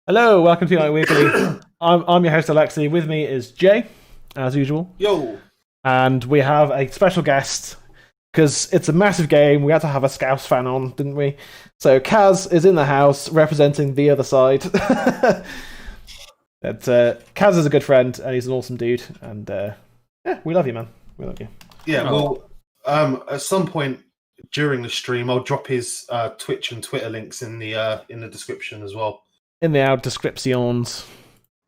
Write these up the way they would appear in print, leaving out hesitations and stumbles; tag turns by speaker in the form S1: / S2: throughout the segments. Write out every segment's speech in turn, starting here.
S1: Hello, welcome to United Weekly. I'm your host Alexi. With me is Jay, as usual.
S2: Yo.
S1: And we have a special guest because it's a massive game. We had to have a Scouse fan on, didn't we? So Kaz is in the house representing the other side. Kaz is a good friend and he's an awesome dude. And yeah, we love you, man. We love you.
S2: Yeah, well, at some point during the stream, I'll drop his Twitch and Twitter links in the description as well.
S1: In the out descriptions.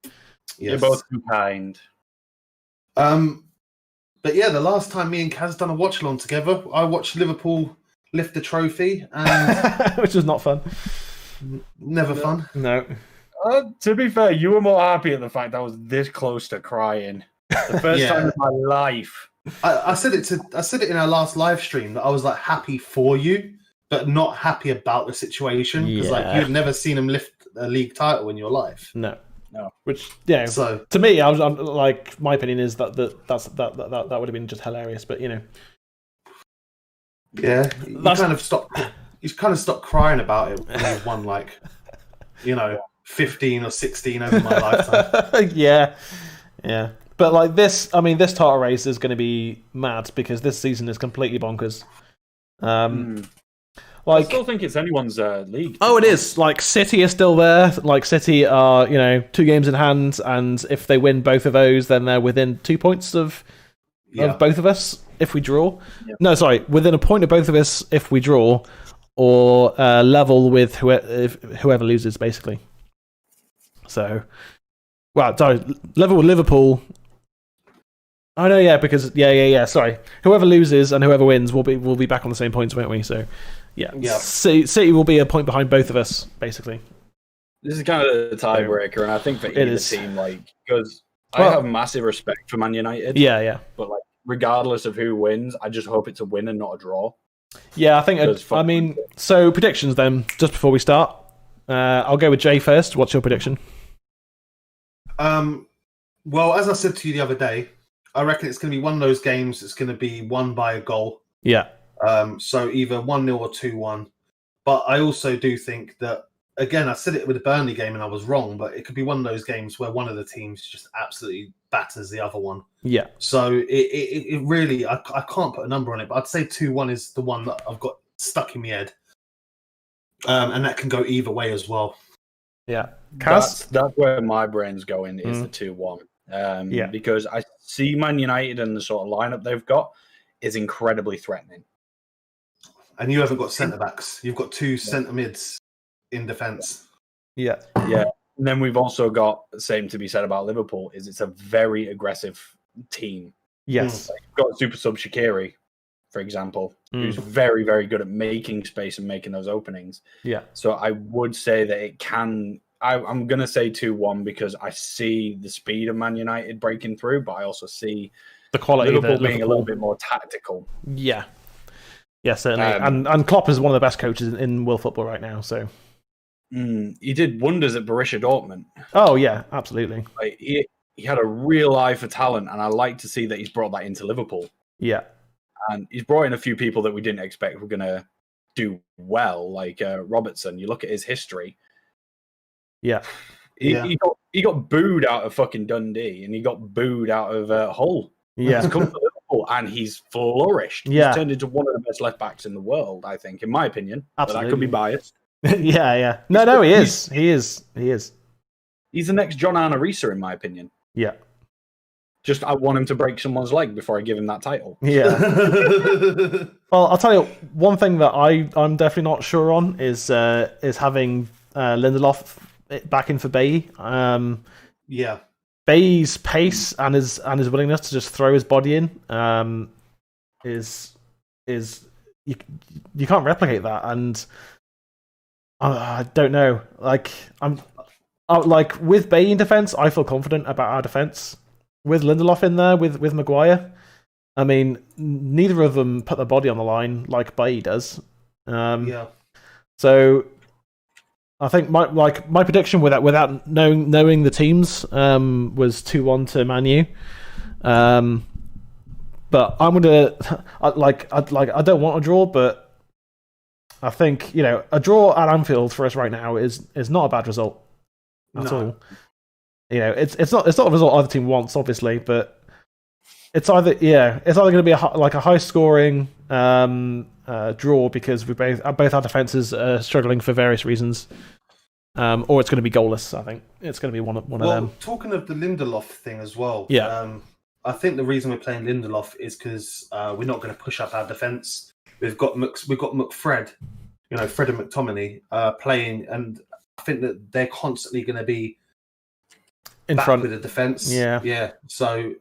S2: Yes.
S3: You're both too kind.
S2: But yeah, the last time me and Kaz done a watch along together, I watched Liverpool lift the trophy, and
S1: which was not fun.
S2: Never fun.
S1: No.
S3: To be fair, you were more happy at the fact I was this close to crying. The first time in my life.
S2: I said it in our last live stream that I was like happy for you, but not happy about the situation because like you'd never seen him lift a league title in your life.
S1: No. Which
S2: so
S1: to me, I'm like my opinion is that that would have been just hilarious, but you know.
S2: Yeah, you kind of stopped crying about it when you won like 15 or 16 over my lifetime.
S1: yeah. But like this title race is going to be mad because this season is completely bonkers.
S3: I still think it's anyone's league.
S1: Oh, it is. Like City is still there. Like City are 2 games in hand, and if they win both of those, then they're within 2 points of both of us if we draw.
S3: Yep.
S1: No, sorry, within a point of both of us if we draw, or level with whoever loses, basically. So, level with Liverpool. Oh no, yeah, because sorry, whoever loses and whoever wins will be back on the same points, won't we? So. Yeah. City will be a point behind both of us, basically.
S3: This is kind of the tiebreaker, and I think for either team, because I have massive respect for Man United.
S1: Yeah.
S3: But regardless of who wins, I just hope it's a win and not a draw.
S1: Yeah, I think. So predictions then, just before we start, I'll go with Jay first. What's your prediction?
S2: Well, as I said to you the other day, I reckon it's going to be one of those games that's going to be won by a goal.
S1: Yeah.
S2: So either 1-0 or 2-1. But I also do think that, again, I said it with the Burnley game and I was wrong, but it could be one of those games where one of the teams just absolutely batters the other one.
S1: Yeah.
S2: So it really, I can't put a number on it, but I'd say 2-1 is the one that I've got stuck in my head. And that can go either way as well.
S1: Yeah.
S3: That's where my brain's going, is the 2-1. Because I see Man United and the sort of lineup they've got is incredibly threatening.
S2: And you haven't got centre-backs. You've got 2 centre-mids in defence.
S1: Yeah.
S3: And then we've also got the same to be said about Liverpool, is it's a very aggressive team.
S1: Yes.
S3: You've got Super Sub Shaqiri, for example, who's very, very good at making space and making those openings.
S1: Yeah.
S3: So I would say that it can... I'm going to say 2-1 because I see the speed of Man United breaking through, but I also see
S1: the quality
S3: Liverpool being a little bit more tactical.
S1: Yeah. Yeah, certainly. And Klopp is one of the best coaches in world football right now. So
S3: he did wonders at Borussia Dortmund.
S1: Oh yeah, absolutely.
S3: He had a real eye for talent, and I like to see that he's brought that into Liverpool.
S1: Yeah,
S3: and he's brought in a few people that we didn't expect were going to do well, like Robertson. You look at his history.
S1: Yeah,
S3: he got booed out of fucking Dundee, and he got booed out of Hull.
S1: Yeah,
S3: he's come to Liverpool, and he's flourished.
S1: Yeah,
S3: he's turned into one of the best left backs in the world, I think, in my opinion.
S1: Absolutely,
S3: but I could be biased.
S1: yeah. No, he is. He is.
S3: He's the next John Arne-Risa, in my opinion.
S1: Yeah.
S3: Just I want him to break someone's leg before I give him that title.
S1: Yeah. Well, I'll tell you one thing that I'm definitely not sure on is having Lindelof back in for Bailly.
S2: Yeah.
S1: Bailly's pace and his willingness to just throw his body in is you can't replicate that, and I don't know. Like with Bailly in defense, I feel confident about our defense. With Lindelof in there, with Maguire, I mean, neither of them put their body on the line like Bailly does. So I think my prediction without knowing the teams was 2-1 to Man U. But I'm gonna I don't want a draw, but I think a draw at Anfield for us right now is not a bad result. at all. You know, it's not a result either team wants, obviously, but it's either going to be a high scoring draw because both our defenses are struggling for various reasons, or it's going to be goalless. I think it's going to be one of them.
S2: Talking of the Lindelof thing as well,
S1: I
S2: think the reason we're playing Lindelof is because we're not going to push up our defense. We've got McFred, Fred and McTominay playing, and I think that they're constantly going to be
S1: in
S2: back
S1: front
S2: with the defense.
S1: Yeah.
S2: So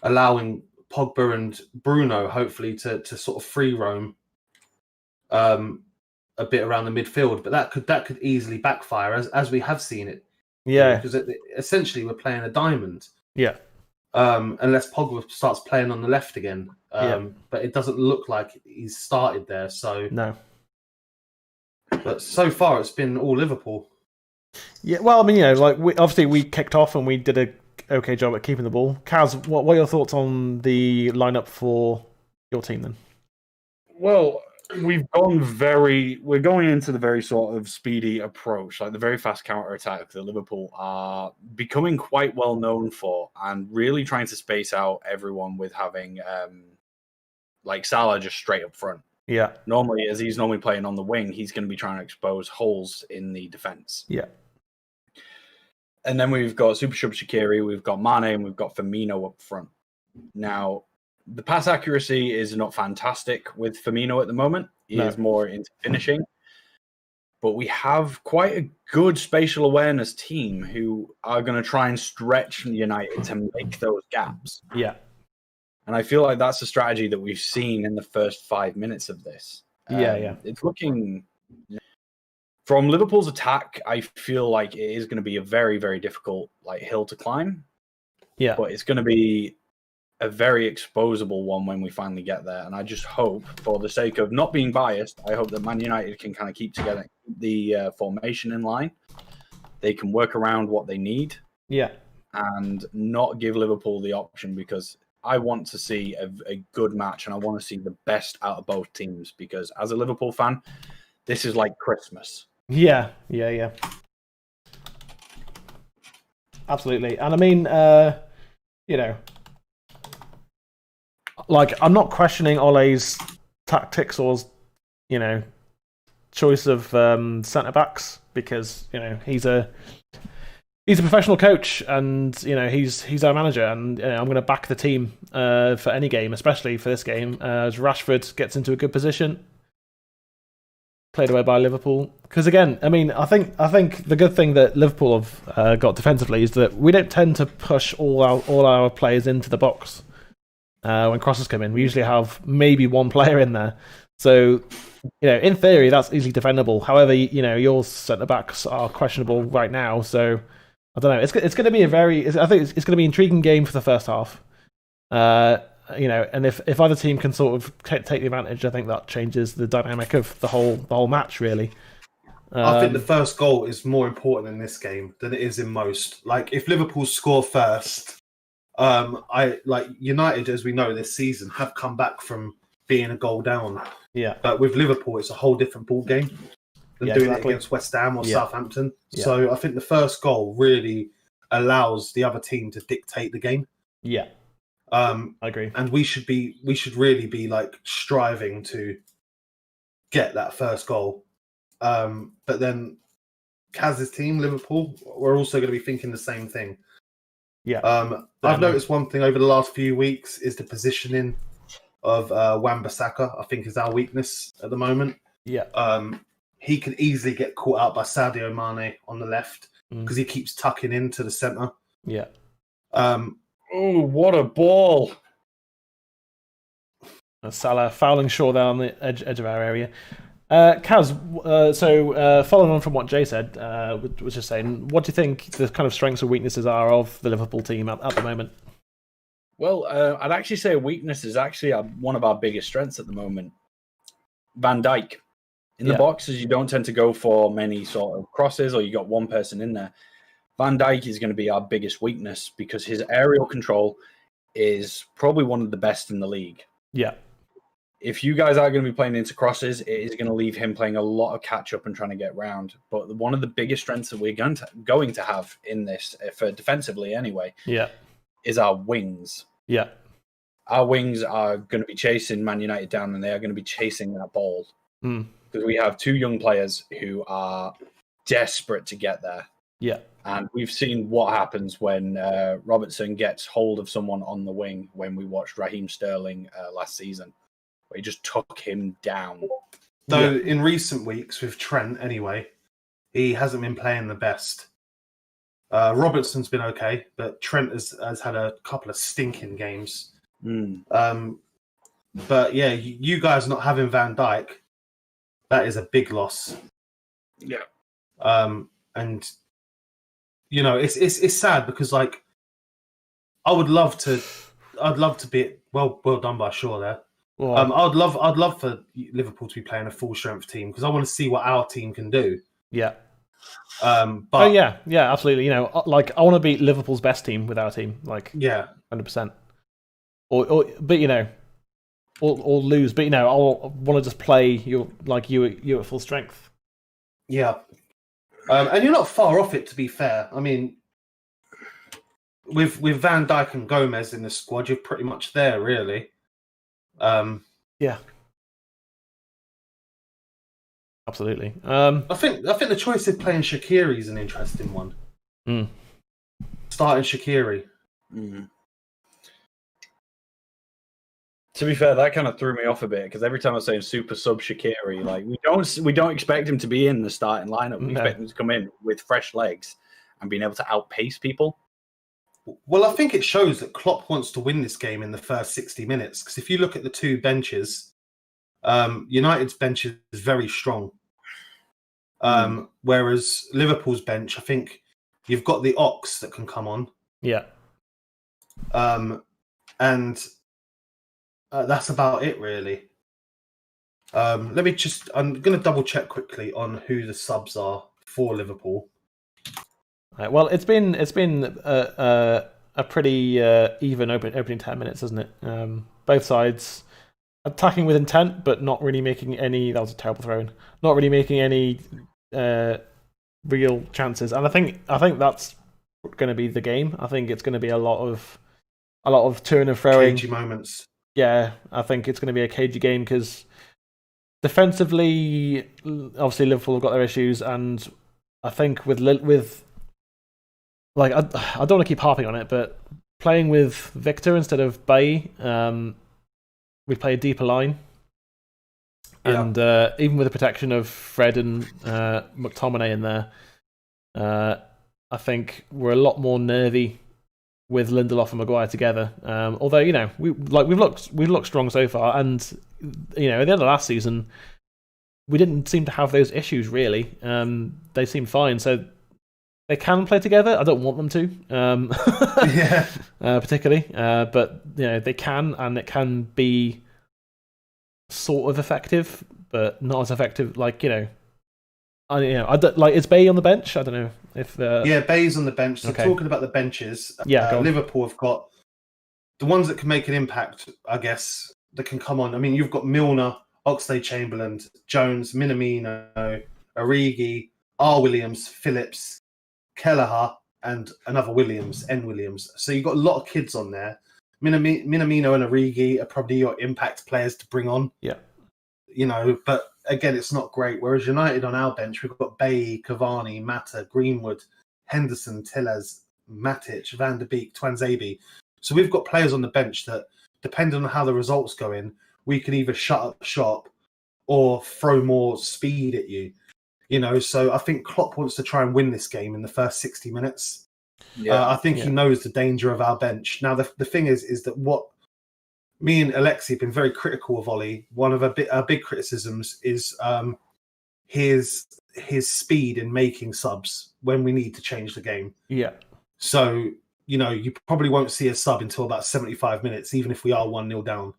S2: allowing Pogba and Bruno hopefully to sort of free roam a bit around the midfield, but that could easily backfire as we have seen it.
S1: Yeah,
S2: because essentially we're playing a diamond.
S1: Yeah.
S2: Unless Pogba starts playing on the left again, but it doesn't look like he's started there. So
S1: no.
S2: But so far it's been all Liverpool.
S1: Yeah, well, I mean, we kicked off and we did a okay job at keeping the ball. Kaz, what are your thoughts on the lineup for your team then?
S3: Well, we're going into the very sort of speedy approach, like the very fast counter attack that Liverpool are becoming quite well known for, and really trying to space out everyone with having like Salah just straight up front.
S1: Yeah.
S3: Normally, as he's normally playing on the wing, he's going to be trying to expose holes in the defense.
S1: Yeah.
S3: And then we've got Super Sub Shaqiri, we've got Mane, and we've got Firmino up front. Now, the pass accuracy is not fantastic with Firmino at the moment. He is more into finishing. But we have quite a good spatial awareness team who are going to try and stretch United to make those gaps.
S1: Yeah.
S3: And I feel like that's a strategy that we've seen in the first 5 minutes of this. It's looking... From Liverpool's attack, I feel like it is going to be a very, very difficult hill to climb.
S1: Yeah.
S3: But it's going to be a very exposable one when we finally get there. And I just hope, for the sake of not being biased, I hope that Man United can kind of keep together the formation in line. They can work around what they need.
S1: Yeah.
S3: And not give Liverpool the option, because I want to see a good match and I want to see the best out of both teams, because as a Liverpool fan, this is like Christmas.
S1: Yeah. Absolutely. And I mean, I'm not questioning Ole's tactics or, choice of centre-backs, because, he's a professional coach and, he's our manager, and I'm going to back the team for any game, especially for this game, as Rashford gets into a good position. Played away by Liverpool, because again, I mean, I think the good thing that Liverpool have got defensively is that we don't tend to push all our players into the box when crosses come in. We usually have maybe one player in there, so in theory that's easily defendable. However, your centre backs are questionable right now, so I don't know. It's going to be I think it's going to be an intriguing game for the first half. And if either team can sort of take the advantage, I think that changes the dynamic of the whole match, really.
S2: I think the first goal is more important in this game than it is in most. Like, if Liverpool score first, United, as we know this season, have come back from being a goal down.
S1: Yeah.
S2: But with Liverpool, it's a whole different ball game than doing it against West Ham or Southampton. Yeah. So I think the first goal really allows the other team to dictate the game.
S1: Yeah. I agree,
S2: and we should really be striving to get that first goal. But then Kaz's team, Liverpool, we're also going to be thinking the same thing.
S1: Yeah.
S2: I've noticed one thing over the last few weeks is the positioning of Wan-Bissaka. I think is our weakness at the moment.
S1: Yeah.
S2: He can easily get caught out by Sadio Mane on the left because he keeps tucking into the centre.
S1: Yeah.
S3: Oh, what a ball!
S1: Salah fouling Shaw there on the edge of our area. Kaz, following on from what Jay said, was just saying, what do you think the kind of strengths and weaknesses are of the Liverpool team at the moment?
S3: Well, I'd actually say a weakness is actually one of our biggest strengths at the moment. Van Dijk. In the boxes, you don't tend to go for many sort of crosses, or you got one person in there. Van Dijk is going to be our biggest weakness because his aerial control is probably one of the best in the league.
S1: Yeah.
S3: if you guys are going to be playing into crosses, it is going to leave him playing a lot of catch up and trying to get round. But one of the biggest strengths that we're going to have in this, for defensively anyway, is our wings.
S1: Yeah.
S3: Our wings are going to be chasing Man United down, and they are going to be chasing that ball. Because we have 2 young players who are desperate to get there.
S1: Yeah.
S3: And we've seen what happens when Robertson gets hold of someone on the wing when we watched Raheem Sterling last season. Where he just took him down.
S2: Though in recent weeks with Trent, anyway, he hasn't been playing the best. Robertson's been okay, but Trent has had a couple of stinking games. But yeah, you guys not having Van Dijk, that is a big loss.
S3: Yeah.
S2: And you know, it's sad because like I'd love to be well done by Shaw there.
S1: Well,
S2: I'd love for Liverpool to be playing a full strength team because I want to see what our team can do.
S1: Yeah.
S2: But
S1: yeah, absolutely. You know, like I want to beat Liverpool's best team with our team, like 100%. Or but you know, or lose, but you know, I want to just play you at full strength.
S2: Yeah. And you're not far off it, to be fair. I mean, with Van Dijk and Gomez in the squad, you're pretty much there, really.
S1: Yeah. Absolutely.
S2: I think the choice of playing Shaqiri is an interesting one. Starting Shaqiri.
S3: To be fair, that kind of threw me off a bit because every time I was saying super sub Shaqiri, like we don't expect him to be in the starting lineup. We expect him to come in with fresh legs and being able to outpace people.
S2: Well, I think it shows that Klopp wants to win this game in the first 60 minutes because if you look at the 2 benches, United's bench is very strong. Whereas Liverpool's bench, I think you've got the Ox that can come on.
S1: Yeah.
S2: And that's about it, really. I'm going to double check quickly on who the subs are for Liverpool.
S1: Right, well, it's been a pretty even opening 10 minutes, hasn't it? Both sides attacking with intent, but not really making any. That was a terrible throw-in. Not really making any real chances, and I think that's going to be the game. I think it's going to be a lot of turn and throwing,
S2: cagey moments.
S1: Yeah, I think it's going to be a cagey game because defensively, obviously Liverpool have got their issues, and I think with like I don't want to keep harping on it, but playing with Victor instead of Bailly, we play a deeper line. Yeah. And even with the protection of Fred and McTominay in there, I think we're a lot more nervy with Lindelof and Maguire together. Although, you know, we've looked strong so far, and you know, at the end of last season, we didn't seem to have those issues really. They seem fine, so they can play together. I don't want them to, particularly, but you know, they can, and it can be sort of effective, but not as effective. Like, you know, I don't, like, is Bay on the bench? I don't know if
S2: Bay's on the bench. So talking about the benches, Liverpool have got the ones that can make an impact, I guess, that can come on. I mean, you've got Milner, Oxlade-Chamberlain, Jones, Minamino, Origi, R. Williams, Phillips, Kelleher, and another Williams, N. Williams. So you've got a lot of kids on there. Minamino and Origi are probably your impact players to bring on.
S1: Yeah.
S2: You know, but again, it's not great. Whereas United on our bench, we've got Bailly, Cavani, Mata, Greenwood, Henderson, Tellez, Matic, Van der Beek, Twanzebe. So we've got players on the bench that, depending on how the results go in, we can either shut up shop or throw more speed at you. You know, so I think Klopp wants to try and win this game in the first 60 minutes. Yeah, I think he knows the danger of our bench. Now, the thing is that what me and Alexi have been very critical of Ollie. One of our big criticisms is his speed in making subs when we need to change the game.
S1: Yeah. So,
S2: you know, you probably won't see a sub until about 75 minutes, even if we are 1-0 down.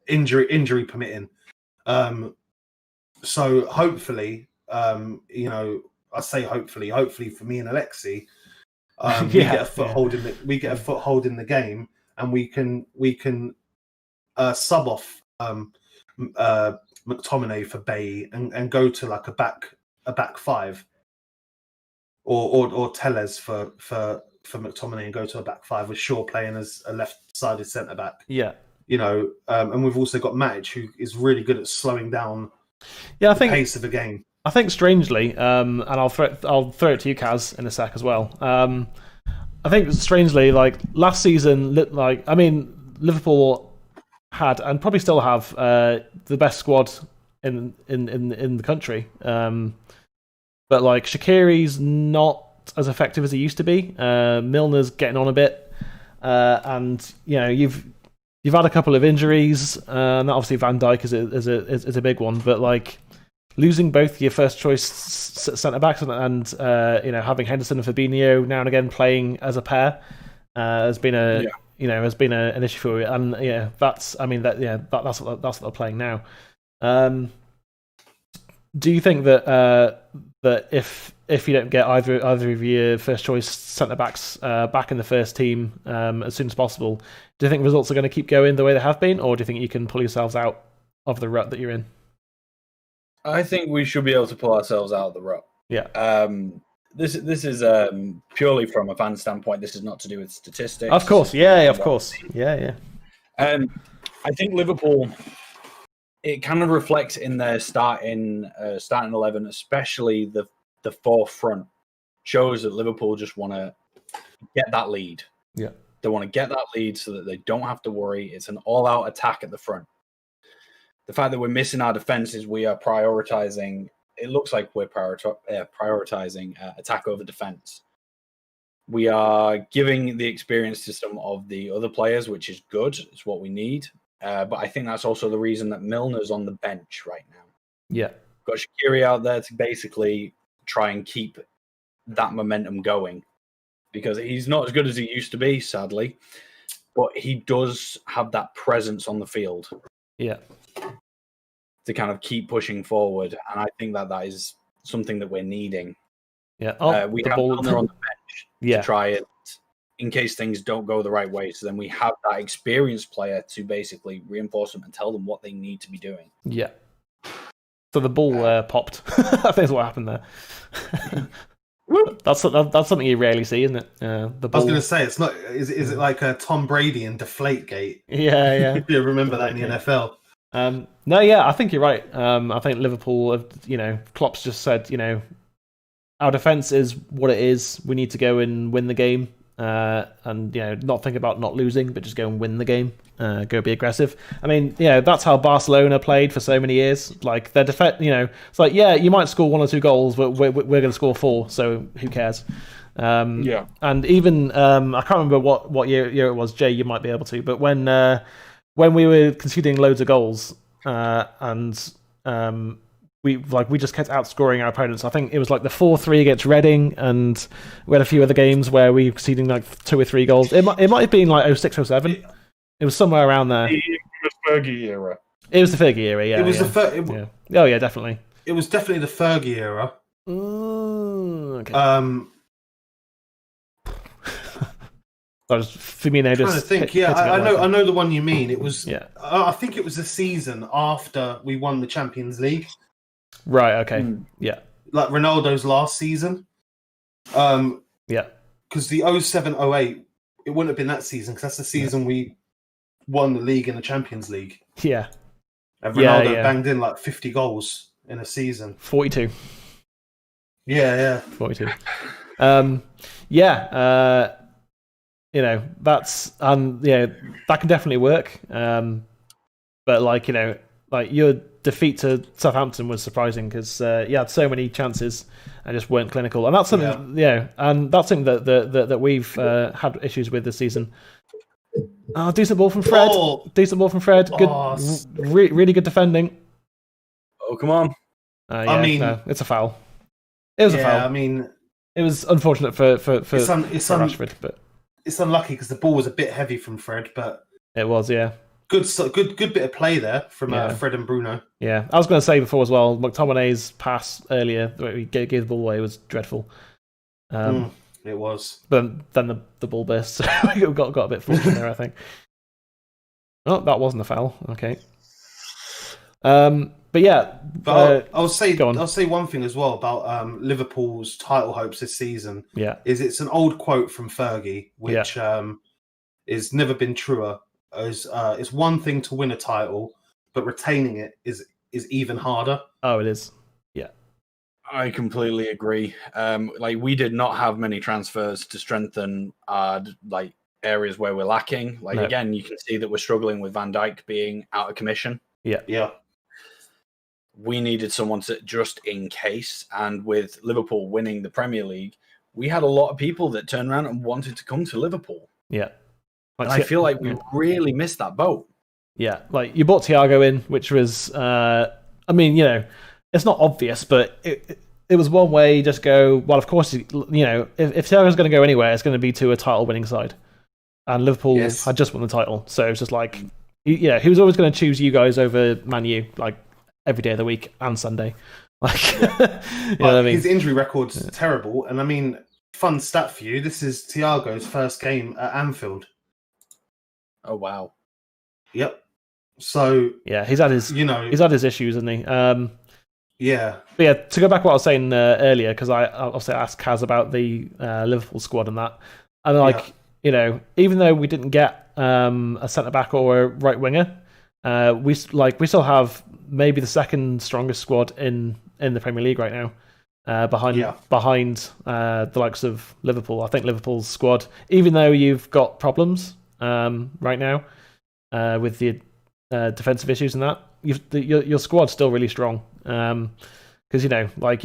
S2: Injury permitting. So hopefully, you know, I say hopefully for me and Alexi, we get a foothold in the game, and we can sub off McTominay for Bay and go to like a back five, or Tellez for McTominay and go to a back five with Shaw playing as a left-sided centre back.
S1: Yeah.
S2: And we've also got Matic, who is really good at slowing down
S1: the
S2: pace of the game.
S1: I think strangely, and I'll throw it to you, Kaz, in a sec as well. I think strangely, like last season, Liverpool had and probably still have the best squad in the country. But like Shaqiri's not as effective as he used to be. Milner's getting on a bit, and you've had a couple of injuries. And obviously Van Dijk is a big one, but like losing both your first choice centre backs and having Henderson and Fabinho now and again playing as a pair has been an issue for you. And that's what they're playing now. Do you think that if you don't get either of your first choice centre backs back in the first team as soon as possible, do you think results are going to keep going the way they have been, or do you think you can pull yourselves out of the rut that you're in?
S3: I think we should be able to pull ourselves out of the rut.
S1: Yeah.
S3: This is purely from a fan standpoint. This is not to do with statistics.
S1: Of course, yeah, of course, yeah.
S3: I think Liverpool, it kind of reflects in their starting 11, especially the forefront, shows that Liverpool just want to get that lead.
S1: Yeah,
S3: they want to get that lead so that they don't have to worry. It's an all-out attack at the front. The fact that we're missing our defenses, we are prioritizing. It looks like we're prioritizing attack over defense. We are giving the experience to some of the other players, which is good. It's what we need. But I think that's also the reason that Milner's on the bench right now.
S1: Yeah.
S3: Got Shaqiri out there to basically try and keep that momentum going, because he's not as good as he used to be, sadly. But he does have that presence on the field.
S1: Yeah.
S3: To kind of keep pushing forward. And I think that is something that we're needing.
S1: Yeah.
S3: We have Milner on the bench to try it in case things don't go the right way. So then we have that experienced player to basically reinforce them and tell them what they need to be doing.
S1: Yeah. So the ball popped. I think that's what happened there. That's something you rarely see, isn't it? The ball.
S2: I was going to say, it's not. Is it like a Tom Brady and Deflategate?
S1: Yeah.
S2: You remember that in the NFL?
S1: No, yeah, I think you're right. I think Liverpool, Klopp's just said, our defense is what it is. We need to go and win the game, and not think about not losing, but just go and win the game. Go be aggressive. I mean, that's how Barcelona played for so many years. Like their defense, it's like, you might score 1 or 2 goals, but we're going to score 4, so who cares? And even I can't remember what year it was. Jay, you might be able to, but when we were conceding loads of goals, and we just kept outscoring our opponents. I think it was like the 4-3 against Reading, and we had a few other games where we were conceding like 2 or 3 goals. It might have been like 06-07. It was somewhere around there.
S3: It was Fergie era.
S1: It was the Fergie era, yeah.
S2: It was
S1: Oh yeah, definitely.
S2: It was definitely the Fergie era.
S1: Okay. I was Firmino just
S2: trying to think. I know the one you mean. It was.
S1: Yeah.
S2: I think it was the season after we won the Champions League.
S1: Right. Okay. Yeah.
S2: Like Ronaldo's last season.
S1: Yeah.
S2: Because the 07-08, it wouldn't have been that season because that's the season we won the league and the Champions League.
S1: Yeah.
S2: And Ronaldo banged in like 50 goals in a season.
S1: 42.
S2: Yeah.
S1: 42. That's that can definitely work. But like your defeat to Southampton was surprising because you had so many chances and just weren't clinical, and that's something. And that's something that we've had issues with this season. Decent ball from Fred. Good, really good defending.
S3: Oh, come on!
S1: It's a foul. It was a foul.
S2: I mean,
S1: it was unfortunate for Rashford, but.
S2: It's unlucky because the ball was a bit heavy from Fred, but
S1: it was, yeah.
S2: Good bit of play there from Fred and Bruno.
S1: Yeah, I was going to say before as well, McTominay's pass earlier, where he gave the ball away, was dreadful.
S2: It was.
S1: But then the ball burst, so we got a bit fortunate there, I think. Oh, that wasn't a foul. Okay. But yeah,
S2: But I'll say
S1: go on.
S2: I'll say one thing as well about Liverpool's title hopes this season.
S1: Yeah.
S2: Is it's an old quote from Fergie, which is never been truer. It's one thing to win a title, but retaining it is even harder.
S1: Oh, it is. Yeah.
S3: I completely agree. Like we did not have many transfers to strengthen like areas where we're lacking. Like again, you can see that we're struggling with Van Dijk being out of commission.
S2: Yeah.
S3: We needed someone to just in case, and with Liverpool winning the Premier League, we had a lot of people that turned around and wanted to come to Liverpool.
S1: Yeah.
S3: And I feel like we really missed that boat.
S1: Yeah, like you brought Thiago in, which was, I mean, it's not obvious, but it was one way. Just go. Well, of course, if Thiago's going to go anywhere, it's going to be to a title-winning side, and Liverpool had just won the title, so it's just like, he was always going to choose you guys over Man U, like every day of the week and Sunday. Like, you know what I mean?
S2: His injury record's terrible, and I mean, fun stat for you: this is Thiago's first game at Anfield.
S3: Oh wow!
S2: Yep. So
S1: yeah, he's had his issues, hasn't he?
S2: Yeah.
S1: But yeah, to go back to what I was saying earlier, because I obviously asked Kaz about the Liverpool squad and that, and even though we didn't get a centre back or a right winger, we still have maybe the second strongest squad in the Premier League right now, behind the likes of Liverpool. I think Liverpool's squad, even though you've got problems right now with the defensive issues and that, your squad's still really strong. Because you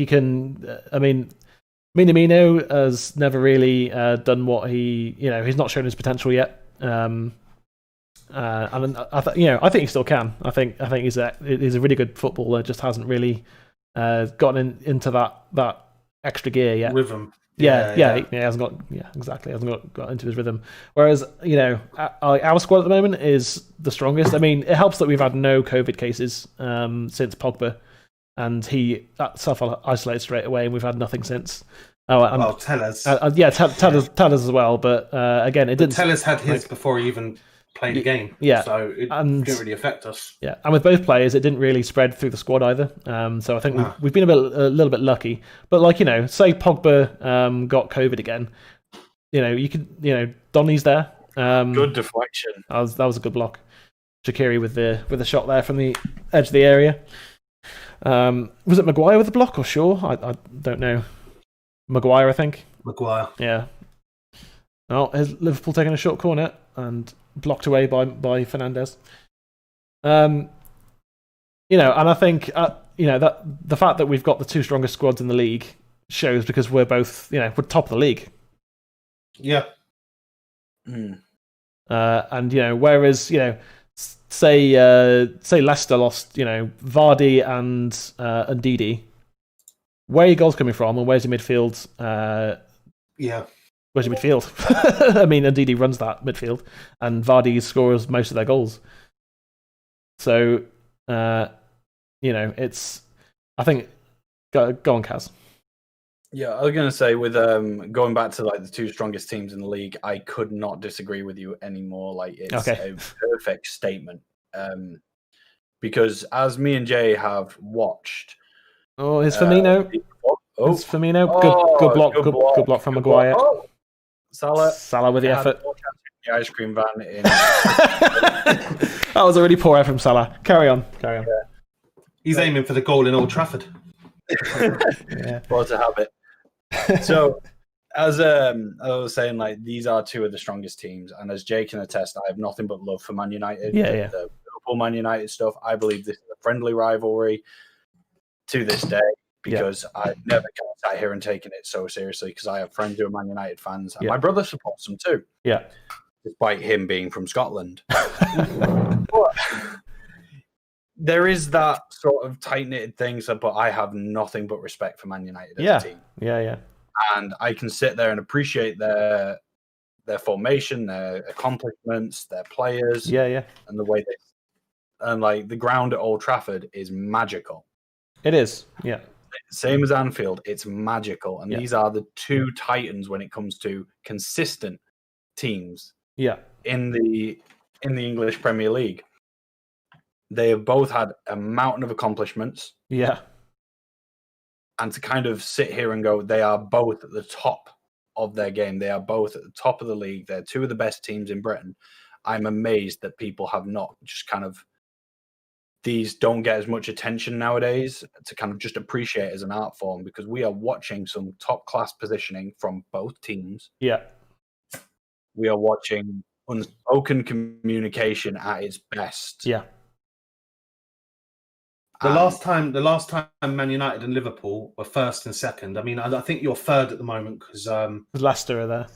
S1: can. I mean, Minamino has never really done what he's not shown his potential yet. And I think he still can. I think he's a really good footballer. Just hasn't really gotten into that extra gear yet.
S2: Rhythm.
S1: He hasn't got into his rhythm. Whereas our squad at the moment is the strongest. I mean, it helps that we've had no COVID cases since Pogba, and he self-isolated straight away, and we've had nothing since.
S2: Tellez.
S1: Tellez as well. But again, it didn't.
S2: Tellez had his before he even played a game.
S1: Yeah,
S2: so it didn't really affect us.
S1: Yeah, and with both players, it didn't really spread through the squad either. So I think we've been a little bit lucky. But say Pogba got COVID again, you could Donny's there.
S3: Good deflection.
S1: That was a good block. Shaqiri with the shot there from the edge of the area. Was it Maguire with the block or Shaw? I don't know. Maguire, I think.
S2: Maguire.
S1: Yeah. Oh, is Liverpool taking a short corner and blocked away by Fernandes. And I think that the fact that we've got the two strongest squads in the league shows, because we're both we're top of the league.
S2: Yeah.
S1: And whereas say Leicester lost Vardy and Ndidi, where are your goals coming from, and where's your midfield? Where's your midfield? I mean, Ndidi runs that midfield, and Vardy scores most of their goals. So, it's. I think. Go on, Kaz.
S3: Yeah, I was going to say, with going back to the two strongest teams in the league, I could not disagree with you anymore. It's a perfect statement. Because as me and Jay have watched,
S1: it's Firmino. It's Firmino. Good block from Maguire. Salah with the effort.
S3: The ice cream van in.
S1: That was a really poor effort from Salah. Carry on. Yeah.
S2: He's aiming for the goal in Old Trafford.
S3: What a habit. So, as I was saying, these are two of the strongest teams, and as Jay can attest, I have nothing but love for Man United.
S1: The
S3: Liverpool Man United stuff. I believe this is a friendly rivalry to this day, because I've never sat here and taken it so seriously, because I have friends who are Man United fans, and my brother supports them too.
S1: Yeah,
S3: despite him being from Scotland. But there is that sort of tight-knitted thing, but I have nothing but respect for Man United as a team.
S1: Yeah.
S3: And I can sit there and appreciate their formation, their accomplishments, their players.
S1: Yeah.
S3: And the way the ground at Old Trafford is magical.
S1: It is, yeah.
S3: Same as Anfield, it's magical. And these are the two titans when it comes to consistent teams.
S1: Yeah.
S3: In the in the English Premier League. They have both had a mountain of accomplishments.
S1: Yeah.
S3: And to kind of sit here and go, they are both at the top of their game. They are both at the top of the league. They're two of the best teams in Britain. I'm amazed that people have not just kind of, these don't get as much attention nowadays to kind of just appreciate as an art form, because we are watching some top class positioning from both teams.
S1: Yeah.
S3: We are watching unspoken communication at its best.
S1: Yeah.
S2: The last time Man United and Liverpool were first and second. I mean, I think you're third at the moment because
S1: Leicester are there.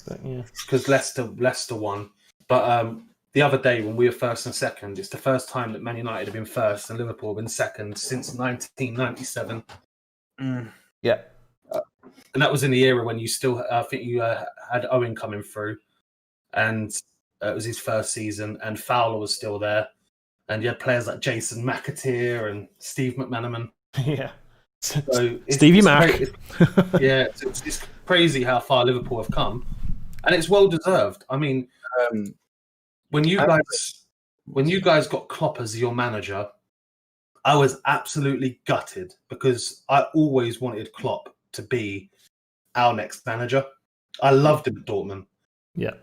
S2: Because Leicester won. But the other day when we were first and second, it's the first time that Man United have been first and Liverpool have been second since 1997.
S1: Yeah.
S2: And that was in the era when you still, I think you had Owen coming through, and it was his first season, and Fowler was still there. And you had players like Jason McAteer and Steve McManaman.
S1: Yeah.
S2: So
S1: Stevie Mac.
S2: It's crazy how far Liverpool have come. And it's well deserved. I mean, when you guys got Klopp as your manager, I was absolutely gutted because I always wanted Klopp to be our next manager. I loved him at Dortmund.
S1: Yeah.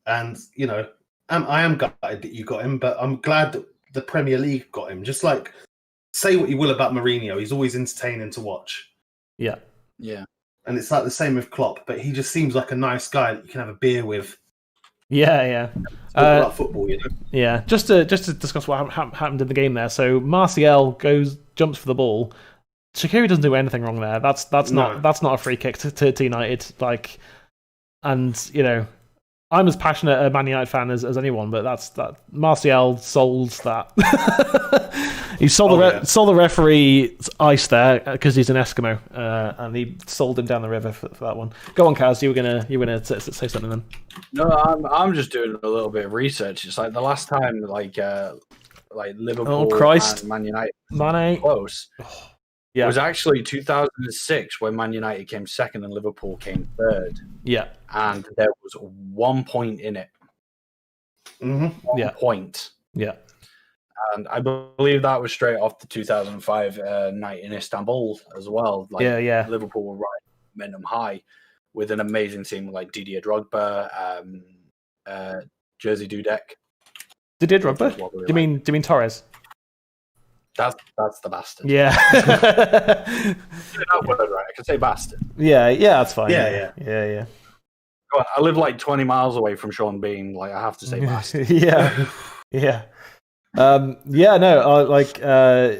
S2: And, you know, I am gutted that you got him, but I'm glad that the Premier League got him. Just like, say what you will about Mourinho, he's always entertaining to watch.
S1: Yeah.
S3: Yeah.
S2: And it's like the same with Klopp, but he just seems like a nice guy that you can have a beer with.
S1: Yeah.
S2: About football, you know.
S1: Yeah. Just to discuss what happened in the game there. So Martial jumps for the ball. Shaqiri doesn't do anything wrong there. That's not a free kick to United. Like, and you know, I'm as passionate a Man United fan as anyone, but that Martial sold that. He sold the referee ice there because he's an Eskimo, and he sold him down the river for that one. Go on, Kaz. You were gonna say something then.
S3: No, I'm just doing a little bit of research. It's like the last time like Liverpool and Man United
S1: Mane
S3: close.
S1: Yeah.
S3: It was actually 2006 when Man United came second and Liverpool came third.
S1: Yeah.
S3: And there was 1 point in it.
S2: Mm-hmm.
S3: 1 point.
S1: Yeah.
S3: And I believe that was straight off the 2005 night in Istanbul as well. Like,
S1: yeah.
S3: Liverpool were right momentum high with an amazing team like Didier Drogba, Jerzy Dudek.
S1: Didier Drogba? Do you mean Torres?
S3: That's the bastard.
S1: Yeah.
S3: That word right. I can say bastard.
S1: Yeah, that's fine.
S2: Yeah.
S3: Go on, I live like 20 miles away from Sean Bean. Like, I have to say bastard.
S1: Yeah.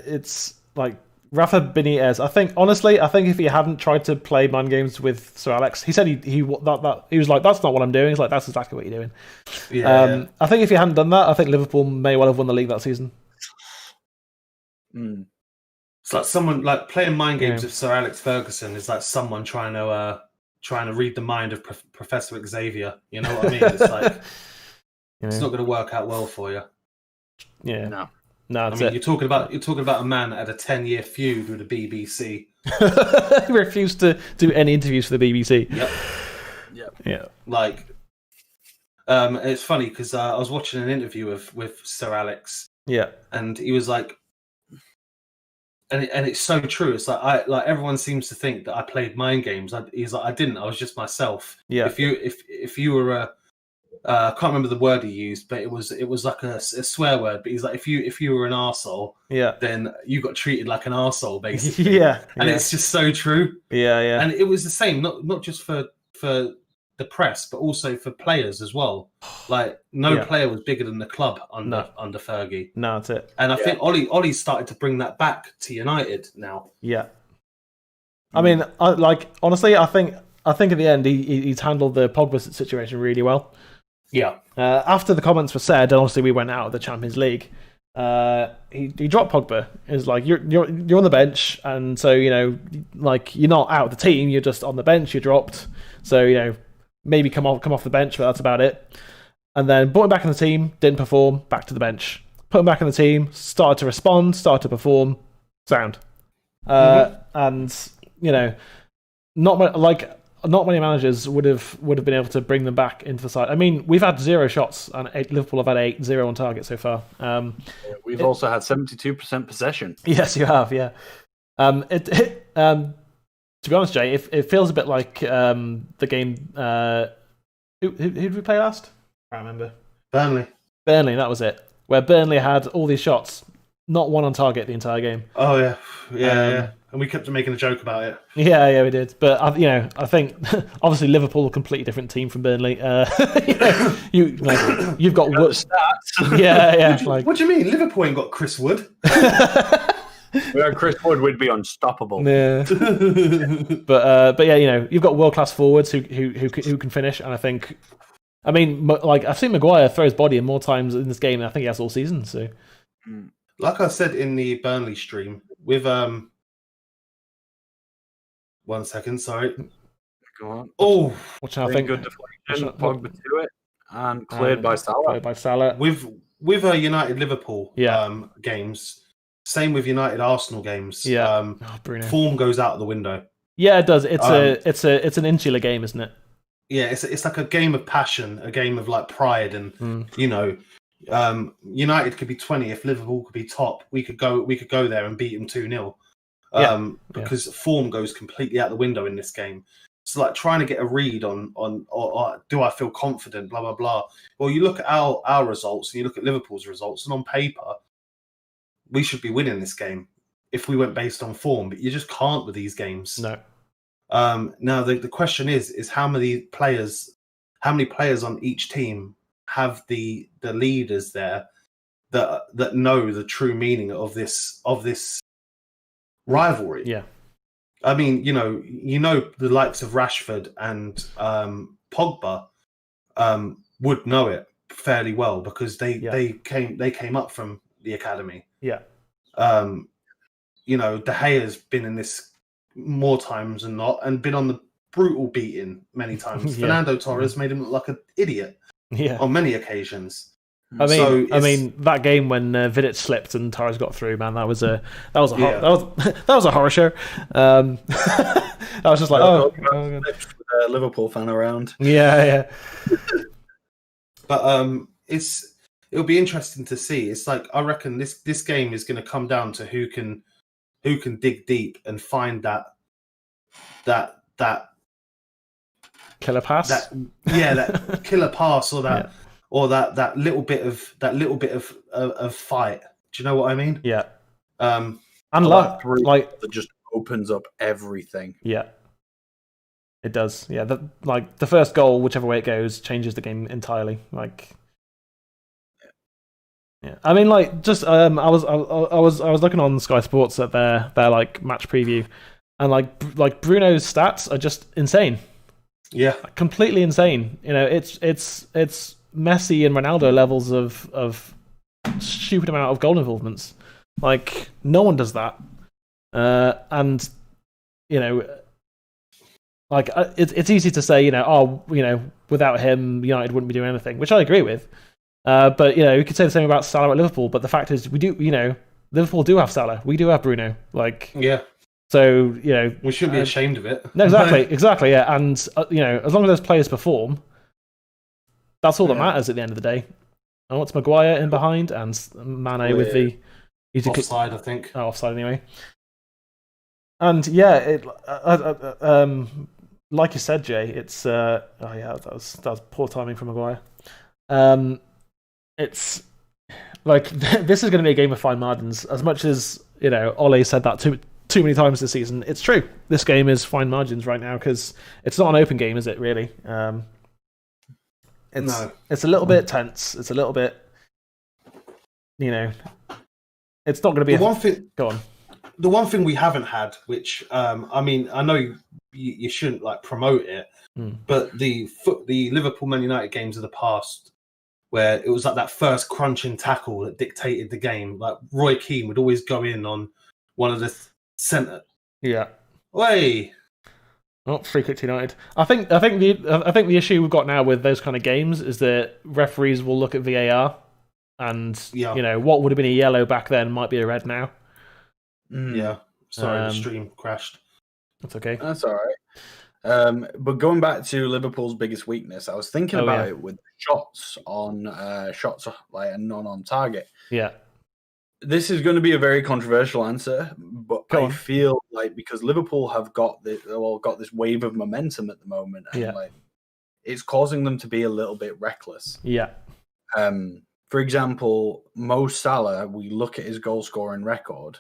S1: It's like Rafa Benitez. I think if he hadn't tried to play mind games with Sir Alex, he said he was like, that's not what I'm doing. He's like, that's exactly what you're doing.
S2: Yeah.
S1: I think if he hadn't done that, I think Liverpool may well have won the league that season.
S2: It's like someone like playing mind games with Sir Alex Ferguson is like someone trying to read the mind of Professor Xavier. You know what I mean? It's like it's not going to work out well for you.
S1: Yeah.
S3: No.
S1: I
S2: mean, you're talking about a man that had a 10-year feud with the BBC.
S1: He refused to do any interviews for the BBC.
S2: Yep.
S1: Yeah.
S2: Like, it's funny because I was watching an interview with Sir Alex.
S1: Yeah.
S2: And he was like, and it's so true. It's like everyone seems to think that I played mind games. He's like, I didn't. I was just myself.
S1: Yeah.
S2: If you were I can't remember the word he used, but it was like a swear word. But he's like, if you were an arsehole, then you got treated like an arsehole, basically. And it's just so true.
S1: Yeah.
S2: And it was the same, not just for the press, but also for players as well. Like no player was bigger than the club under Fergie.
S1: No, that's it.
S2: And I think Ollie's started to bring that back to United now.
S1: Yeah. I mean, honestly, I think in the end he's handled the Pogba situation really well.
S2: Yeah.
S1: After the comments were said, and obviously we went out of the Champions League, he dropped Pogba. It was like you're on the bench, and so you know, like you're not out of the team, you're just on the bench. You're dropped, so you know maybe come off the bench, but that's about it. And then brought him back in the team, didn't perform, back to the bench. Put him back in the team, started to respond, started to perform, sound. And you know, not like not many managers would have been able to bring them back into the side. I mean, we've had 0 shots, and Liverpool have had 8, 0 on target so far.
S3: We've also had 72% possession.
S1: Yes, you have. Yeah. To be honest, Jay, it feels a bit like the game. Who did we play last? I can't remember.
S2: Burnley,
S1: that was it. Where Burnley had all these shots, not one on target the entire game.
S2: Oh yeah. And we kept making a joke about it.
S1: Yeah, we did. But I think obviously Liverpool a completely different team from Burnley. You've got Wood.
S3: Stats.
S1: Yeah.
S2: What do you mean? Liverpool ain't got Chris Wood.
S3: Without Chris Wood, we'd be unstoppable.
S1: Yeah. but yeah, you've got world class forwards who can finish, and I've seen Maguire throw his body in more times in this game than I think he has all season. So,
S2: like I said in the Burnley stream, with 1 second, sorry.
S3: Go on.
S2: Oh,
S1: which I think
S3: good deflection. Pogba to it and cleared by Salah.
S2: With United Liverpool games, same with United Arsenal games.
S1: Yeah,
S2: form goes out the window.
S1: Yeah, it does. It's an insular game, isn't it?
S2: Yeah, it's like a game of passion, a game of like pride, and United could be 20 if Liverpool could be top. We could go there and beat them 2-0. Because form goes completely out the window in this game. It's like trying to get a read on do I feel confident, blah, blah, blah. Well, you look at our results and you look at Liverpool's results, and on paper, we should be winning this game if we went based on form, but you just can't with these games.
S1: No.
S2: Now, the question is how many players on each team have the leaders there that know the true meaning of this rivalry.
S1: Yeah.
S2: I mean, the likes of Rashford and Pogba would know it fairly well because they came up from the academy.
S1: Yeah.
S2: De Gea's been in this more times than not and been on the brutal beating many times. Fernando Torres made him look like an idiot on many occasions.
S1: I mean, that game when Vidic slipped and Torres got through, man, that was a horror show. I was just like,
S3: Liverpool fan around.
S1: Yeah.
S2: But it'll be interesting to see. It's like I reckon this game is going to come down to who can dig deep and find that
S1: killer pass.
S2: That killer pass or that. Yeah. Or that little bit of fight. Do you know what I mean?
S1: Yeah.
S2: And
S1: luck,
S3: that just opens up everything.
S1: Yeah. It does. Yeah. The first goal, whichever way it goes, changes the game entirely. Yeah. I mean, I was looking on Sky Sports at their match preview, and like Bruno's stats are just insane.
S2: Yeah.
S1: Completely insane. It's Messi and Ronaldo levels of stupid amount of goal involvements. Like, no one does that. And it's easy to say, without him, United wouldn't be doing anything, which I agree with. But you could say the same about Salah at Liverpool. But the fact is, we do, Liverpool do have Salah. We do have Bruno. So
S2: we shouldn't be ashamed of it.
S1: No, exactly. Yeah, and as long as those players perform. That's all that matters at the end of the day. I want Maguire in behind and Mane with the
S2: offside, I think.
S1: Oh, offside anyway. And yeah, like you said, Jay, it's that was poor timing from Maguire. It's like this is going to be a game of fine margins. As much as Ole said that too many times this season, it's true. This game is fine margins right now because it's not an open game, is it? Really. It's a little bit tense. It's a little bit, it's not going to be Go on.
S2: The one thing we haven't had, which I know you shouldn't promote it, but the Liverpool Man United games of the past, where it was like that first crunching tackle that dictated the game. Like Roy Keane would always go in on one of the centre.
S1: Yeah.
S2: Way.
S1: Not free kick to United. I think the issue we've got now with those kind of games is that referees will look at VAR and what would have been a yellow back then might be a red now.
S2: Yeah. Sorry, the stream crashed.
S1: That's okay.
S3: That's all right. But going back to Liverpool's biggest weakness, I was thinking about it with shots like a non-on target.
S1: Yeah.
S3: This is going to be a very controversial answer, but I feel like because Liverpool have got this wave of momentum at the moment, and like it's causing them to be a little bit reckless.
S1: Yeah.
S3: For example, Mo Salah, we look at his goal scoring record.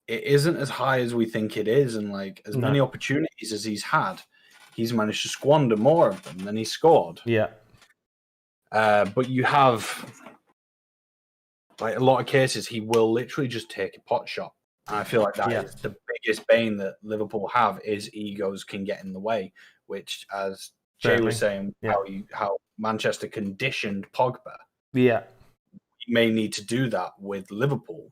S3: It isn't as high as we think it is, and like as many opportunities as he's had, he's managed to squander more of them than he scored.
S1: Yeah.
S3: But you have like a lot of cases, he will literally just take a pot shot. And I feel like that is the biggest bane that Liverpool have is egos can get in the way, which, as Jay was saying, how Manchester conditioned Pogba.
S1: Yeah.
S3: You may need to do that with Liverpool.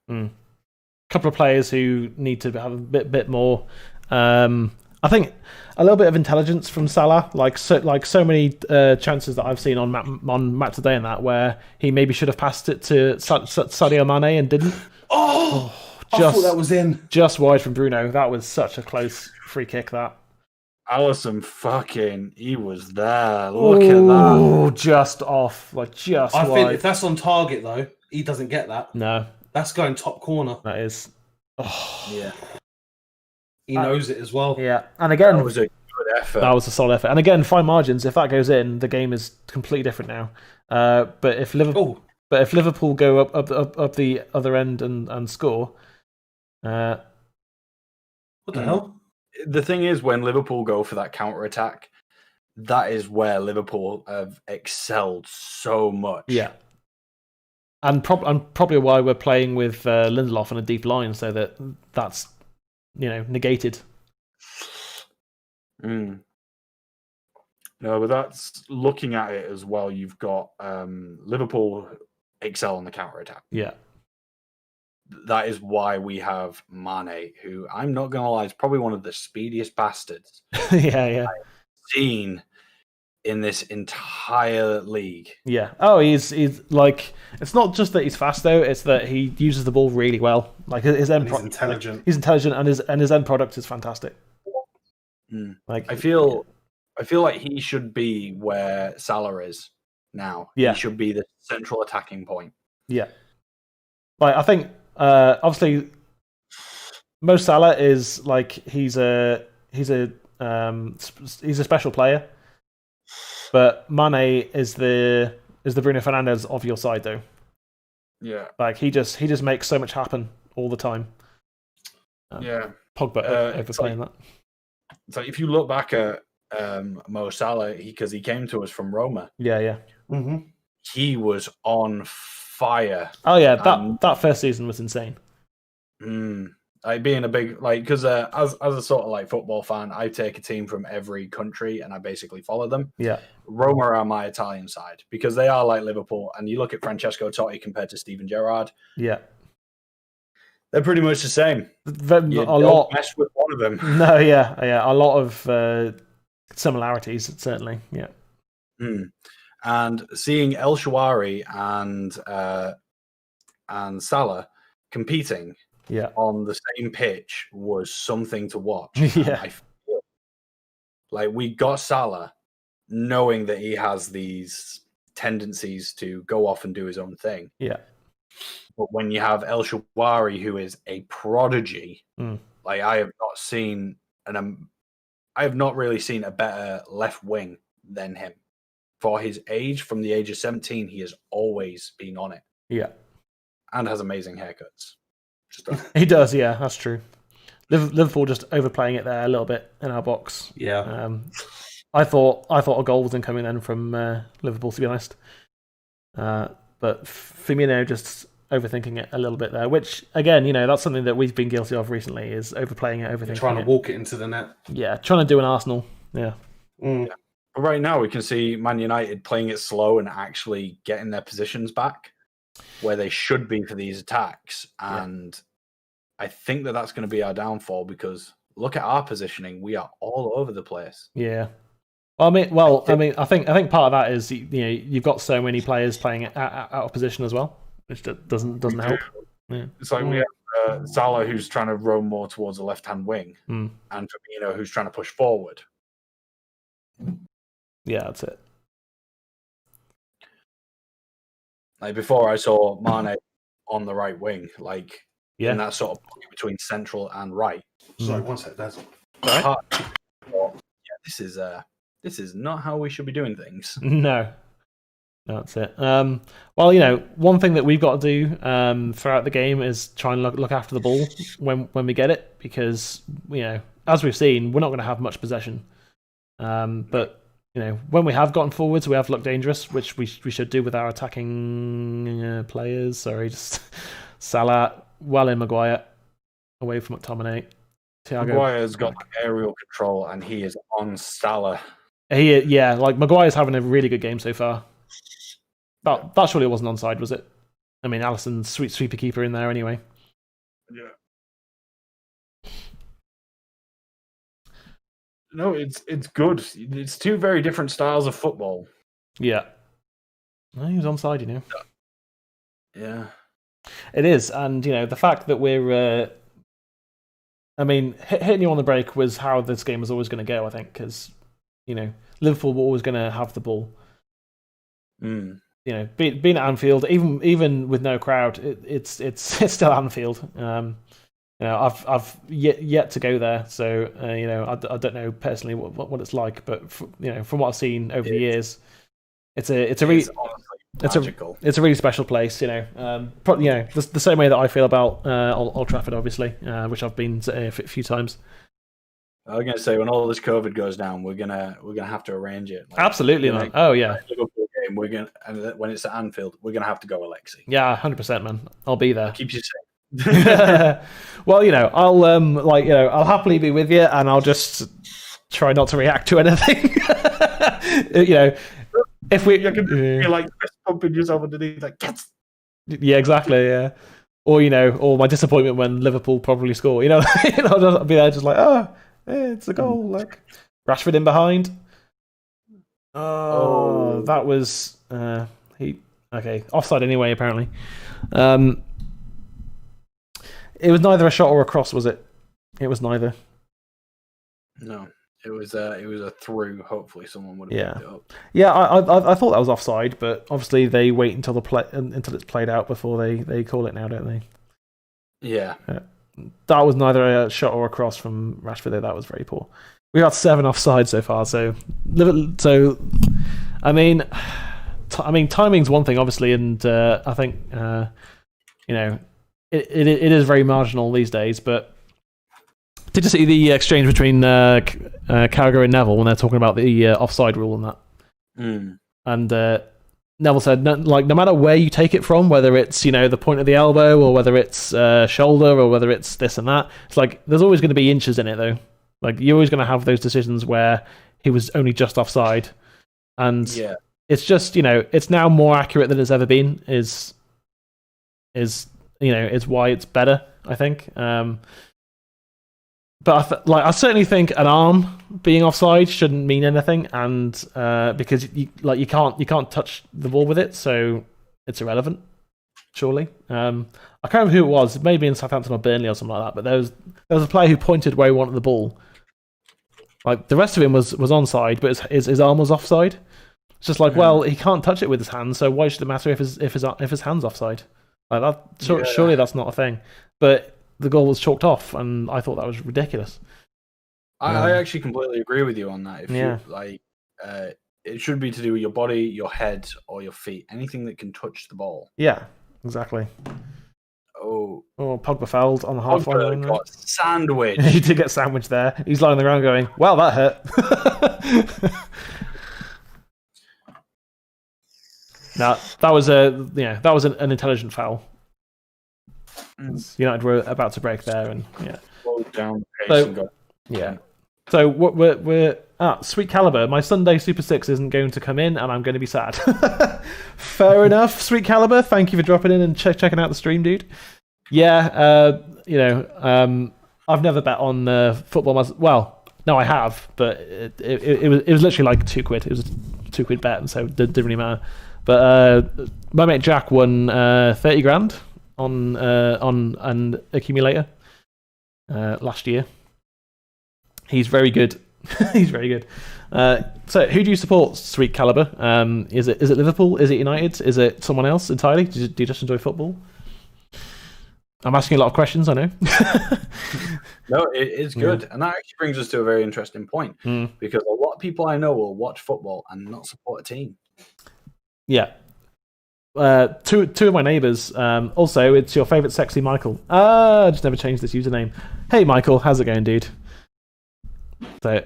S1: Couple of players who need to have a bit more. I think a little bit of intelligence from Salah, like so many chances that I've seen on Match Today and that where he maybe should have passed it to Sadio Mane and didn't.
S2: I thought that was in.
S1: Just wide from Bruno. That was such a close free kick. That
S3: Alisson he was there. Look at that.
S1: Oh, just off, like just
S2: I
S1: wide.
S2: think if that's on target though, he doesn't get that.
S1: No.
S2: That's going top corner.
S1: That is.
S3: Yeah.
S2: He knows it as well.
S1: Yeah. And again,
S3: that was a good effort.
S1: That was a solid effort. And again, fine margins. If that goes in, the game is completely different now. But if Liverpool go up the other end and score,
S2: what the hell?
S3: The thing is, when Liverpool go for that counter attack, that is where Liverpool have excelled so much.
S1: Yeah. And probably why we're playing with Lindelof on a deep line, so that's negated.
S3: No, but that's looking at it as well. You've got Liverpool excel on the counter attack.
S1: Yeah,
S3: that is why we have Mane, who I'm not gonna lie is probably one of the speediest bastards.
S1: yeah.
S3: I've seen in this entire league.
S1: Yeah. Oh, he's like, it's not just that he's fast though; it's that he uses the ball really well. Like his end
S2: he's intelligent.
S1: He's intelligent, and his end product is fantastic.
S3: Like I feel like he should be where Salah is now.
S1: Yeah.
S3: He should be the central attacking point.
S1: Yeah. Like I think, obviously, Mo Salah is like he's a special player. But Mane is the Bruno Fernandes of your side, though.
S3: Yeah,
S1: like he just makes so much happen all the time. Pogba overplaying that.
S3: So if you look back at Mo Salah, because he came to us from Roma.
S1: Yeah.
S2: Mm-hmm.
S3: He was on fire.
S1: Oh yeah, that first season was insane.
S3: Like being a big because as a sort of like football fan, I take a team from every country and I basically follow them.
S1: Yeah,
S3: Roma are my Italian side because they are like Liverpool. And you look at Francesco Totti compared to Steven Gerrard.
S1: Yeah,
S3: they're pretty much the same.
S1: Don't
S3: mess with one of them.
S1: No, yeah, a lot of similarities certainly. Yeah,
S3: and seeing El Shawari and Salah competing.
S1: Yeah,
S3: on the same pitch was something to watch.
S1: Yeah,
S3: I feel like we got Salah knowing that he has these tendencies to go off and do his own thing.
S1: Yeah,
S3: but when you have El Shawari, who is a prodigy, like I have not really seen a better left wing than him. For his age, from the age of 17, he has always been on it.
S1: Yeah,
S3: and has amazing haircuts.
S1: He does, yeah, that's true. Liverpool just overplaying it there a little bit in our box.
S2: Yeah,
S1: I thought a goal was incoming then from Liverpool, to be honest. But Firmino just overthinking it a little bit there, which again, that's something that we've been guilty of recently, is overplaying it, overthinking
S2: trying to walk it into the net.
S1: Yeah, trying to do an Arsenal. Yeah.
S3: But right now, we can see Man United playing it slow and actually getting their positions back where they should be for these attacks, and I think that that's going to be our downfall because look at our positioning; we are all over the place.
S1: Yeah, I think part of that is you've got so many players playing out of position as well, which doesn't help. Yeah.
S3: It's like we have Salah who's trying to roam more towards the left-hand wing, and Firmino who's trying to push forward.
S1: Yeah, that's it.
S3: Like before, I saw Mane on the right wing, like
S1: Yeah.
S3: in that sort of pocket between central and right.
S2: Sorry, one sec, Daz.
S1: Right.
S3: Yeah, this is not how we should be doing things.
S1: No, that's it. Well, you know, one thing that we've got to do throughout the game is try and look after the ball when we get it, because you know, as we've seen, we're not going to have much possession. But you know, when we have gotten forwards, we have looked dangerous, which we should do with our attacking players. Sorry, just Salah, well in Maguire, away from McTominay. Thiago.
S3: Maguire's got aerial control, and he is on Salah.
S1: Like Maguire's having a really good game so far. That surely wasn't onside, was it? I mean, Alisson's sweet sweeper keeper in there anyway.
S3: Yeah. No, it's good. It's two very different styles of football.
S1: Yeah. No, he was onside, you know.
S3: Yeah.
S1: It is, and you know, the fact that we're I mean, hitting you on the break was how this game was always going to go, I think, because you know, Liverpool were always going to have the ball.
S3: Mm.
S1: You know, being at Anfield, even with no crowd, it's still Anfield. You know, I've yet to go there, so you know, I don't know personally what it's like, but you know, from what I've seen over the years, it's a really special place. You know, you know, the same way that I feel about Old Trafford, obviously, which I've been a few times.
S3: I was gonna say, when all this COVID goes down, we're gonna have to arrange it.
S1: Like, absolutely, man. Oh yeah.
S3: Liverpool game, and when it's at Anfield, we're gonna have to go, Alexi.
S1: Yeah, 100%, man. I'll be there.
S3: Keeps you safe.
S1: Well, you know, I'll happily be with you, and I'll just try not to react to anything. You know, if we
S3: you're like pumping yourself underneath, like yes.
S1: Yeah, exactly. Yeah, or you know, or my disappointment when Liverpool probably score. You know, I'll be there just like, it's a goal. Like Rashford in behind. Oh, that was offside anyway. Apparently, it was neither a shot or a cross, was it? It was neither.
S3: No, it was a through. Hopefully, someone would have picked it up.
S1: Yeah, I thought that was offside, but obviously they wait until until it's played out before they call it now, don't they?
S3: Yeah.
S1: That was neither a shot or a cross from Rashford, though. That was very poor. We got 7 offside so far, so I mean, timing's one thing, obviously, and I think you know, it is very marginal these days. But did you see the exchange between Carragher and Neville when they're talking about the offside rule and that?
S3: Mm.
S1: And Neville said, no matter where you take it from, whether it's, you know, the point of the elbow or whether it's shoulder or whether it's this and that, it's like there's always going to be inches in it, though. Like you're always going to have those decisions where he was only just offside, and it's just, you know, it's now more accurate than it's ever been. Is you know, is why it's better, I think. But I certainly think an arm being offside shouldn't mean anything, and because you can't touch the ball with it, so it's irrelevant. Surely, I can't remember who it was. Maybe in Southampton or Burnley or something like that. But there was a player who pointed where he wanted the ball. Like the rest of him was onside, but his arm was offside. It's just like, well, he can't touch it with his hand, so why should it matter if his hand's offside? Like that, surely that's not a thing. But the goal was chalked off, and I thought that was ridiculous.
S3: I actually completely agree with you on that. If you like, it should be to do with your body, your head, or your feet. Anything that can touch the ball.
S1: Yeah, exactly.
S3: Oh,
S1: Pogba fouled on the halfway line.
S3: Got sandwich.
S1: He did get sandwiched there. He's lying on the ground going, "Well, that hurt." Now that was an intelligent foul. United were about to break there, and
S3: down the pace and go.
S1: So we're Sweet Caliber. My Sunday Super 6 isn't going to come in, and I'm going to be sad. Fair enough, Sweet Caliber. Thank you for dropping in and checking out the stream, dude. Yeah, you know, I've never bet on football. Well, no, I have, but it was literally like £2. It was a £2 bet, so it didn't really matter. But my mate Jack won 30 grand on an accumulator last year. He's very good. He's very good. So, who do you support, Sweet Caliber? Is it Liverpool? Is it United? Is it someone else entirely? Do you just enjoy football? I'm asking a lot of questions, I know.
S3: No, it's good. And that actually brings us to a very interesting point because a lot of people I know will watch football and not support a team.
S1: Yeah. Two of my neighbours. Also, it's your favourite sexy Michael. I just never changed this username. Hey, Michael. How's it going, dude? So,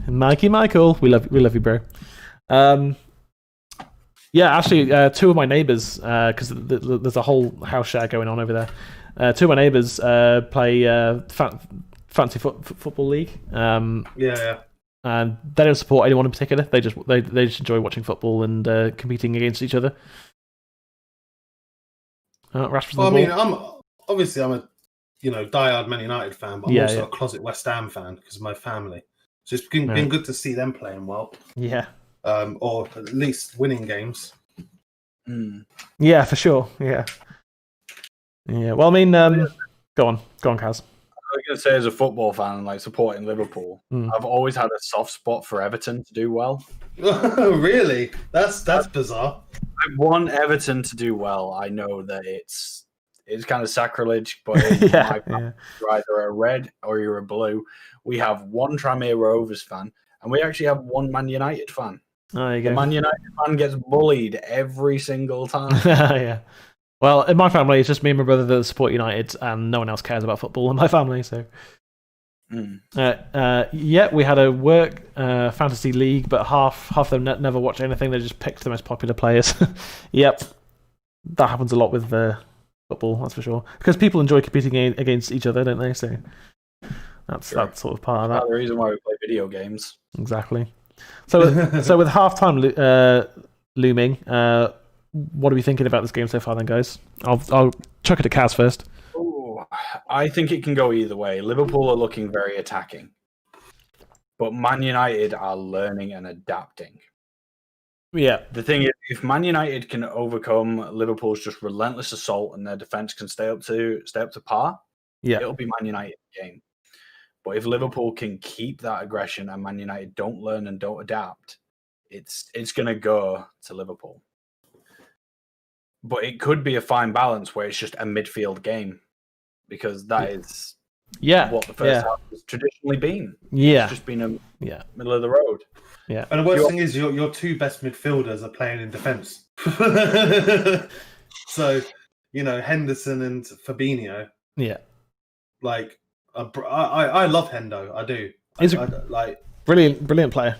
S1: Michael. We love you, bro. Yeah, actually, two of my neighbours, because there's a whole house share going on over there. Two of my neighbours play fantasy football league.
S2: Yeah.
S1: And they don't support anyone in particular. They just enjoy watching football and competing against each other.
S2: Well, I mean, I'm a diehard Man United fan, but I'm also a closet West Ham fan because of my family. So it's been good to see them playing well.
S1: Yeah.
S2: Or at least winning games.
S1: Yeah, for sure. Yeah. Well, I mean, go on, Kaz.
S3: I was going to say, as a football fan, like supporting Liverpool, I've always had a soft spot for Everton to do well.
S2: Really? That's bizarre.
S3: I want Everton to do well. I know that it's kind of sacrilege, but you're either a red or you're a blue. We have one Tranmere Rovers fan, and we actually have one Man United fan.
S1: Oh, there you go.
S3: The Man United fan gets bullied every single time.
S1: Yeah. Well, in my family, it's just me and my brother that support United, and no one else cares about football in my family. So, we had a work fantasy league, but half of them never watch anything. They just picked the most popular players. Yep, that happens a lot with football, that's for sure. Because people enjoy competing against each other, don't they? So that's sort of part of that.
S3: That's the reason why we play video games.
S1: Exactly. So with halftime looming, what are we thinking about this game so far, then, guys? I'll chuck it to Kaz first.
S3: Ooh, I think it can go either way. Liverpool are looking very attacking, but Man United are learning and adapting.
S1: Yeah.
S3: The thing is, if Man United can overcome Liverpool's just relentless assault and their defense can stay up to par, it'll be Man United's game. But if Liverpool can keep that aggression and Man United don't learn and don't adapt, it's going to go to Liverpool. But it could be a fine balance where it's just a midfield game, because that is what the first half has traditionally been.
S1: Yeah.
S3: It's just been a middle of the road.
S1: Yeah.
S2: And the worst thing is your two best midfielders are playing in defence. So, Henderson and Fabinho.
S1: Yeah.
S2: Like, I love Hendo. I do.
S1: He's a brilliant player.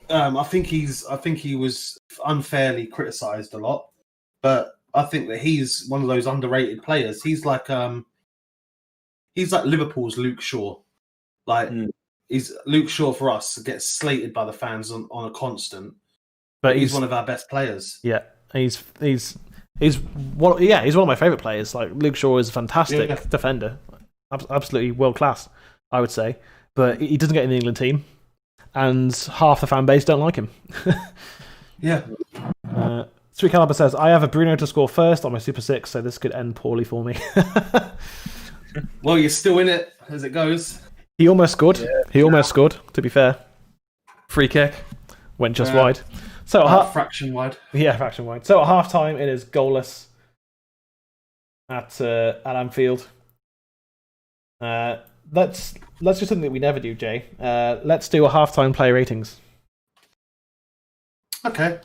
S2: I think he was unfairly criticised a lot. But I think that he's one of those underrated players. He's like Liverpool's Luke Shaw. Like he's Luke Shaw for us, gets slated by the fans on a constant. But he's one of our best players.
S1: Yeah. He's one of my favourite players. Like Luke Shaw is a fantastic defender. Absolutely world class, I would say. But he doesn't get in the England team. And half the fan base don't like him.
S2: Yeah.
S1: Sweet Caliber says, I have a Bruno to score first on my Super 6, so this could end poorly for me.
S2: Well, you're still in it as it goes.
S1: He almost scored. To be fair. Free kick. Went just wide. So
S2: fraction wide.
S1: Yeah, fraction wide. So at half-time, it is goalless at Anfield. Let's do something that we never do, Jay. Let's do a half-time player ratings.
S2: Okay.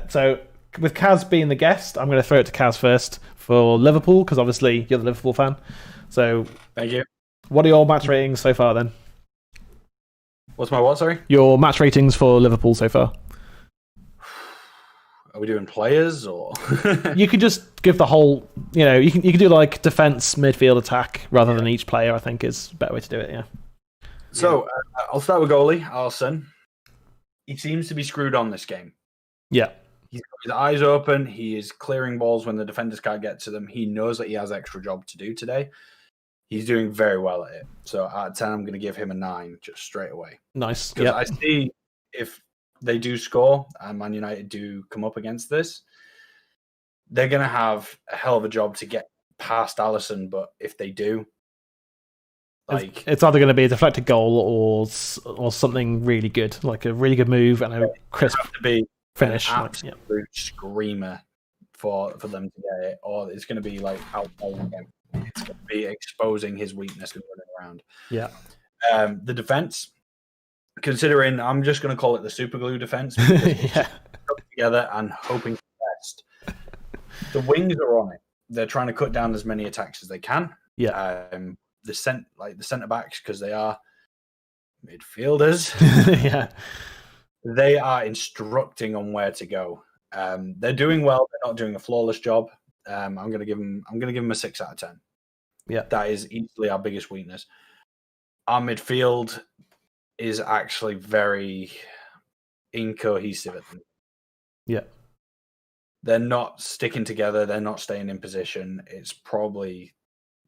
S1: So with Kaz being the guest, I'm going to throw it to Kaz first for Liverpool, because obviously you're the Liverpool fan. So
S3: thank you.
S1: What are your match ratings so far then?
S3: What's my what, sorry?
S1: Your match ratings for Liverpool so far.
S3: Are we doing players or?
S1: You could just give the whole, you can do like defense, midfield, attack rather than each player, I think is a better way to do it, yeah.
S3: So I'll start with goalie, Alisson. He seems to be screwed on this game.
S1: Yeah.
S3: He's got his eyes open. He is clearing balls when the defenders can't get to them. He knows that he has extra job to do today. He's doing very well at it. So out of 10, I'm going to give him a 9 just straight away.
S1: Nice.
S3: Because I see if they do score and Man United do come up against this, they're going to have a hell of a job to get past Alisson. But if they do, Like
S1: it's either going to be a deflected goal or something really good, like a really good move and a crisp
S3: to be
S1: finish.
S3: an absolute screamer for them to get it, or it's going to be like outplaying him. It's going to be exposing his weakness and running around.
S1: Yeah.
S3: The defense, considering I'm just going to call it the super glue defense,
S1: yeah,
S3: together and hoping for the best. The wings are on it. They're trying to cut down as many attacks as they can.
S1: Yeah.
S3: The centre backs, because they are midfielders.
S1: yeah.
S3: They are instructing on where to go. They're doing well. They're not doing a flawless job. I'm going to give them a 6 out of 10.
S1: Yeah,
S3: that is easily our biggest weakness. Our midfield is actually very incohesive at the moment.
S1: Yeah.
S3: They're not sticking together. They're not staying in position. It's probably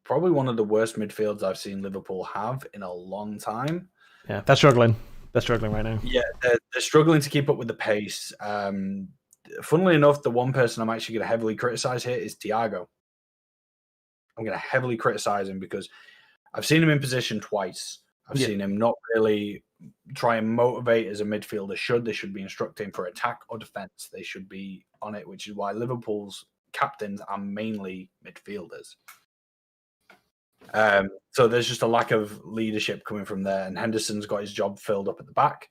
S3: one of the worst midfields I've seen Liverpool have in a long time.
S1: Yeah, they're struggling. They're struggling right now.
S3: Yeah, they're struggling to keep up with the pace. Funnily enough, the one person I'm actually going to heavily criticize here is Thiago. I'm going to heavily criticize him because I've seen him in position twice. I've seen him not really try and motivate as a midfielder should. They should be instructing for attack or defense. They should be on it, which is why Liverpool's captains are mainly midfielders. So there's just a lack of leadership coming from there, and Henderson's got his job filled up at the back.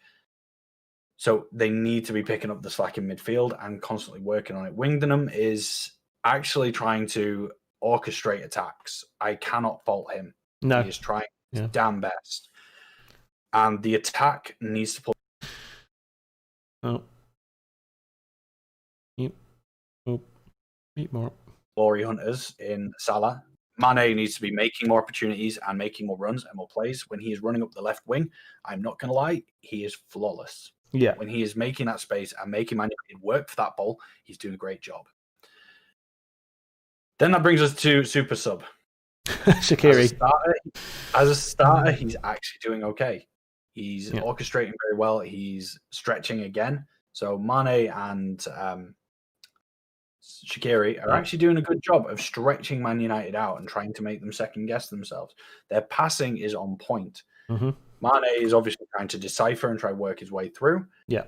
S3: So they need to be picking up the slack in midfield and constantly working on it. Wingdenham is actually trying to orchestrate attacks. I cannot fault him.
S1: No.
S3: He is trying his damn best. And the attack needs to play.
S1: Oh. Eat more.
S3: Glory hunters in Salah. Mane needs to be making more opportunities and making more runs and more plays. When he is running up the left wing, I'm not going to lie, he is flawless.
S1: Yeah.
S3: When he is making that space and making Man United work for that ball, he's doing a great job. Then that brings us to super sub.
S1: Shaqiri.
S3: As a starter, he's actually doing okay. He's orchestrating very well. He's stretching again. So Mane and Shaqiri are actually doing a good job of stretching Man United out and trying to make them second guess themselves. Their passing is on point.
S1: Mm-hmm.
S3: Mane is obviously trying to decipher and try to work his way through.
S1: Yeah.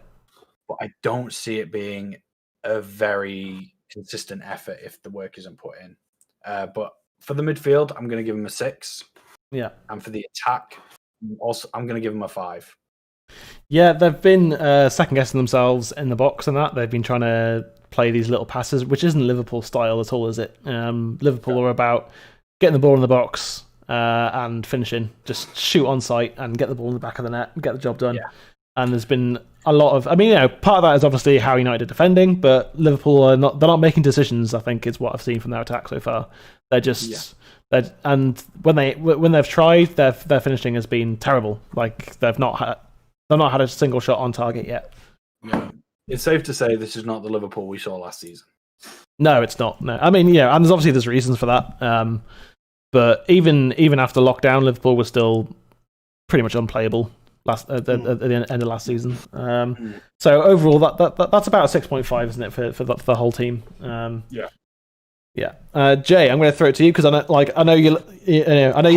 S3: But I don't see it being a very consistent effort if the work isn't put in. But for the midfield, I'm going to give him a 6.
S1: Yeah.
S3: And for the attack, also I'm going to give him a 5.
S1: Yeah, they've been second guessing themselves in the box and that. They've been trying to play these little passes, which isn't Liverpool style at all, is it? Liverpool are about getting the ball in the box and finishing. Just shoot on sight and get the ball in the back of the net, get the job done. Yeah. And there's been a lot of, part of that is obviously how United are defending, but Liverpool they're not making decisions, I think, is what I've seen from their attack so far. They're just, and when they've tried, their finishing has been terrible. Like they've not had a single shot on target yet.
S3: Yeah. It's safe to say this is not the Liverpool we saw last season.
S1: No, it's not. No, and there's reasons for that. But even after lockdown, Liverpool was still pretty much unplayable at the end of last season. So overall, that's about a 6.5, isn't it, for the whole team? Yeah. Jay, I'm going to throw it to you because I know you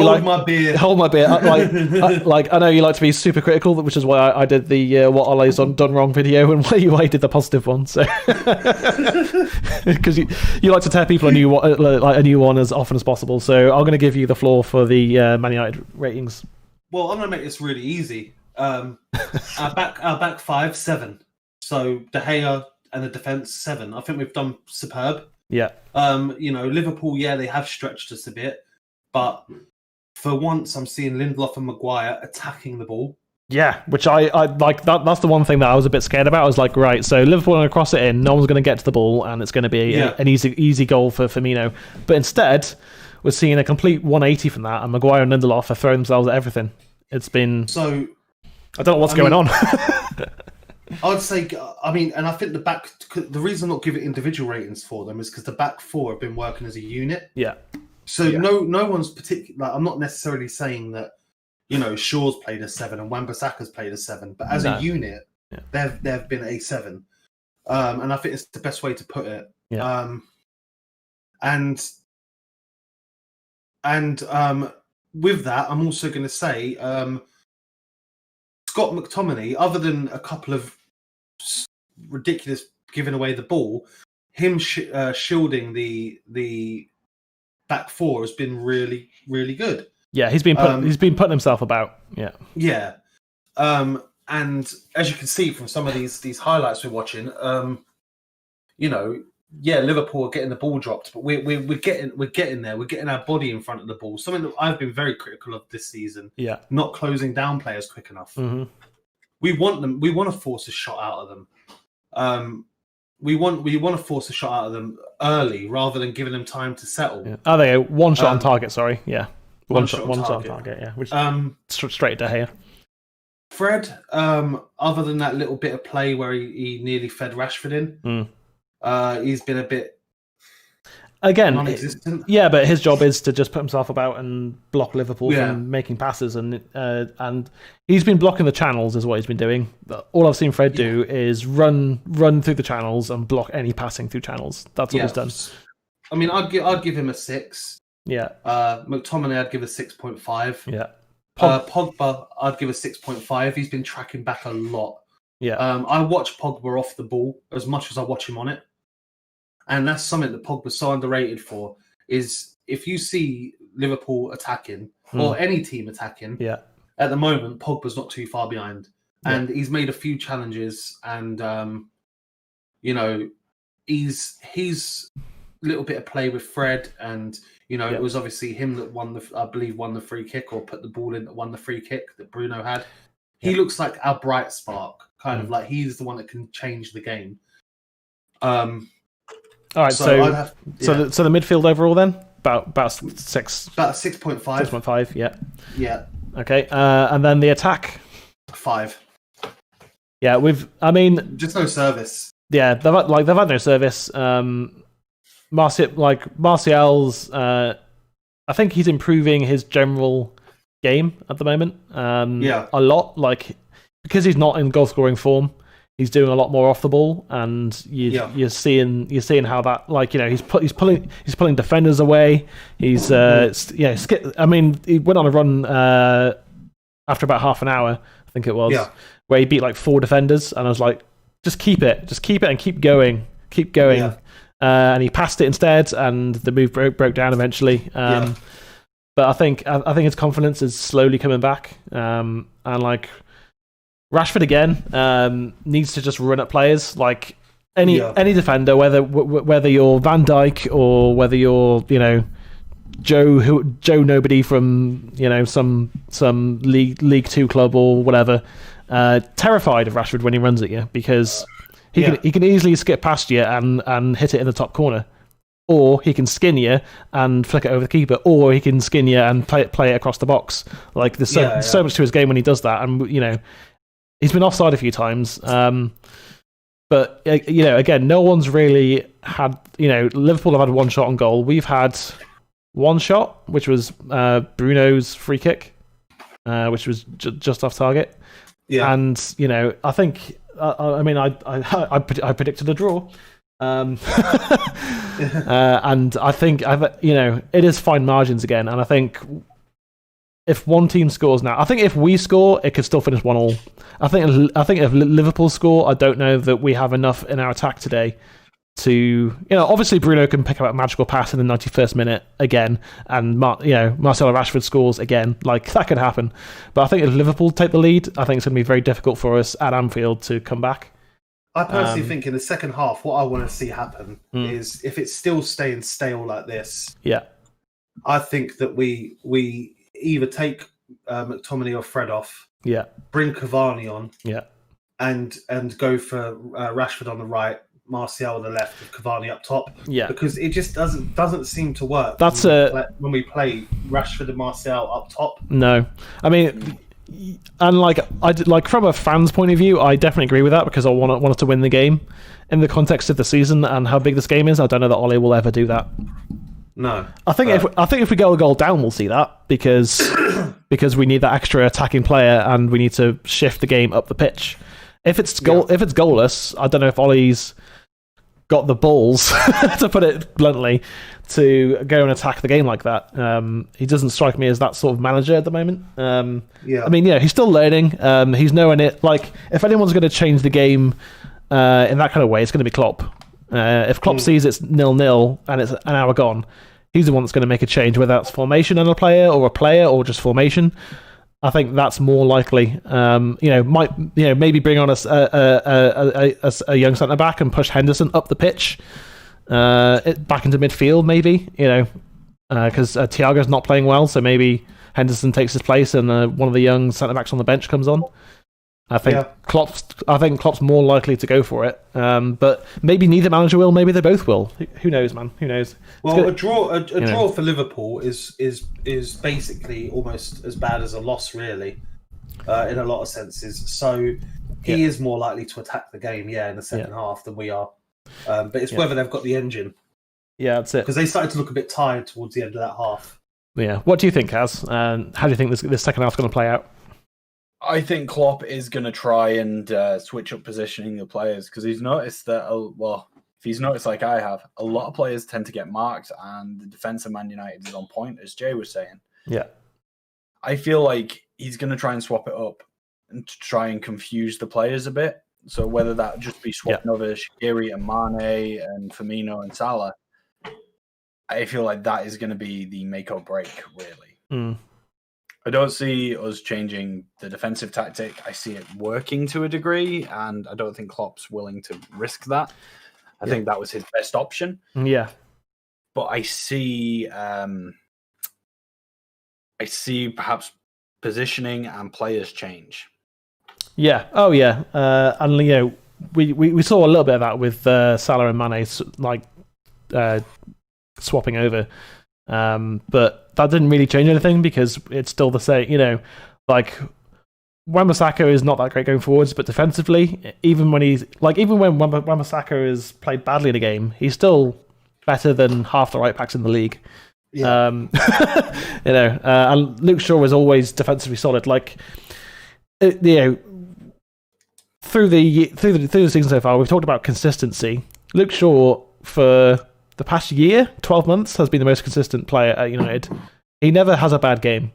S2: hold my beer.
S1: Hold my beer. I know you like to be super critical, which is why I did the what Ollie's done wrong video and why you did the positive one. So because you like to tear people a new one as often as possible. So I'm going to give you the floor for the Man United ratings.
S2: Well, I'm going to make this really easy. Our back 5, 7. So De Gea and the defense 7. I think we've done superb.
S1: Yeah.
S2: Liverpool, they have stretched us a bit, but for once I'm seeing Lindelof and Maguire attacking the ball.
S1: Yeah, which I like. That's the one thing that I was a bit scared about. I was like, right, so Liverpool are going to cross it in, no one's going to get to the ball, and it's going to be an easy goal for Firmino. But instead, we're seeing a complete 180 from that, and Maguire and Lindelof are throwing themselves at everything. It's been I don't know what's going on.
S2: I'd say, and I think the reason I'm not giving individual ratings for them is because the back 4 have been working as a unit.
S1: Yeah.
S2: So no one's particular. I'm not necessarily saying that, Shaw's played a 7 and Wan-Bissaka's played a 7, but as a unit, they've been a 7, and I think it's the best way to put it. Yeah. And with that, I'm also going to say Scott McTominay, other than a couple of ridiculous giving away the ball, him shielding the back four has been really, really good.
S1: Yeah, he's been putting himself about. Yeah.
S2: Yeah. And as you can see from some of these highlights we're watching, Liverpool are getting the ball dropped, but we're getting there. We're getting our body in front of the ball. Something that I've been very critical of this season.
S1: Yeah.
S2: Not closing down players quick enough.
S1: Mm-hmm.
S2: We want them. We want to force a shot out of them. We want to force a shot out of them early rather than giving them time to settle.
S1: Yeah. Oh, there you go. One shot on target. Sorry. Yeah. One shot on
S2: target.
S1: target. Yeah. Which straight to here.
S2: Fred, other than that little bit of play where he nearly fed Rashford in, he's been a bit non-existent.
S1: Yeah, but his job is to just put himself about and block Liverpool from making passes, and he's been blocking the channels, is what he's been doing. All I've seen Fred do is run through the channels and block any passing through channels. That's what he's done.
S2: I mean, I'd give him a 6.
S1: Yeah.
S2: McTominay, I'd give a 6.5.
S1: Yeah.
S2: Pogba, I'd give a 6.5. He's been tracking back a lot.
S1: Yeah.
S2: I watch Pogba off the ball as much as I watch him on it. And that's something that Pogba's so underrated for, is if you see Liverpool attacking, or any team attacking, at the moment, Pogba's not too far behind. And he's made a few challenges, and, he's a little bit of play with Fred, and, it was obviously him that won the free kick, or put the ball in that won the free kick that Bruno had. He looks like our bright spark, kind of like he's the one that can change the game.
S1: All right, so the midfield overall then about 6.
S2: About 6.5.
S1: 6.5. Yeah.
S2: Yeah.
S1: Okay, and then the attack
S2: 5.
S1: Yeah,
S2: just no service.
S1: Yeah, they've had no service. Martial's, I think he's improving his general game at the moment. A lot, because he's not in goal scoring form. He's doing a lot more off the ball, and you're seeing how that he's pulling defenders away. He went on a run after about half an hour, I think it was, where he beat 4 defenders, and I was like, just keep it, and keep going. Yeah. And he passed it instead, and the move broke down eventually. But I think his confidence is slowly coming back, and Rashford again needs to just run at players like any defender, whether you're Van Dijk or whether you're Joe Nobody from some League 2 club or whatever. Terrified of Rashford when he runs at you, because he can easily skip past you and hit it in the top corner, or he can skin you and flick it over the keeper, or he can skin you and play it across the box. There's so much to his game when he does that, and he's been offside a few times. But again, no one's really had. Liverpool have had one shot on goal. We've had one shot, which was Bruno's free kick, which was just off target. Yeah, and I think. I predicted a draw, and I think it is fine margins again. And I think if one team scores now, I think if we score, it could still finish 1-1. I think if Liverpool score, I don't know that we have enough in our attack today to obviously Bruno can pick up a magical pass in the 91st minute again, and Marcelo Rashford scores again, that could happen. But I think if Liverpool take the lead, I think it's going to be very difficult for us at Anfield to come back.
S2: I personally think in the second half, what I want to see happen is if it's still staying stale like this.
S1: Yeah,
S2: I think that we either take McTominay or Fred off.
S1: Yeah,
S2: bring Cavani on.
S1: Yeah,
S2: and go for Rashford on the right, Martial on the left, with Cavani up top.
S1: Yeah,
S2: because it just doesn't seem to work.
S1: That's
S2: when we play Rashford and Martial up top.
S1: No, I mean, and from a fan's point of view, I definitely agree with that, because I want us to win the game. In the context of the season and how big this game is, I don't know that Ole will ever do that.
S2: No,
S1: I think if we go a goal down, we'll see that, because we need that extra attacking player and we need to shift the game up the pitch. If it's goalless, I don't know if Ole's got the balls, to put it bluntly, to go and attack the game like that. He doesn't strike me as that sort of manager at the moment. I mean, he's still learning. He's knowing it. Like, if anyone's going to change the game in that kind of way, it's going to be Klopp. If Klopp sees it's 0-0 and it's an hour gone, he's the one that's going to make a change, whether that's formation on a player or just formation. I think that's more likely. Maybe bring on a young centre back and push Henderson up the pitch, back into midfield, maybe. Because Thiago's not playing well, so maybe Henderson takes his place and one of the young centre backs on the bench comes on. I think Klopp's more likely to go for it, but maybe neither manager will. Maybe they both will. Who knows, man? Who knows?
S2: Well, a draw for Liverpool is basically almost as bad as a loss, really, in a lot of senses. So he is more likely to attack the game, in the second half than we are. But it's whether they've got the engine. Yeah, that's it. Because they started to look a bit tired towards the end of that half.
S1: Yeah. What do you think, Kaz? How do you think this second half's going to play out?
S3: I think Klopp is going to try and switch up positioning the players because he's noticed that, if he's noticed like I have, a lot of players tend to get marked and the defence of Man United is on point, as Jay was saying.
S1: Yeah.
S3: I feel like he's going to try and swap it up and to try and confuse the players a bit. So whether that just be swapping over Shaqiri and Mane and Firmino and Salah, I feel like that is going to be the make or break, really. I don't see us changing the defensive tactic. I see it working to a degree, and I don't think Klopp's willing to risk that. I think that was his best option.
S1: Yeah.
S3: But I see perhaps positioning and players change.
S1: Yeah. Oh, yeah. And we saw a little bit of that with Salah and Mane, swapping over. But that didn't really change anything because it's still the same. Wan-Bissaka is not that great going forwards, but defensively, even when Wan-Bissaka is played badly in a game, he's still better than half the right backs in the league. Yeah. And Luke Shaw is always defensively solid. Through the season so far, we've talked about consistency. Luke Shaw for the past year, 12 months, has been the most consistent player at United. He never has a bad game.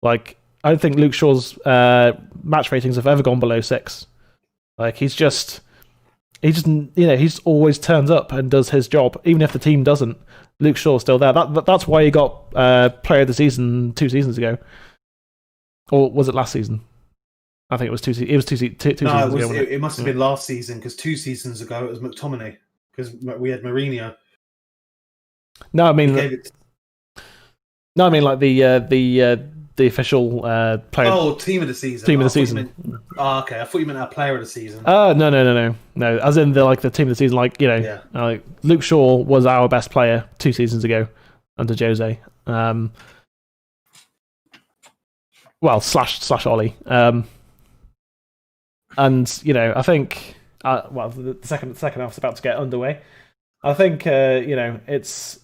S1: I don't think Luke Shaw's match ratings have ever gone below 6. He's always turns up and does his job, even if the team doesn't. Luke Shaw's still there. That's why he got Player of the Season 2 seasons ago, or was it last season? I think it was two seasons ago.
S2: It must have been last season because 2 seasons ago it was McTominay because we had Mourinho.
S1: No, I mean the official player.
S2: Oh, team of the season.
S1: Team of the season.
S2: Okay. I thought you meant our player of the season.
S1: No. As in the team of the season. Luke Shaw was our best player 2 seasons ago under Jose. Slash Ollie. And I think the second half's about to get underway. I think it's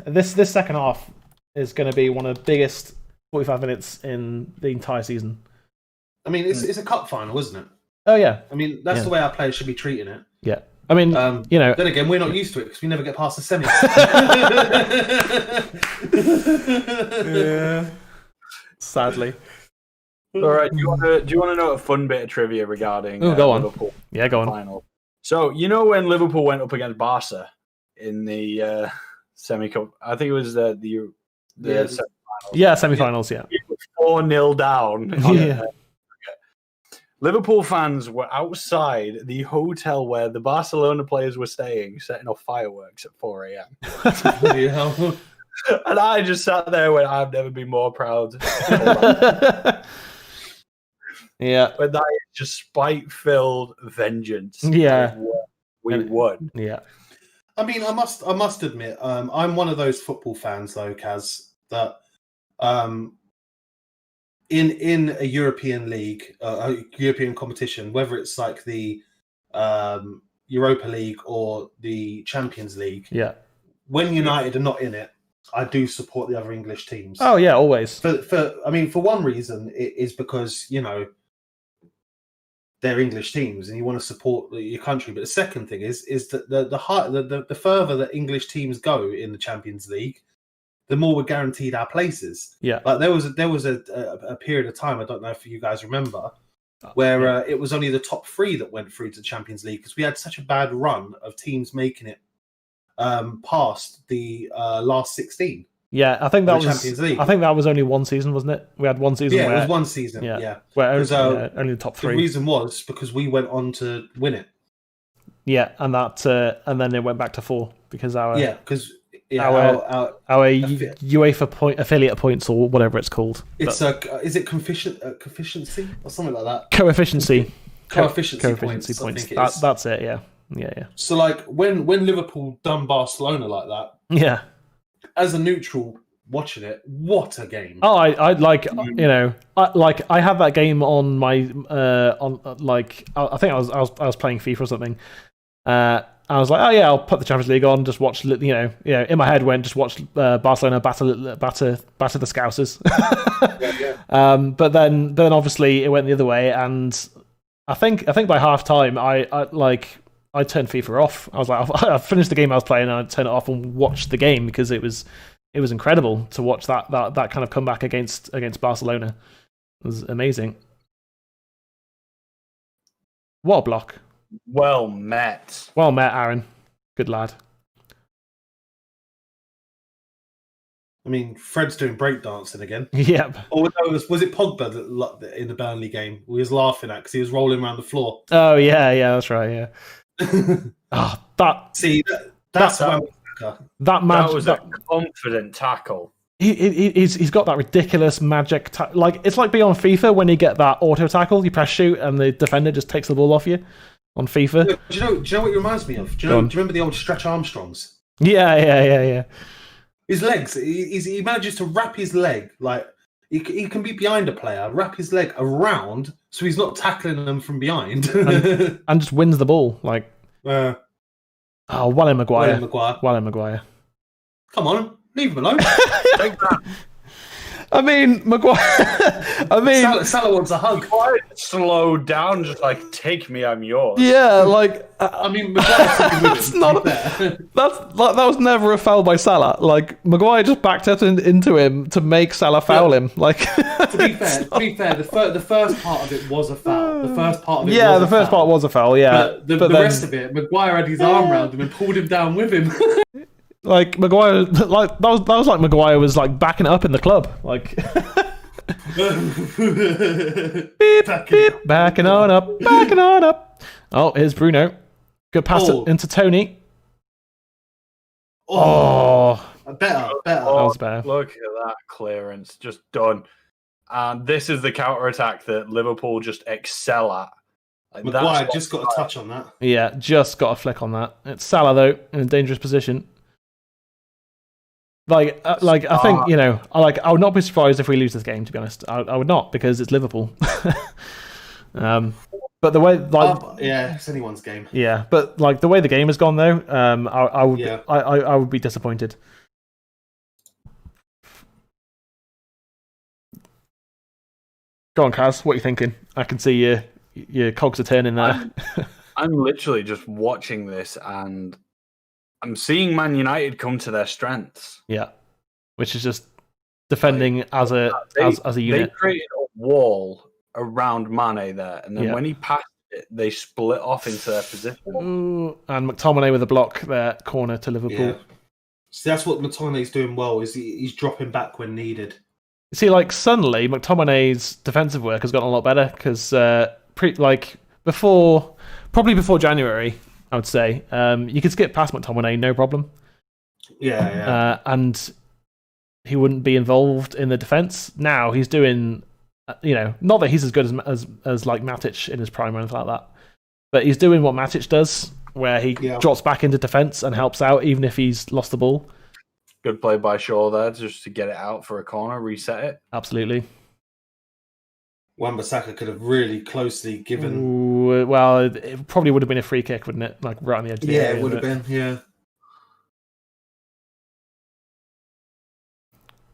S1: this second half is going to be one of the biggest 45 minutes in the entire season.
S2: I mean, it's a cup final, isn't it?
S1: Oh yeah.
S2: I mean, that's the way our players should be treating it.
S1: Yeah. I mean,
S2: Then again, we're not used to it because we never get past the semi.
S1: Yeah. Sadly.
S3: All right. Do you want to know a fun bit of trivia regarding
S1: go on.
S3: Liverpool?
S1: Yeah, go on.
S3: Final. So when Liverpool went up against Barca in the semi-cup, I think it was the semi-finals.
S1: Yeah, semi-finals. Yeah.
S3: It was 4-0 down.
S1: Yeah.
S3: Liverpool fans were outside the hotel where the Barcelona players were staying, setting off fireworks at 4 a.m. And I just sat there and went, I've never been more proud.
S1: Yeah.
S3: But that is just spite-filled vengeance.
S1: Yeah.
S3: We won.
S1: Yeah.
S2: I mean, I must admit, I'm one of those football fans, though, Kaz, that in a European league, a European competition, whether it's like the Europa League or the Champions League, when United are not in it, I do support the other English teams.
S1: Oh yeah, always.
S2: For one reason, it is because they're English teams and you want to support your country. But the second thing is that the further that English teams go in the Champions League, the more we're guaranteed our places.
S1: Yeah.
S2: Like there was a period of time, I don't know if you guys remember, where it was only the top 3 that went through to the Champions League because we had such a bad run of teams making it past the last 16.
S1: Yeah, I think that was
S2: Champions League.
S1: I think that was only one season, wasn't it? We had one season.
S2: Yeah,
S1: where,
S2: it was one season. Yeah,
S1: where only the top 3.
S2: The reason was because we went on to win it.
S1: Yeah, and and then it went back to 4 because our
S2: our
S1: UEFA affiliate points or whatever it's called.
S2: It's is it coefficiency or something like that?
S1: Coefficiency
S2: points.
S1: That's it. Yeah.
S2: So like when Liverpool done Barcelona like that.
S1: Yeah.
S2: As a neutral watching it, what a game!
S1: Oh, I like I had that game on my I think I was playing FIFA or something. I was like, oh yeah, I'll put the Champions League on, just watch. In my head went just watch Barcelona batter the Scousers. But then obviously it went the other way, and I think by half time I turned FIFA off. I was like, I finished the game I was playing, and I turned it off and watched the game because it was incredible to watch that kind of comeback against Barcelona. It was amazing. What a block!
S3: Well met,
S1: Aaron. Good lad.
S2: I mean, Fred's doing breakdancing again.
S1: Yep.
S2: Or was it Pogba that in the Burnley game we was laughing at because he was rolling around the floor?
S1: Oh yeah, that's right. Yeah.
S2: That
S3: was a confident tackle.
S1: He's got that ridiculous magic. It's like being on FIFA when you get that auto tackle, you press shoot and the defender just takes the ball off you on FIFA.
S2: Do you know what it reminds me of? Do you remember the old Stretch Armstrongs?
S1: Yeah.
S2: His legs. He manages to wrap his leg like he can be behind a player, wrap his leg around so he's not tackling them from behind,
S1: and just wins the ball like. Wallen Maguire.
S2: Come on, leave him alone.
S1: I mean, Maguire.
S2: Salah wants a hug.
S3: Slow down, just like take me, I'm yours.
S1: Yeah, like
S2: Maguire.
S1: that was never a foul by Salah. Like Maguire just backed up into him to make Salah foul him. Like
S2: to be fair, the first part of it was a foul. The first part of it,
S1: the first part was a foul. Yeah,
S2: but the rest of it, Maguire had his arm around him and pulled him down with him.
S1: Like Maguire, like that was like Maguire was like backing it up in the club, like beep, backing on up. Oh, here's Bruno. Good pass into Tony.
S2: Better.
S1: That was better.
S3: Look at that clearance, just done. And this is the counter attack that Liverpool just excel at.
S2: Maguire just got a touch on that.
S1: Yeah, just got a flick on that. It's Salah though in a dangerous position. I think I would not be surprised if we lose this game. To be honest, I would not because it's Liverpool. But the way,
S2: it's anyone's game.
S1: Yeah, but like the way the game has gone though, I would be disappointed. Go on, Kaz. What are you thinking? I can see your cogs are turning there.
S3: I'm literally just watching this and I'm seeing Man United come to their strengths.
S1: Yeah, which is just defending as a unit.
S3: They created a wall around Mane there, and then when he passed it, they split off into their position.
S1: Ooh, and McTominay with a block there, corner to Liverpool. Yeah.
S2: So that's what McTominay's doing well, is he's dropping back when needed.
S1: See, like suddenly McTominay's defensive work has gotten a lot better because before January, I would say you could skip past McTominay, no problem.
S2: Yeah.
S1: And he wouldn't be involved in the defense. Now he's doing, not that he's as good as like Matic in his prime or anything like that, but he's doing what Matic does, where he drops back into defense and helps out even if he's lost the ball.
S3: Good play by Shaw there, just to get it out for a corner, reset it.
S1: Absolutely.
S2: Wan-Bissaka could have really closely given.
S1: Ooh, well, it probably would have been a free kick, wouldn't it? Like right on the edge of the area.
S2: Yeah, it would have been. Yeah.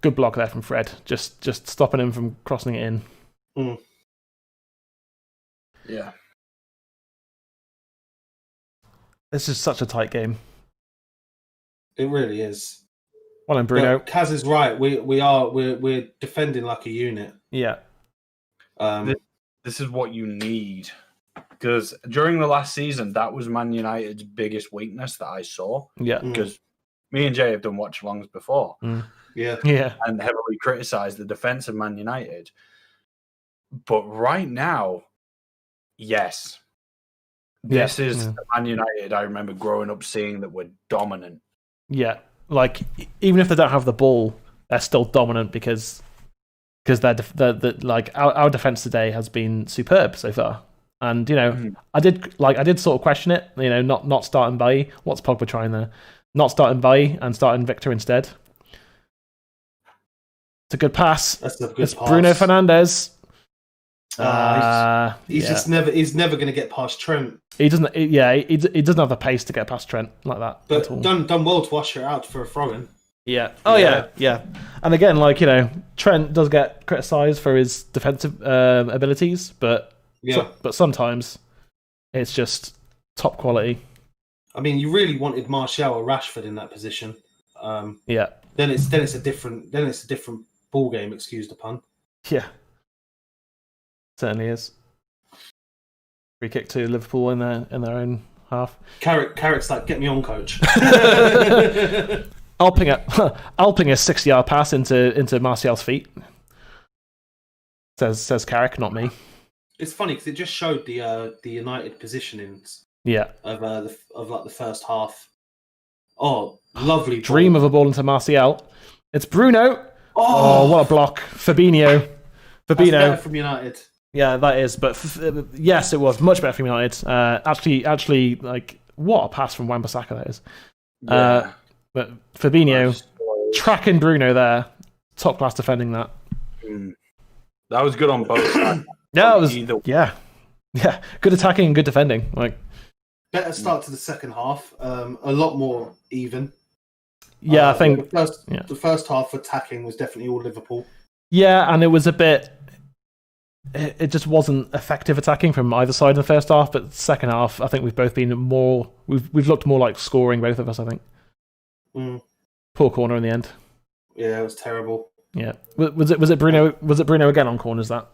S1: Good block there from Fred, just stopping him from crossing it in.
S2: Mm.
S3: Yeah.
S1: This is such a tight game.
S2: It really is.
S1: Well, and Bruno.
S2: But Kaz is right. We're defending like a unit.
S1: Yeah.
S3: This is what you need. Because during the last season, that was Man United's biggest weakness that I saw.
S1: Yeah.
S3: Because me and Jay have done watch-alongs before.
S2: Yeah.
S3: And heavily criticised the defence of Man United. But right now, yes. This is the Man United I remember growing up seeing that were dominant.
S1: Yeah. Like, even if they don't have the ball, they're still dominant because they're like our defense today has been superb so far. And I did sort of question it. Not starting Bailly. What's Pogba trying there? Not starting Bailly and starting Victor instead. It's a good pass.
S2: That's a good
S1: it's
S2: pass.
S1: Bruno Fernandes.
S2: He's never going to get past Trent.
S1: He doesn't. He doesn't have the pace to get past Trent like that.
S2: But
S1: at all.
S2: done well to usher it out for a throw-in.
S1: Yeah. Oh yeah. And again, Trent does get criticised for his defensive abilities, but sometimes it's just top quality.
S2: I mean, you really wanted Martial or Rashford in that position.
S1: Yeah.
S2: Then it's a different ball game. Excuse the pun.
S1: Yeah. Certainly is. Free kick to Liverpool in their own half.
S2: Carrick's like, get me on, coach.
S1: I'll ping a 60-yard pass into Martial's feet. Says Carrick, not me.
S2: It's funny because it just showed the United positionings.
S1: Yeah.
S2: Of the first half. Oh, lovely ball.
S1: Dream of a ball into Martial. It's Bruno. Oh, what a block. Fabinho.
S2: That's better from United.
S1: Yeah, that is. But yes, it was much better from United. Actually, like, what a pass from Wan-Bissaka that is.
S3: Yeah.
S1: But Fabinho tracking Bruno there, top class defending that.
S3: That was good on both sides.
S1: Yeah, it was. Yeah, good attacking and good defending. Like,
S2: better start to the second half. A lot more even.
S1: Yeah, I think
S2: the first half attacking was definitely all Liverpool.
S1: Yeah, and it was a bit. It just wasn't effective attacking from either side in the first half, but the second half, I think we've both been more. We've looked more like scoring, both of us. I think. Poor corner in the end.
S2: Yeah, it was terrible.
S1: Yeah, was it Bruno? Was it Bruno again on corners? That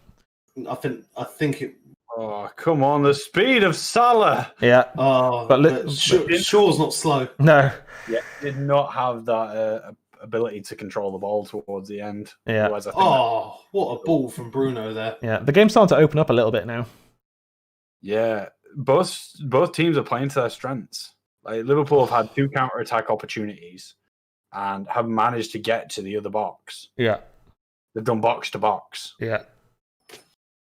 S2: I think it.
S3: Oh, come on, the speed of Salah.
S1: Yeah.
S2: Oh, but Shaw's not slow.
S1: No.
S3: Yeah, did not have that ability to control the ball towards the end.
S1: Yeah.
S3: Otherwise, I think
S2: what a ball from Bruno there.
S1: Yeah, the game's starting to open up a little bit now.
S3: Yeah, both teams are playing to their strengths. Like Liverpool have had 2 counter-attack opportunities and have managed to get to the other box.
S1: Yeah.
S3: They've done box to box.
S1: Yeah.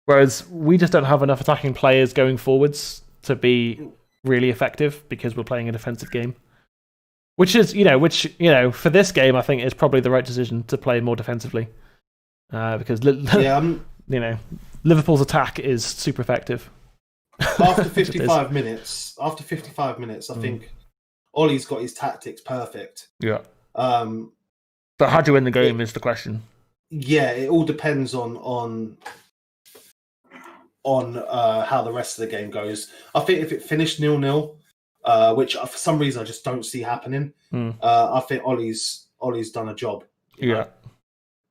S1: Whereas we just don't have enough attacking players going forwards to be really effective because we're playing a defensive game. Which is, for this game, I think is probably the right decision to play more defensively. Because, Liverpool's attack is super effective.
S2: After 55 minutes, I think Ollie's got his tactics perfect.
S1: Yeah. But how do you win the game is the question.
S2: Yeah, it all depends on how the rest of the game goes. I think if it finished 0-0, which for some reason I just don't see happening, I think Ollie's done a job.
S1: Yeah.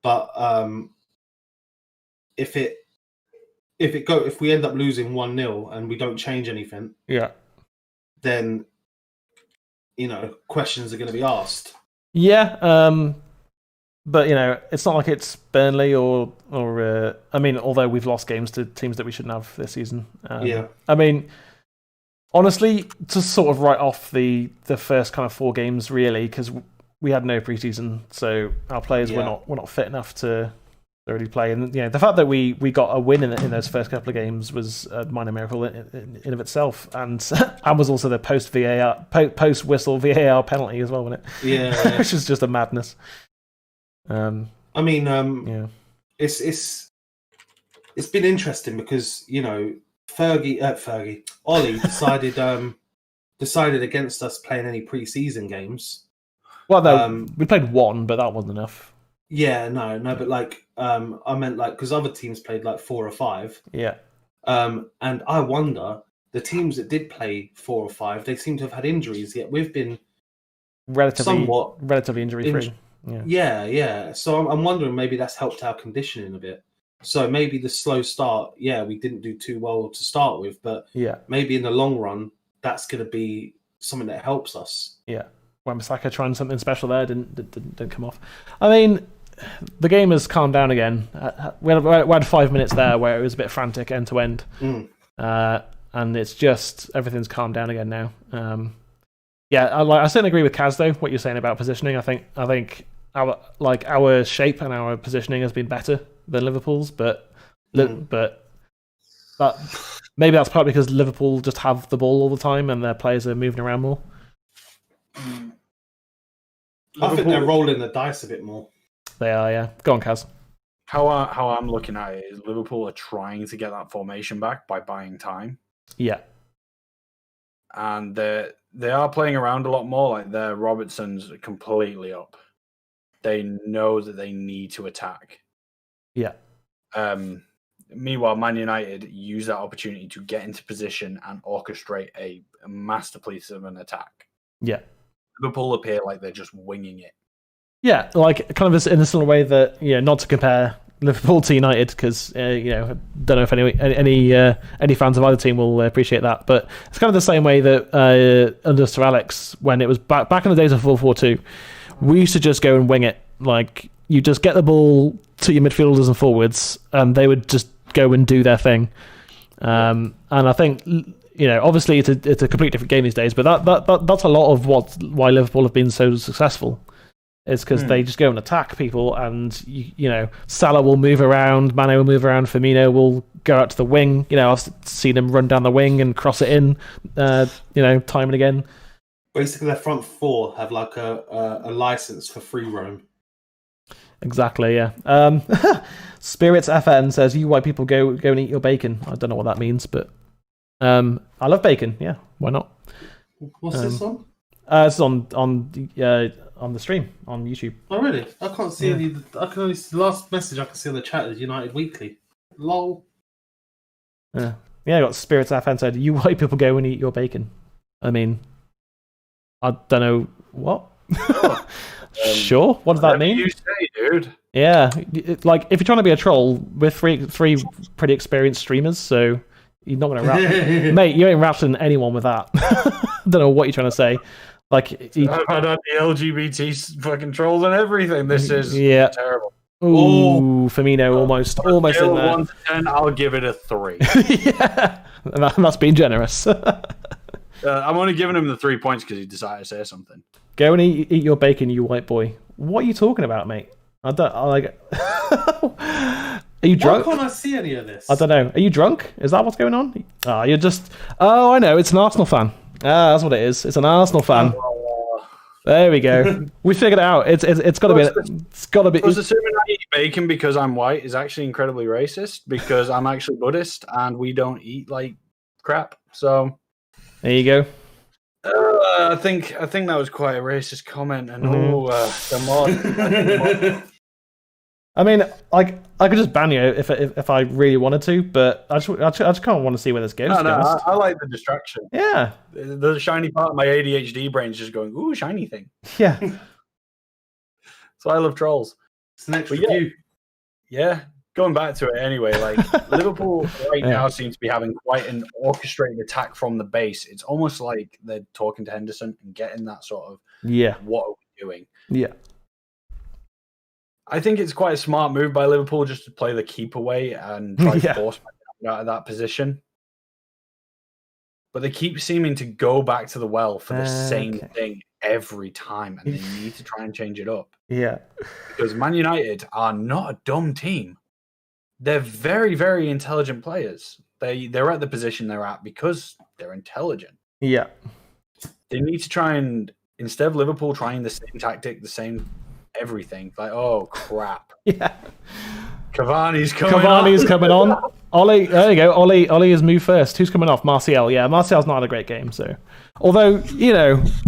S2: But if we end up losing 1-0 and we don't change anything, then questions are going to be asked.
S1: Yeah, but it's not like it's Burnley or although we've lost games to teams that we shouldn't have this season. I mean, honestly, to sort of write off the first kind of 4 games really, because we had no preseason, so our players were not fit enough to really play. And the fact that we got a win in those first couple of games was a minor miracle in of itself, and was also the post whistle VAR penalty as well, wasn't it?
S2: Yeah,
S1: which is just a madness.
S2: It's been interesting because Ollie decided against us playing any pre-season games.
S1: Well, no, we played 1, but that wasn't enough.
S2: Yeah, no, but I meant because other teams played 4 or 5.
S1: Yeah.
S2: And I wonder the teams that did play 4 or 5, they seem to have had injuries. Yet we've been
S1: relatively injury free.
S2: Yeah. So I'm wondering maybe that's helped our conditioning a bit. So maybe the slow start, we didn't do too well to start with, but maybe in the long run, that's going to be something that helps us.
S1: Yeah. Wan-Bissaka trying something special there didn't come off. I mean, the game has calmed down again. We had 5 minutes there where it was a bit frantic end to end, and it's just everything's calmed down again now. I certainly agree with Kaz though. What you're saying about positioning, I think our shape and our positioning has been better than Liverpool's, but maybe that's partly because Liverpool just have the ball all the time and their players are moving around more.
S2: I think they're rolling the dice a bit more.
S1: They are, yeah. Go on, Kaz.
S3: How I'm looking at it is Liverpool are trying to get that formation back by buying time.
S1: Yeah.
S3: And they are playing around a lot more. Like their Robertson's completely up. They know that they need to attack.
S1: Yeah.
S3: Meanwhile, Man United use that opportunity to get into position and orchestrate a masterpiece of an attack.
S1: Yeah. Liverpool
S3: appear like they're just winging it.
S1: Yeah, like kind of in a similar way that, not to compare Liverpool to United, because I don't know if any fans of either team will appreciate that, but it's kind of the same way that under Sir Alex, when it was back in the days of 4-4-2, we used to just go and wing it. Like, you just get the ball to your midfielders and forwards, and they would just go and do their thing. And I think, obviously it's a completely different game these days, but that's a lot of why Liverpool have been so successful. It's because they just go and attack people, and Salah will move around, Mane will move around, Firmino will go out to the wing. I've seen him run down the wing and cross it in, time and again.
S2: Basically, their front four have like a license for free roam.
S1: Exactly, yeah. Spirits FN says, "You white people go and eat your bacon." I don't know what that means, but I love bacon. Yeah, why not?
S2: What's this on?
S1: It's on the stream on YouTube.
S2: Oh, really? I can't see any. I can only see the last message I can see on the chat is United Weekly. Lol.
S1: Yeah, I got Spirits FN said, "You white people go and eat your bacon." I mean, I don't know what. Sure. What does that mean?
S3: You say, dude.
S1: Yeah, like if you're trying to be a troll, we're three pretty experienced streamers, so you're not going to rap, mate. You ain't rapping anyone with that. Don't know what you're trying to say. Like,
S3: I've had the LGBT fucking trolls and everything. This is terrible.
S1: Ooh, Firmino almost in there.
S3: 1 to 10, I'll give it a 3.
S1: Yeah, that's being generous.
S3: I'm only giving him the 3 points because he decided to say something.
S1: Go and eat your bacon, you white boy. What are you talking about, mate? I like. Are you drunk?
S2: Why can't I see any of this?
S1: I don't know. Are you drunk? Is that what's going on? Oh, you're just. Oh, I know. It's an Arsenal fan. That's what it is. It's an Arsenal fan. There we go. We figured it out. It's got to be. It's got to be.
S3: Because assuming I eat bacon because I'm white is actually incredibly racist because I'm actually Buddhist and we don't eat like crap. So
S1: there you go.
S3: I think that was quite a racist comment, and come on.
S1: I mean, like I could just ban you if I really wanted to, but I just can't want to see where this goes.
S3: No, I like the distraction.
S1: Yeah,
S3: the shiny part of my ADHD brain is just going, ooh, shiny thing.
S1: Yeah.
S3: So I love trolls.
S2: It's an extra view.
S3: Yeah. Going back to it anyway, like Liverpool now seem to be having quite an orchestrated attack from the base. It's almost like they're talking to Henderson and getting that sort of what are we doing?
S1: Yeah.
S3: I think it's quite a smart move by Liverpool just to play the keep away and try to force out of that position. But they keep seeming to go back to the well for the same thing every time, and they need to try and change it up.
S1: Yeah.
S3: Because Man United are not a dumb team. They're very, very intelligent players. They're at the position they're at because they're intelligent.
S1: Yeah.
S3: They need to try and, instead of Liverpool trying the same tactic, the same everything, like, oh, crap.
S1: Yeah.
S3: Cavani's coming
S1: on. Ollie, there you go. Ollie has moved first. Who's coming off? Martial. Yeah, Martial's not had a great game. So, although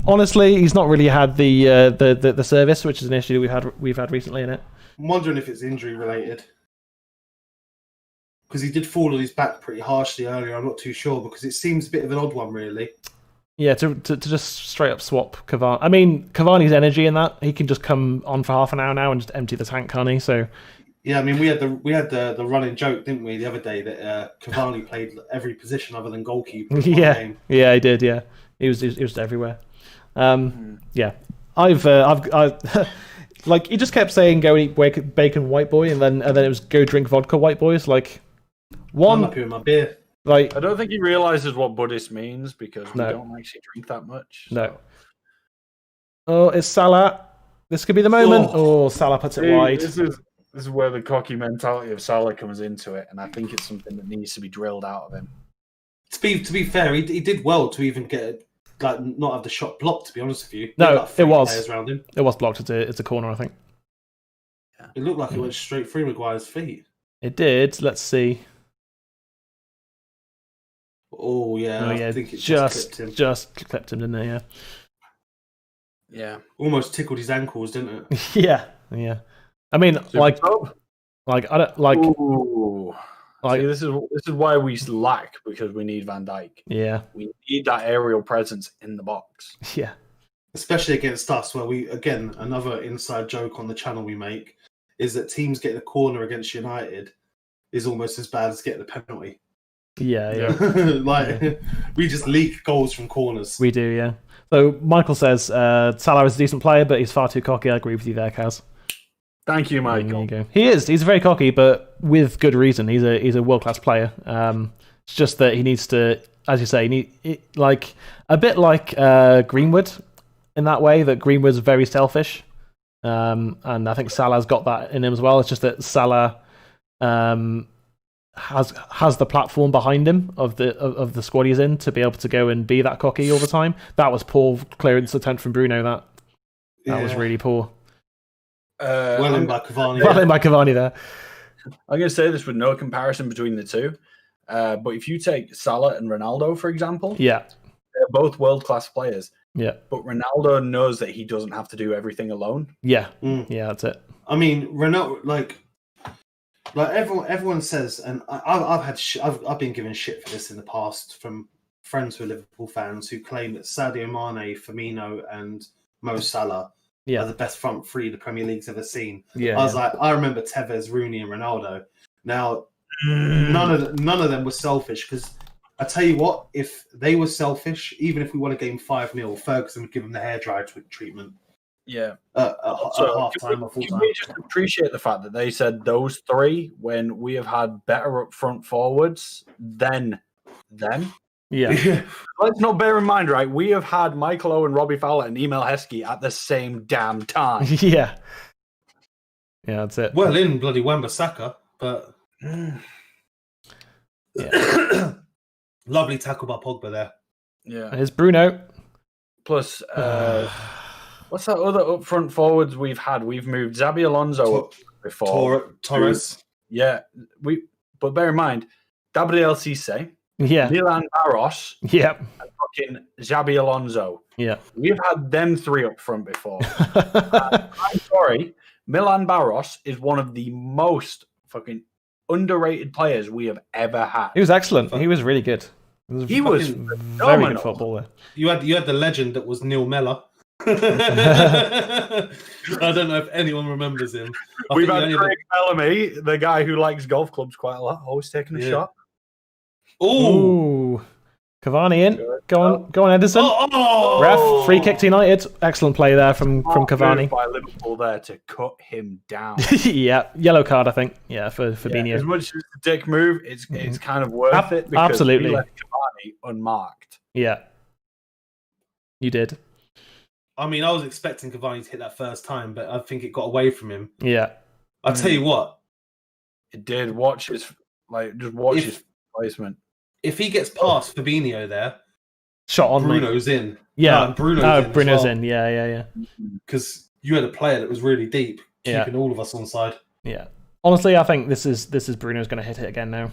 S1: honestly, he's not really had the service, which is an issue we've had recently in it.
S2: I'm wondering if it's injury related. because he did fall on his back pretty harshly earlier. I'm not too sure because it seems a bit of an odd one, really.
S1: Yeah, to just straight up swap Cavani. I mean, Cavani's energy in that, he can just come on for half an hour now and just empty the tank, can't he? So
S2: yeah, I mean, we had the running joke, didn't we, the other day that Cavani played every position other than goalkeeper.
S1: Yeah, he did. Yeah, he was everywhere. Yeah, I've like he just kept saying go eat bacon, white boy, and then it was go drink vodka, white boys. Like
S2: I'm up here with my beer.
S1: Like
S3: I don't think he realizes what Buddhist means because we don't actually drink that much. So.
S1: No. Oh, it's Salah. This could be the moment. Oh, Salah puts it wide.
S3: This is where the cocky mentality of Salah comes into it, and I think it's something that needs to be drilled out of him.
S2: To be fair, he did well to even get not have the shot blocked. To be honest with you,
S1: no, it was.
S2: Players around him.
S1: It was blocked. It's a corner, I think.
S2: Yeah. It looked like it went straight through Maguire's feet.
S1: It did. Let's see.
S2: Oh yeah,
S1: I think it just clipped him, didn't it? Yeah.
S3: Yeah.
S2: Almost tickled his ankles, didn't it?
S1: Yeah. I mean, I don't like.
S3: Ooh. See, this is why we lack because we need Van Dijk.
S1: Yeah.
S3: We need that aerial presence in the box.
S1: Yeah.
S2: Especially against us, where another inside joke on the channel we make is that teams getting a corner against United is almost as bad as getting a penalty.
S1: Yeah.
S2: We just leak goals from corners.
S1: We do, yeah. So Michael says Salah is a decent player, but he's far too cocky. I agree with you there, Kaz.
S3: Thank you, Michael.
S1: There you go. He is. He's very cocky, but with good reason. He's a world-class player. It's just that he needs to, as you say, a bit like Greenwood in that way. That Greenwood's very selfish, and I think Salah's got that in him as well. It's just that Salah has the platform behind him of the squad he's in to be able to go and be that cocky all the time. That was poor clearance attempt from Bruno. That was really poor.
S2: Well in by Cavani.
S1: Well in by Cavani there.
S3: I'm going to say this with no comparison between the two, but if you take Salah and Ronaldo, for example,
S1: yeah,
S3: they're both world-class players.
S1: Yeah,
S3: but Ronaldo knows that he doesn't have to do everything alone.
S1: Yeah, yeah, that's it.
S2: I mean, Ronaldo, like everyone says, and I've been given shit for this in the past from friends who are Liverpool fans who claim that Sadio Mane, Firmino, and Mo Salah are the best front three the Premier League's ever seen.
S1: Yeah,
S2: I was like, I remember Tevez, Rooney, and Ronaldo. Now, none of them were selfish because I tell you what, if they were selfish, even if we won a game 5-0, Ferguson would give them the hairdryer treatment.
S3: Yeah.
S2: At half time or full time.
S3: We just appreciate the fact that they said those three when we have had better up front forwards than them.
S1: Yeah.
S3: Let's not bear in mind, right? We have had Michael Owen, Robbie Fowler, and Emil Heskey at the same damn time.
S1: Yeah. Yeah, that's it.
S2: Well, in bloody Wan-Bissaka, but lovely tackle by Pogba there.
S3: Yeah.
S1: There's Bruno.
S3: Plus, what's that other up front forwards we've had? We've moved Xabi Alonso up before.
S2: Torres.
S3: Yeah. But bear in mind, Gabriel Cisse.
S1: Yeah.
S3: Milan Barros.
S1: Yep.
S3: And fucking Xabi Alonso.
S1: Yeah.
S3: We've had them three up front before. I'm sorry. Milan Barros is one of the most fucking underrated players we have ever had.
S1: He was excellent. He was really good.
S3: He was
S1: very good footballer.
S2: You had the legend that was Neil Mellor. I don't know if anyone remembers him.
S3: We've had Craig Bellamy, the guy who likes golf clubs quite a lot, always taking a shot.
S1: Ooh. Cavani in. Go on, Edison. Ref, free kick to United. Excellent play there from Cavani.
S3: By Liverpool there to cut him down.
S1: Yeah, yellow card, I think. Yeah, for Fabinho.
S3: As much as it's a dick move, it's kind of worth it because
S1: absolutely.
S3: we left Cavani unmarked.
S1: Yeah, you did.
S2: I mean, I was expecting Cavani to hit that first time, but I think it got away from him.
S1: Yeah.
S2: I'll tell you what.
S3: It did. Watch his placement.
S2: If he gets past Fabinho there,
S1: shot on
S2: Bruno's in.
S1: Yeah,
S2: Bruno's
S1: in. Yeah.
S2: Because you had a player that was really deep, keeping all of us on side.
S1: Yeah. Honestly, I think this is Bruno's going to hit it again now.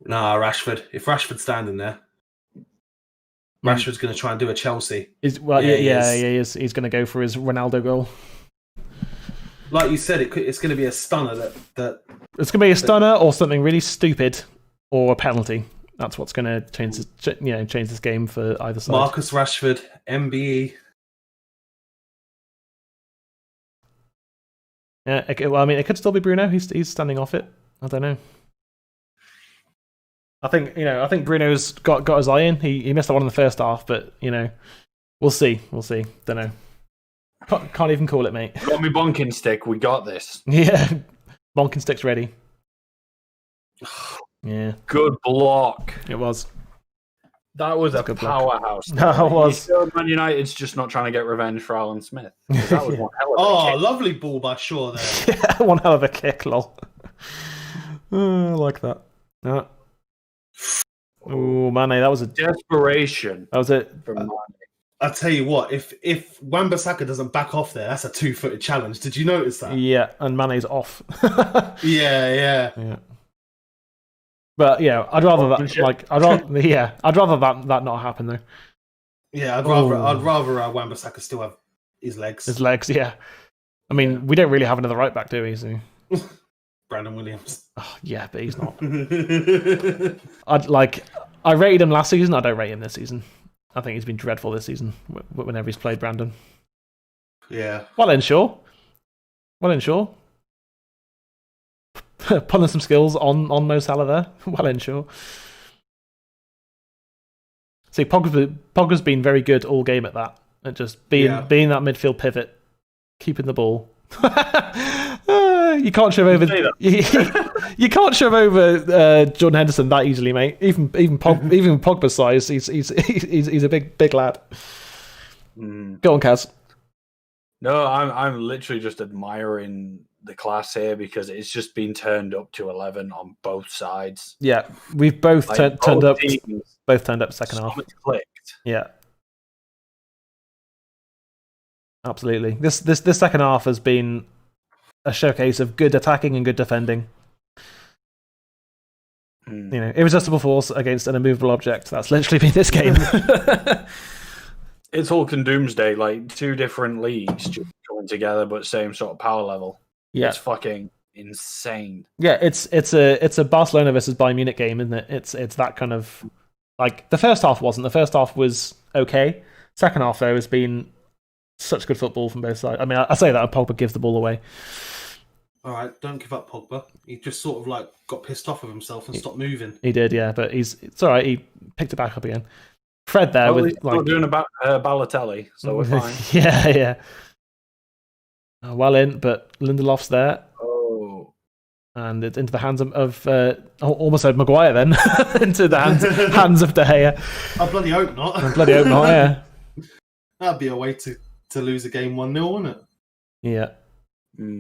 S2: Nah, Rashford. If Rashford's standing there, Rashford's going to try and do a Chelsea.
S1: He is. He's going to go for his Ronaldo goal.
S2: like you said, it's going to be a stunner that
S1: it's going to be a stunner or something really stupid or a penalty. That's what's going to change this game for either side.
S2: Marcus Rashford, MBE.
S1: Yeah, well, I mean, it could still be Bruno. He's standing off it. I don't know. I think Bruno's got his eye in. He missed that one in the first half, but we'll see. Don't know. Can't even call it, mate.
S3: Got me bonking stick. We got this.
S1: Yeah, bonking stick's ready. Yeah,
S3: good block.
S1: It was.
S3: That was a powerhouse.
S1: That was.
S3: Man United's just not trying to get revenge for Alan Smith. That was one hell of a kick.
S2: Lovely ball by Shaw there.
S1: Yeah, one hell of a kick, lol. I like that. Yeah. Oh, Mane, that was a
S3: desperation.
S1: That was it.
S3: From Mane.
S2: I tell you what, if Wan-Bissaka doesn't back off there, that's a 2-footed challenge. Did you notice that?
S1: Yeah, and Mane's off.
S2: Yeah.
S1: But yeah, I'd rather that not happen though.
S2: Yeah, I'd rather Wan-Bissaka still have his legs.
S1: His legs, yeah. I mean, we don't really have another right back, do we? So.
S2: Brandon Williams.
S1: Oh, yeah, but he's not. I rated him last season. I don't rate him this season. I think he's been dreadful this season whenever he's played Brandon.
S2: Yeah.
S1: Well in Shaw. Pulling some skills on Mo Salah there. Well in Shaw. See, Pogba's been very good all game at that. At just being that midfield pivot, keeping the ball. You can't shove over. You can't shove over Jordan Henderson that easily, mate. Even Pogba's size, he's a big lad. Go on, Kaz.
S3: No, I'm literally just admiring the class here because it's just been turned up to 11 on both sides.
S1: Yeah, we've both turned up. Both turned up second half.
S3: Clicked.
S1: Yeah. Absolutely. This second half has been a showcase of good attacking and good defending. Irresistible force against an immovable object. That's literally been this game.
S3: It's Hulk and Doomsday, like two different leagues just coming together, but same sort of power level.
S1: Yeah,
S3: it's fucking insane.
S1: Yeah, it's a Barcelona versus Bayern Munich game, isn't it? It's that kind of like the first half wasn't. The first half was okay. Second half though has been such good football from both sides. I mean, I say that and Pogba gives the ball away.
S2: All right, don't give up Pogba. He just sort of got pissed off with himself and stopped moving.
S1: He did, yeah, but it's all right. He picked it back up again. Fred there with
S3: he's doing about Balotelli, so we're fine.
S1: Yeah. Well in, but Lindelof's there.
S3: Oh,
S1: and it's into the hands of almost said Maguire then into the hands of De Gea.
S2: I bloody hope not.
S1: Yeah.
S2: That'd be a way to lose a game 1-0, wouldn't it?
S1: Yeah.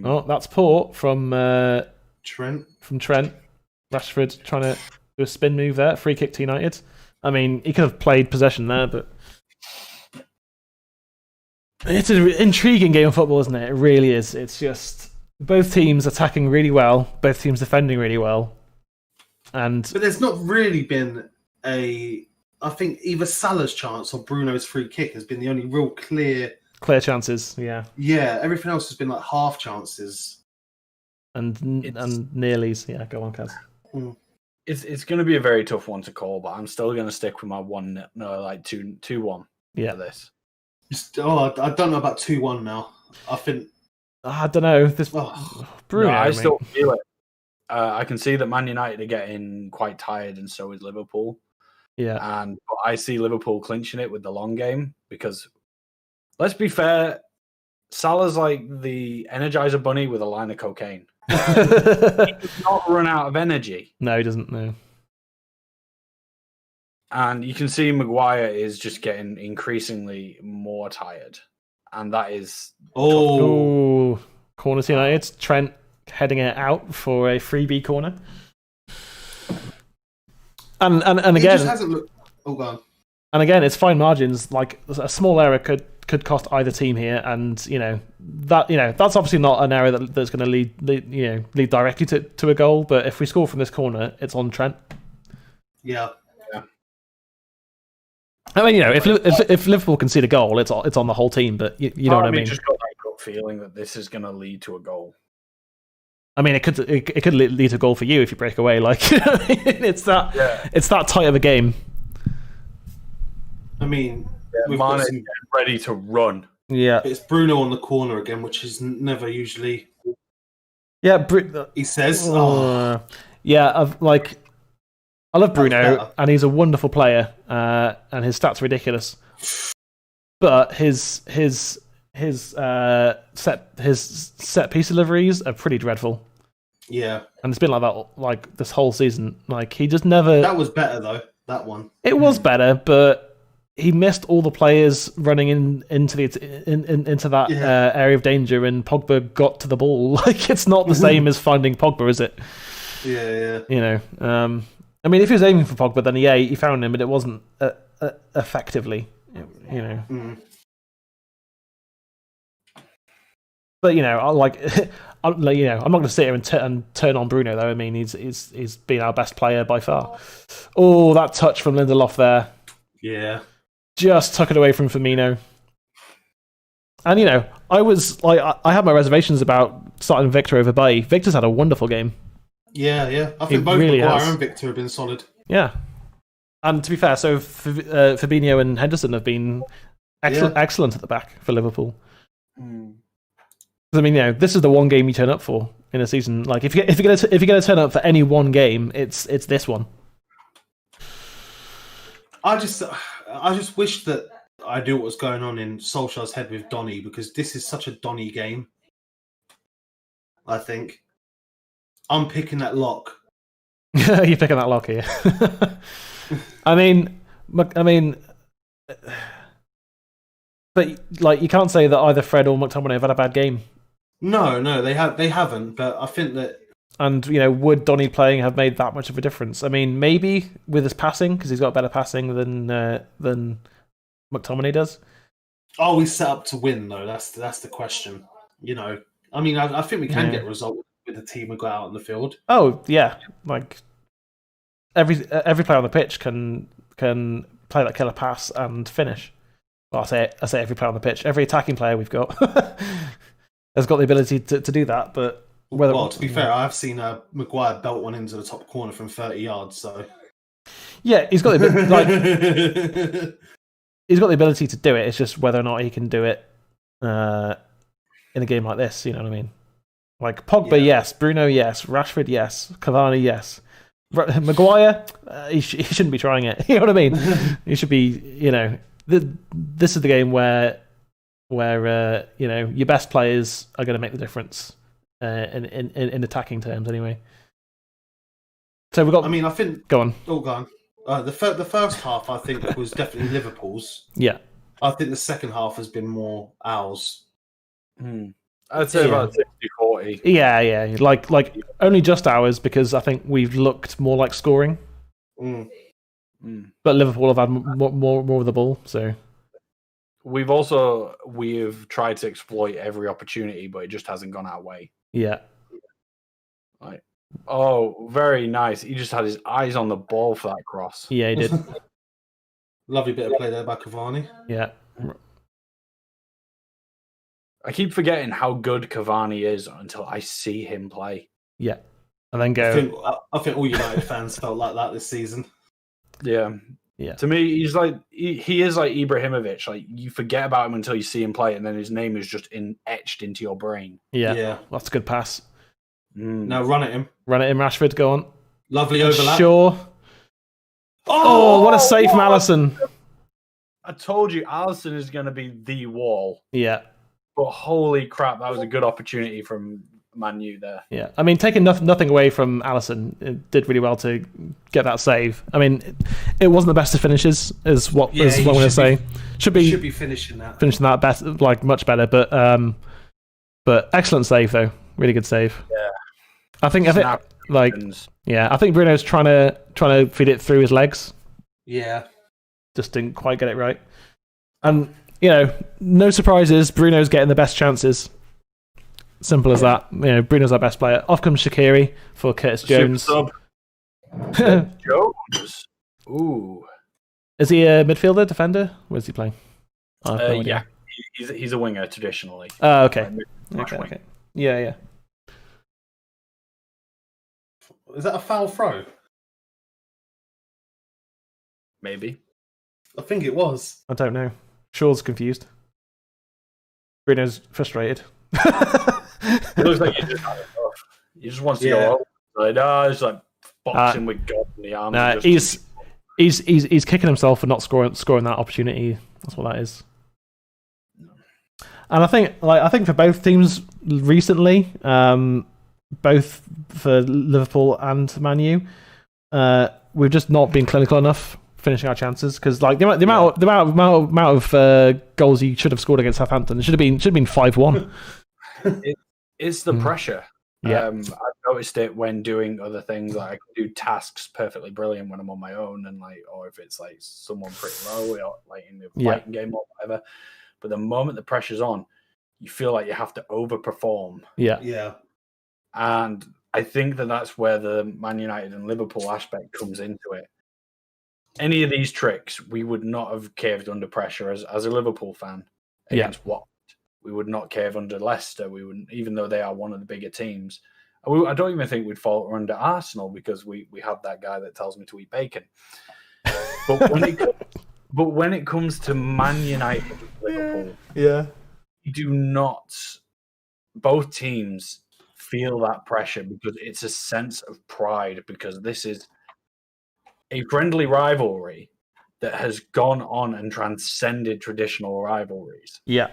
S1: Oh, that's poor from
S2: Trent.
S1: Rashford trying to do a spin move there. Free kick to United. I mean, he could have played possession there, but it's an intriguing game of football, isn't it? It really is. It's just both teams attacking really well, both teams defending really well, but
S2: there's not really been I think either Salah's chance or Bruno's free kick has been the only real clear
S1: chances. Yeah.
S2: Yeah, everything else has been like half chances
S1: and nearlies. Yeah, go on, Kaz.
S3: It's going to be a very tough one to call, but I'm still going to stick with my 2-1.
S1: Yeah.
S3: For this.
S2: I don't know about 2-1 now. I think
S1: I don't know. Bruno.
S3: No, I still feel it. I can see that Man United are getting quite tired, and so is Liverpool.
S1: Yeah,
S3: but I see Liverpool clinching it with the long game because, let's be fair, Salah's like the Energizer Bunny with a line of cocaine. He does not run out of energy.
S1: No, he doesn't. No.
S3: And you can see Maguire is just getting increasingly more tired. And that is...
S1: Oh, corner to United. Trent heading it out for a freebie corner. And again...
S2: It just hasn't looked... Oh, go on.
S1: And again, it's fine margins. Like, a small error could cost either team here, and that's obviously not an error that's going to lead directly to a goal. But if we score from this corner, it's on Trent.
S2: Yeah.
S1: I mean, if Liverpool concede a goal, it's on the whole team. But you know what I mean.
S3: Just got that gut feeling that this is going to lead to a goal.
S1: I mean, it could lead to a goal for you if you break away. Like it's that tight of a game.
S2: I mean,
S3: Mane ready to run.
S1: Yeah,
S2: it's Bruno on the corner again, which is never usually.
S1: Yeah,
S2: he says.
S1: Yeah, I love Bruno, and he's a wonderful player, and his stats are ridiculous. But his set piece deliveries are pretty dreadful.
S2: Yeah,
S1: and it's been like that like this whole season. Like he just never.
S2: That was better though. That one.
S1: It was better, but he missed all the players running into that area of danger, and Pogba got to the ball. Like it's not the same as finding Pogba, is it?
S2: Yeah.
S1: You know, I mean, if he was aiming for Pogba, then yeah, he found him, but it wasn't effectively. You know.
S2: Mm.
S1: But you know, I'm not going to sit here and turn on Bruno though. I mean, he's been our best player by far. Oh, that touch from Lindelof there.
S2: Yeah.
S1: Just took it away from Firmino. And you know, I had my reservations about starting Victor over Bailly. Victor's had a wonderful game.
S2: Yeah. I think both
S1: really
S2: Maguire and Victor have been solid.
S1: Yeah. And to be fair, so Fabinho and Henderson have been excellent at the back for Liverpool. I mean, you know, this is the one game you turn up for in a season. Like, if you're gonna turn up for any one game, it's this one.
S2: I just wish that I knew what was going on in Solskjaer's head with Donny, because this is such a Donny game. I think I'm picking that lock.
S1: You're picking that lock here. I mean, but like, you can't say that either Fred or McTominay have had a bad game.
S2: No, they haven't. But I think that,
S1: and you know, would Donny playing have made that much of a difference? I mean, maybe with his passing, because he's got better passing than McTominay does.
S2: Are we set up to win though? That's the question. You know, I mean, I think we can get a result with the team we got out on the field.
S1: Oh yeah, like every player on the pitch can play that killer pass and finish. Well, I say every player on the pitch. Every attacking player we've got has got the ability to do that. But
S2: to be fair, I've seen Maguire belt one into the top corner from 30 yards. So
S1: yeah, he's got the he's got the ability to do it. It's just whether or not he can do it in a game like this. You know what I mean? Like Pogba, yes. Bruno, yes. Rashford, yes. Cavani, yes. Maguire, he shouldn't be trying it. You know what I mean? He should be. You know, this is the game where you know, your best players are going to make the difference in attacking terms, anyway. So we've got.
S2: I mean, I think.
S1: Go on.
S2: Oh, go on. The first half, I think, was definitely Liverpool's.
S1: Yeah.
S2: I think the second half has been more ours.
S3: I'd say about 60-40.
S1: Yeah. Like only just ours, because I think we've looked more like scoring. But Liverpool have had more of the ball, so.
S3: We've tried to exploit every opportunity, but it just hasn't gone our way.
S1: Yeah.
S3: Like, oh, very nice. He just had his eyes on the ball for that cross.
S1: Yeah, he did.
S2: Lovely bit of play there by Cavani.
S1: Yeah.
S3: I keep forgetting how good Cavani is until I see him play.
S1: Yeah. And then go.
S2: I think all United fans felt like that this season.
S3: Yeah. To me, he's like he is like Ibrahimovic. Like, you forget about him until you see him play, and then his name is just etched into your brain.
S1: Yeah. That's a good pass.
S2: Now run at him.
S1: Rashford. Go on.
S2: Lovely overlap.
S1: Sure. Oh, what a save from Alisson.
S3: I told you, Alisson is going to be the wall.
S1: Yeah.
S3: But holy crap, that was a good opportunity from Man U there.
S1: Yeah, I mean, taking nothing away from Alisson, it did really well to get that save. I mean, it wasn't the best of finishes, is what I'm going to say. Should be
S2: finishing
S1: that best, like much better. But excellent save though, really good save.
S3: Yeah,
S1: I think Bruno's trying to feed it through his legs.
S2: Yeah,
S1: just didn't quite get it right. And you know, no surprises. Bruno's getting the best chances. Simple as that. You know, Bruno's our best player. Off comes Shaqiri for Curtis Jones.
S3: Jones. Ooh.
S1: Is he a midfielder, defender? Where's he playing?
S3: Yeah, He's a winger traditionally.
S1: Okay.
S3: Like,
S1: Okay. Yeah.
S2: Is that a foul throw?
S3: Maybe.
S2: I think it was.
S1: I don't know. Shaw's confused. Bruno's frustrated.
S3: It looks like he just wants to go over. Like, it's like boxing with God in the arms.
S1: Nah, he's kicking himself for not scoring that opportunity. That's what that is. And I think for both teams recently, both for Liverpool and Man U, we've just not been clinical enough finishing our chances, because like the amount of goals you should have scored against Southampton, it should have been 5-1.
S3: It's the pressure.
S1: Yeah.
S3: I've noticed it when doing other things. Like I can do tasks perfectly brilliant when I'm on my own, and like, or if it's like someone pretty low, or like in the fighting game or whatever. But the moment the pressure's on, you feel like you have to overperform.
S2: Yeah.
S3: And I think that's where the Man United and Liverpool aspect comes into it. Any of these tricks, we would not have caved under pressure as a Liverpool fan against Watford. We would not cave under Leicester. We wouldn't, even though they are one of the bigger teams. I don't even think we'd falter under Arsenal, because we have that guy that tells me to eat bacon. But when it comes to Man United and Liverpool, you do not. Both teams feel that pressure because it's a sense of pride, because this is a friendly rivalry that has gone on and transcended traditional rivalries.
S1: Yeah.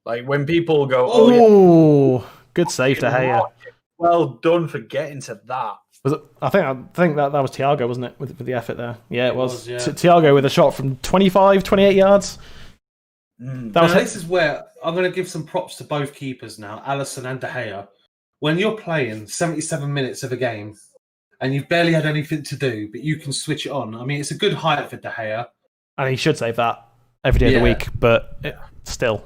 S3: Like when people go,
S1: "Oh, good save to Gea."
S3: Well done for getting to that.
S1: Was it? I think that was Thiago, wasn't it, with the effort there? Yeah, it was. Thiago with a shot from 28 yards.
S2: This is where I'm going to give some props to both keepers now, Alisson and De Gea. When you're playing 77 minutes of a game and you've barely had anything to do, but you can switch it on. I mean, it's a good height for De Gea.
S1: And he should save that every day of the week, but still.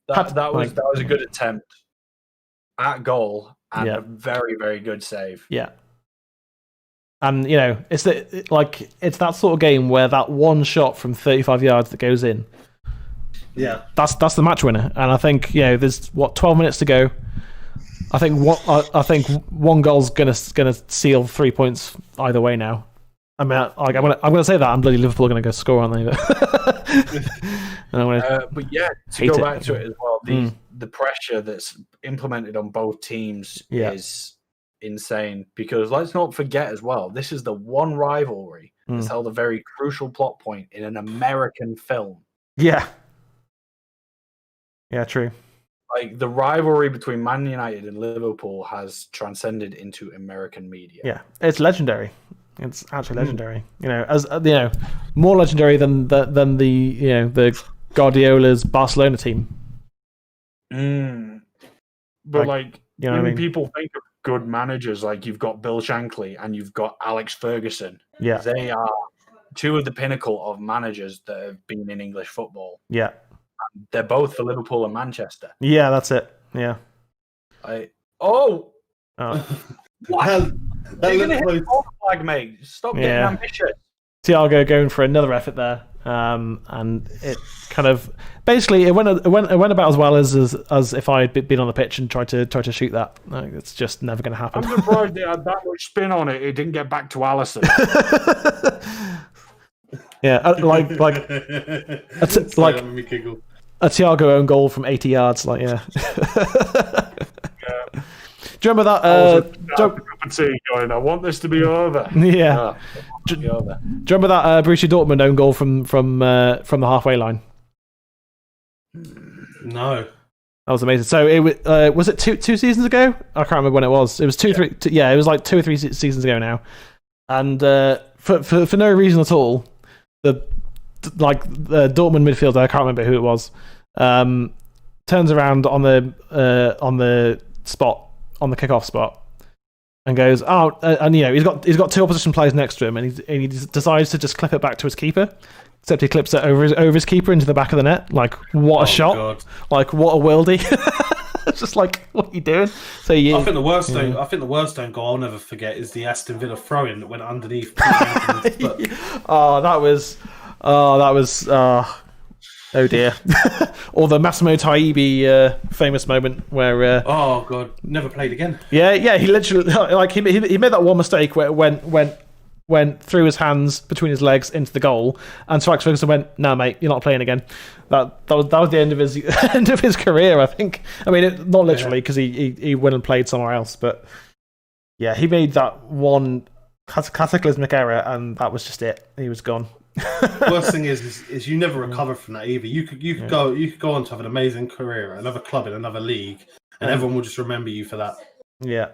S3: That was a good attempt at goal and a very, very good save. Yeah.
S1: And, you know, it's that sort of game where that one shot from 35 yards that goes in, that's the match winner. And I think, there's 12 minutes to go. I think one goal's gonna seal 3 points either way now. I mean, I'm gonna say that, and bloody Liverpool are gonna go score, aren't they?
S3: But yeah, to go back to it as well, the pressure that's implemented on both teams is insane. Because let's not forget as well, this is the one rivalry that's held a very crucial plot point in an American film.
S1: Yeah, true.
S3: Like the rivalry between Man United and Liverpool has transcended into American media.
S1: Yeah, it's legendary. It's actually legendary. More legendary than the Guardiola's Barcelona team.
S3: But when people think of good managers, like you've got Bill Shankly and you've got Alex Ferguson.
S1: Yeah,
S3: they are two of the pinnacle of managers that have been in English football.
S1: Yeah.
S3: They're both for Liverpool and Manchester.
S1: Yeah, that's it. Yeah.
S3: What?
S2: You're
S3: going to hit the flag, mate. Stop getting ambitious.
S1: Thiago going for another effort there, and it kind of basically it went about as well as if I had been on the pitch and tried to shoot that. Like, it's just never going to happen.
S3: I'm surprised it had that much spin on it. It didn't get back to Alisson.
S1: Yeah, like a Thiago own goal from 80 yards. Like, yeah. Do you remember that?
S3: I want this to be over.
S1: Yeah. Do you remember that Borussia Dortmund own goal from the halfway line?
S2: No.
S1: That was amazing. So it was it two seasons ago? I can't remember when it was. It was it was like 2 or 3 seasons ago now. And for no reason at all, the Dortmund midfielder, I can't remember who it was, turns around on the spot, on the kickoff spot, and goes, he's got 2 opposition players next to him, and he decides to just clip it back to his keeper. Except he clips it over his keeper into the back of the net. Like, what a shot! God. Like, what a worldie! It's just like, what are you doing? So I
S2: think the worst own goal I'll never forget is the Aston Villa throw-in that went underneath.
S1: Oh dear. Or the Massimo Taibbi famous moment where
S2: Oh god, never played again.
S1: yeah, he literally like he made that one mistake where it went through his hands between his legs into the goal, and Sir Alex Ferguson went, "No, mate, you're not playing again." That was the end of his end of his career, I think. I mean, not literally because he went and played somewhere else, but yeah, he made that one cataclysmic error, and that was just it. He was gone.
S2: Worst thing is you never recover from that either. You could go on to have an amazing career at another club in another league, and everyone will just remember you for that.
S1: Yeah.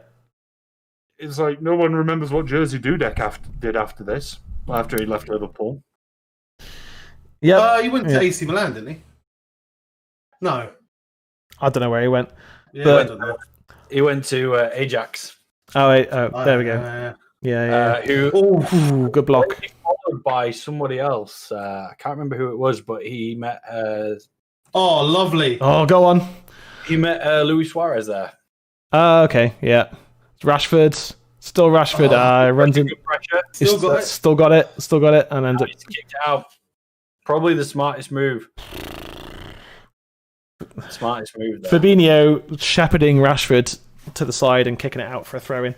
S4: It's like no one remembers what Jersey Dudek did after this, after he left Liverpool.
S1: Yeah.
S2: He went to AC Milan, didn't he? No.
S1: I don't know where he went.
S2: Yeah,
S1: But-
S2: I don't know.
S3: He went to Ajax.
S1: Oh, wait, there we go. Yeah.
S3: Who
S1: Ooh, good block.
S3: followed by somebody else. I can't remember who it was, but he met
S2: Oh, lovely.
S1: Oh, go on.
S3: Luis Suarez there.
S1: Okay, yeah. Rashford, still Rashford. Runs in.
S3: Good pressure.
S2: Still got it.
S1: Still got it, and ends up.
S3: He's kicked it out. Probably the smartest move. Smartest move there.
S1: Fabinho shepherding Rashford to the side and kicking it out for a throw-in.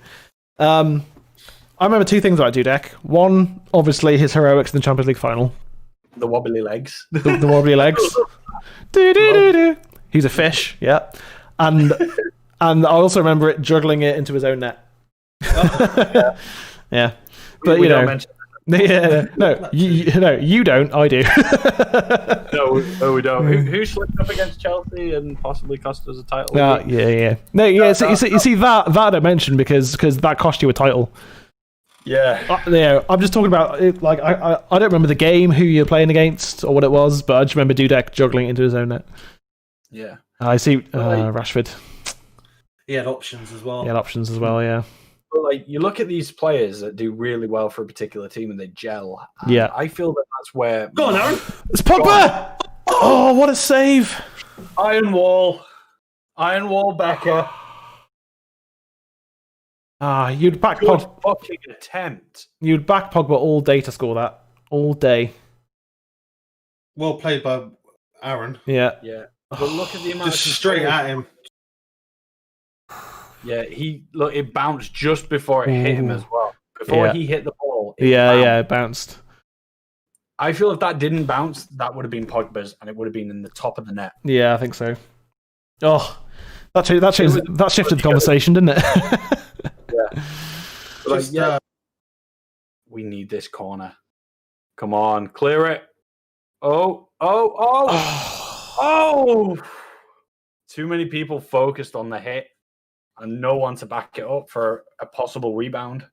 S1: I remember two things about Dudek. One, obviously, his heroics in the Champions League final.
S3: The wobbly legs.
S1: The wobbly legs. Do. He's a fish, yeah. And I also remember it juggling it into his own net. Yeah. But
S3: We
S1: you
S3: don't
S1: know,
S3: mention-
S1: you don't. I do.
S3: No, we don't. Who slipped up against Chelsea and possibly cost us a title?
S1: Yeah. No, yeah. You see that I don't mention because that cost you a title.
S3: Yeah.
S1: I'm just talking about it, like I don't remember the game, who you're playing against, or what it was, but I just remember Dudek juggling it into his own net.
S3: Yeah.
S1: I see Rashford.
S2: He had options as well.
S1: He had options as well. Yeah.
S3: But like you look at these players that do really well for a particular team and they gel. And
S1: Yeah.
S3: I feel that that's where.
S2: Go on, Aaron.
S1: It's Pogba. Oh, what a save!
S3: Iron Wall Becker.
S1: You'd back
S3: Good
S1: Pogba.
S3: fucking attempt.
S1: You'd back Pogba all day to score that. All day.
S2: Well played by Aaron.
S1: Yeah.
S3: Yeah. But look at the amount
S2: Just
S3: of
S2: straight
S3: control.
S2: at him.
S3: Yeah, it bounced just before it hit him as well. Before
S1: Yeah.
S3: he hit the ball.
S1: It bounced.
S3: I feel if that didn't bounce, that would have been Pogba's and it would have been in the top of the net.
S1: Yeah, I think so. Oh, that shifted the conversation, didn't it?
S3: Yeah. But
S2: Just,
S3: we need this corner. Come on, clear it. Oh. Too many people focused on the hit and no one to back it up for a possible rebound.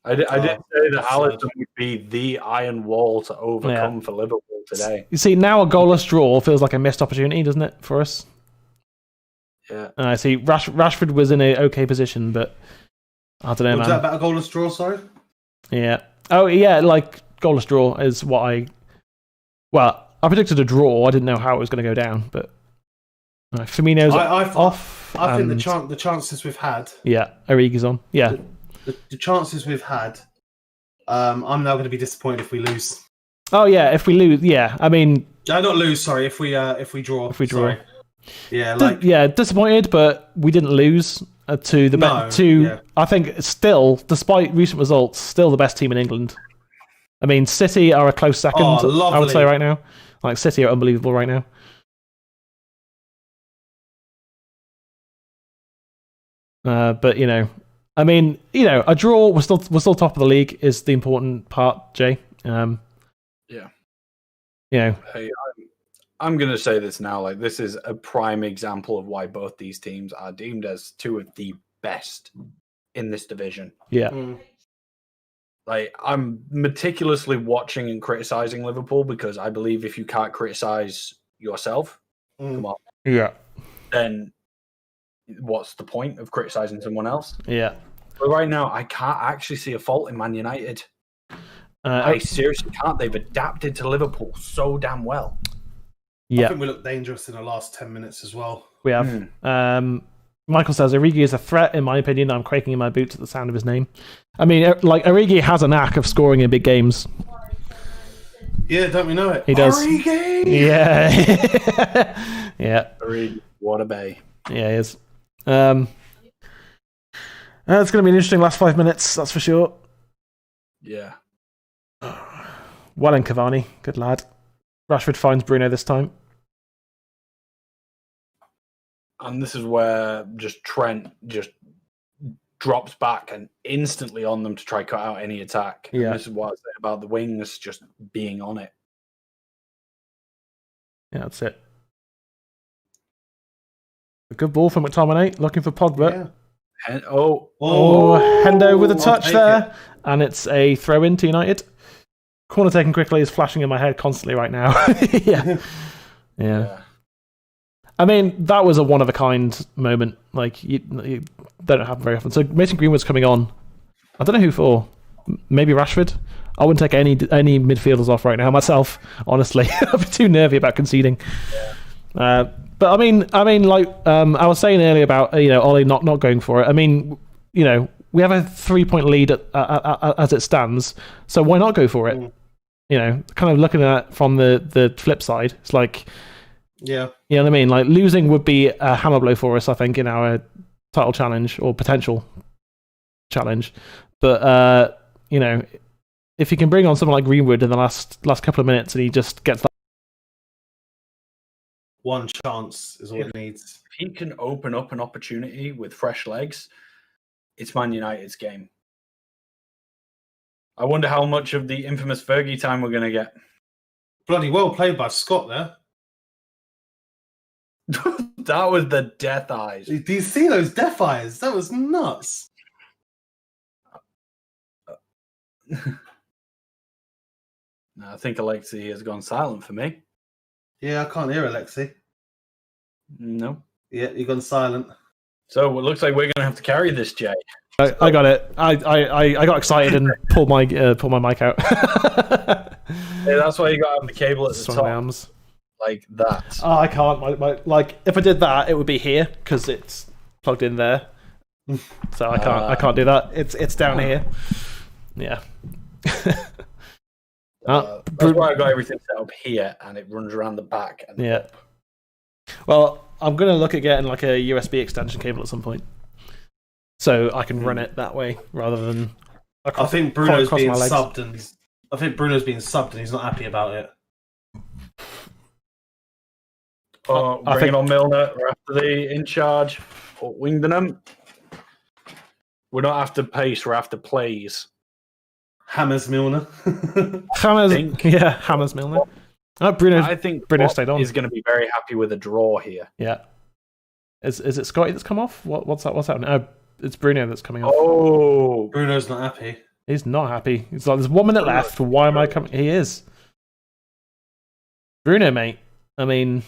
S3: I did say that Alisson would be the iron wall to overcome for Liverpool today.
S1: You see, now a goalless draw feels like a missed opportunity, doesn't it, for us?
S3: Yeah.
S1: I see Rashford was in an okay position, but I don't know,
S2: Was
S1: man.
S2: that about a goalless draw, sorry?
S1: Yeah. Oh, yeah, like goalless draw is what I predicted a draw. I didn't know how it was going to go down, but Firmino's off.
S2: I think the chances we've had.
S1: Yeah, Origi's on. Yeah.
S2: The chances we've had. I'm now going to be disappointed if we lose.
S1: Oh yeah, if we lose, yeah. I mean,
S2: not lose. Sorry, if we draw.
S1: If we draw.
S2: Sorry. Yeah,
S1: disappointed, but we didn't lose to the I think still, despite recent results, still the best team in England. I mean, City are a close second. I would say right now, like City are unbelievable right now. But you know, I mean, you know, a draw, we're still top of the league is the important part, Jay.
S3: Yeah.
S1: You know,
S3: Hey, I'm going to say this now. Like, this is a prime example of why both these teams are deemed as two of the best in this division.
S1: yeah.
S3: Like, I'm meticulously watching and criticizing Liverpool because I believe if you can't criticize yourself, come on,
S1: Yeah.
S3: then what's the point of criticizing someone else?
S1: Yeah.
S3: But right now, I can't actually see a fault in Man United. I seriously can't. They've adapted to Liverpool so damn well.
S1: Yeah.
S2: I think we look dangerous in the last 10 minutes as well.
S1: We have. Michael says Origi is a threat, in my opinion. I'm quaking in my boots at the sound of his name. I mean, like, Origi has a knack of scoring in big games.
S2: Yeah, don't we know it?
S1: He does.
S2: Origi!
S1: Yeah. Yeah.
S3: Origi, what a bay.
S1: Yeah, he is. It's going to be an interesting last 5 minutes, that's for sure.
S3: Yeah.
S1: Well in Cavani, good lad. Rashford finds Bruno this time.
S3: And this is where just Trent just drops back and instantly on them to try cut out any attack.
S1: Yeah.
S3: And this is what I was saying about the wings just being on it.
S1: Yeah, that's it. A good ball from McTominay, looking for Pogba.
S2: Yeah.
S3: And,
S1: Oh, Hendo with a touch there. And it's a throw in to United. Corner taken quickly is flashing in my head constantly right now. Yeah. I mean, that was a one-of-a-kind moment. Like, you don't happen very often. So Mason Greenwood's coming on. I don't know who for. Maybe Rashford? I wouldn't take any midfielders off right now myself, honestly. I'd be too nervy about conceding. But I mean, like I was saying earlier about Ollie not going for it. I mean, we have a 3-point lead as it stands, so why not go for it? Kind of looking at it from the flip side, it's like,
S2: yeah,
S1: you know what I mean. Like losing would be a hammer blow for us, I think, in our title challenge or potential challenge. But if you can bring on someone like Greenwood in the last couple of minutes and he just gets that.
S2: One chance is all it needs.
S3: If he can open up an opportunity with fresh legs, it's Man United's game. I wonder how much of the infamous Fergie time we're going to get.
S2: Bloody well played by Scott there.
S3: That was the death eyes.
S2: Do you see those death eyes? That was nuts.
S3: No, I think Alexi has gone silent for me.
S2: Yeah, I can't hear Alexi.
S3: No.
S2: Yeah, you've gone silent.
S3: So it looks like we're going to have to carry this, Jay.
S1: I got it. I got excited and pulled my mic out.
S3: Yeah, that's why you got to have the cable at the
S1: Swung
S3: top,
S1: my arms.
S3: like that.
S1: Oh, I can't. Like if I did that, it would be here because it's plugged in there. So I can't. I can't do that. It's down here. Yeah.
S3: That's why I got everything set up here, and it runs around the back. And
S1: Yeah. Well, I'm gonna look at getting like a USB extension cable at some point, so I can run it that way rather than.
S2: I think Bruno's being subbed, and he's not happy about it.
S3: Oh, bring it on Milner. We're after the in charge. Wingdenham. We're not after pace. We're after plays.
S2: Hammers Milner.
S1: Hammers Milner.
S3: I think
S1: Bruno stayed on.
S3: Is going to be very happy with a draw here.
S1: Yeah. Is it Scotty that's come off? What's happening? Oh, it's Bruno that's coming off.
S3: Oh,
S2: Bruno's not happy.
S1: He's not happy. He's like, there's 1 minute left. Why am I coming? He is. Bruno, mate. I mean,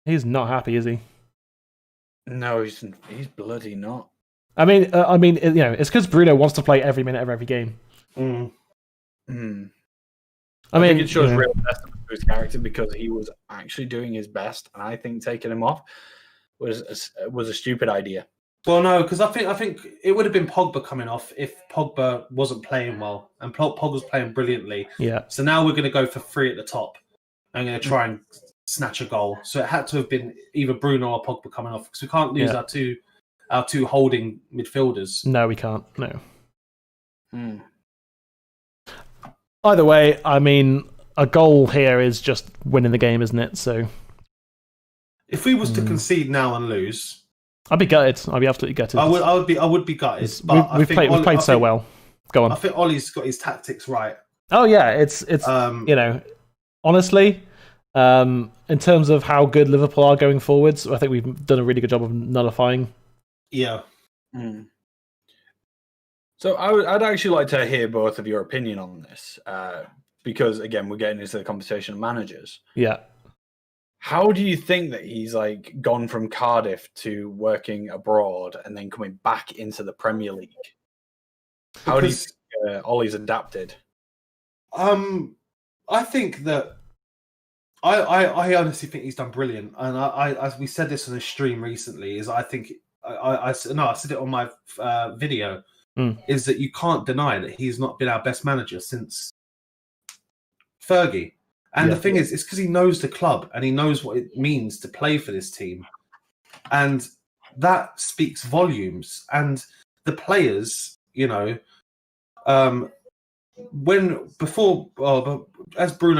S1: he's not happy, is he?
S3: No, he's bloody not.
S1: I mean, it's because Bruno wants to play every minute of every game.
S2: Mm.
S1: I mean,
S3: think it shows real testament to his character because he was actually doing his best, and I think taking him off was a stupid idea.
S2: Well, no, because I think it would have been Pogba coming off if Pogba wasn't playing well, and Pogba's playing brilliantly.
S1: Yeah.
S2: So now we're going to go for 3 at the top. I'm going to try and snatch a goal. So it had to have been either Bruno or Pogba coming off because we can't lose our two holding midfielders.
S1: No, we can't. No. Either way, I mean, a goal here is just winning the game, isn't it? So,
S2: if we was to concede now and lose,
S1: I'd be gutted. I'd be absolutely gutted.
S2: I would be gutted. But
S1: we've played so well. Go on.
S2: I think Ollie's got his tactics right.
S1: Oh yeah, it's honestly, in terms of how good Liverpool are going forwards, I think we've done a really good job of nullifying.
S2: Yeah.
S3: So I'd actually like to hear both of your opinion on this, because again, we're getting into the conversation of managers.
S1: Yeah.
S3: How do you think that he's like gone from Cardiff to working abroad and then coming back into the Premier League? How do you think Ollie's adapted?
S2: I think that I honestly think he's done brilliant, and we said this on a stream recently. Is I think I said it on my video. is that you can't deny that he's not been our best manager since Fergie. And the thing is, it's because he knows the club and he knows what it means to play for this team. And that speaks volumes. And the players, you know, as Bruno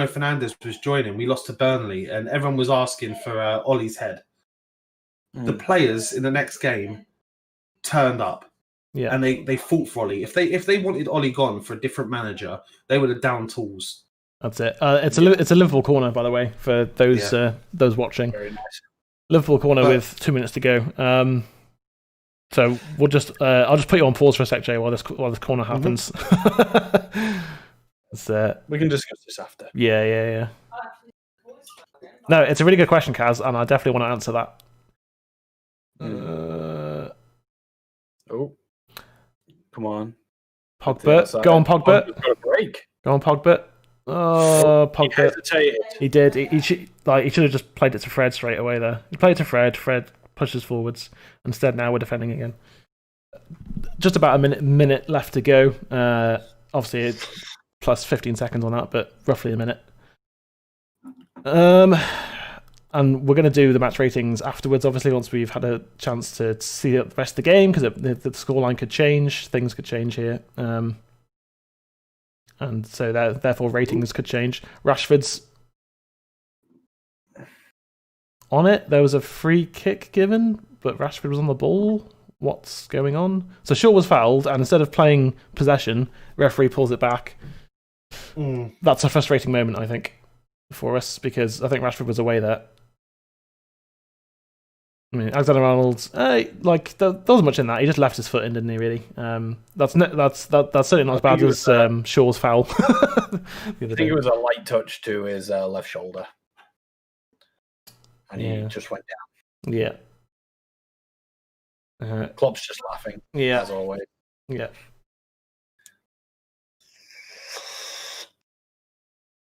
S2: Fernandes was joining, we lost to Burnley and everyone was asking for Ollie's head. The players in the next game turned up. Yeah. And they fought for Ollie. If they wanted Ollie gone for a different manager, they would have down tools.
S1: That's it. It's a Liverpool corner, by the way, for those watching.
S3: Very nice.
S1: Liverpool corner with 2 minutes to go. So we'll just I'll just put you on pause for a sec, Jay, while this corner happens.
S3: We can discuss this after.
S1: Yeah. No, it's a really good question, Kaz, and I definitely want to answer that.
S3: Come on.
S1: Pogba. Go on, Pogba.
S3: Got a break.
S1: Go on, Pogba. Oh, Pogba. He did. He should have just played it to Fred straight away there. He played it to Fred. Fred pushes forwards. Instead, now we're defending again. Just about a minute left to go. Obviously, it's plus 15 seconds on that, but roughly a minute. And we're going to do the match ratings afterwards, obviously, once we've had a chance to see the rest of the game, because the scoreline could change, things could change here. And so therefore ratings could change. Rashford's on it. There was a free kick given, but Rashford was on the ball. What's going on? So Shaw was fouled, and instead of playing possession, referee pulls it back. That's a frustrating moment, I think, for us, because I think Rashford was away there. I mean, Alexander-Arnold, there wasn't much in that. He just left his foot in, didn't he? Really? That's certainly not as bad as Shaw's foul.
S3: I think it was a light touch to his left shoulder, and he just went down.
S1: Yeah.
S3: Klopp's just laughing.
S1: Yeah,
S3: as always.
S1: Yeah.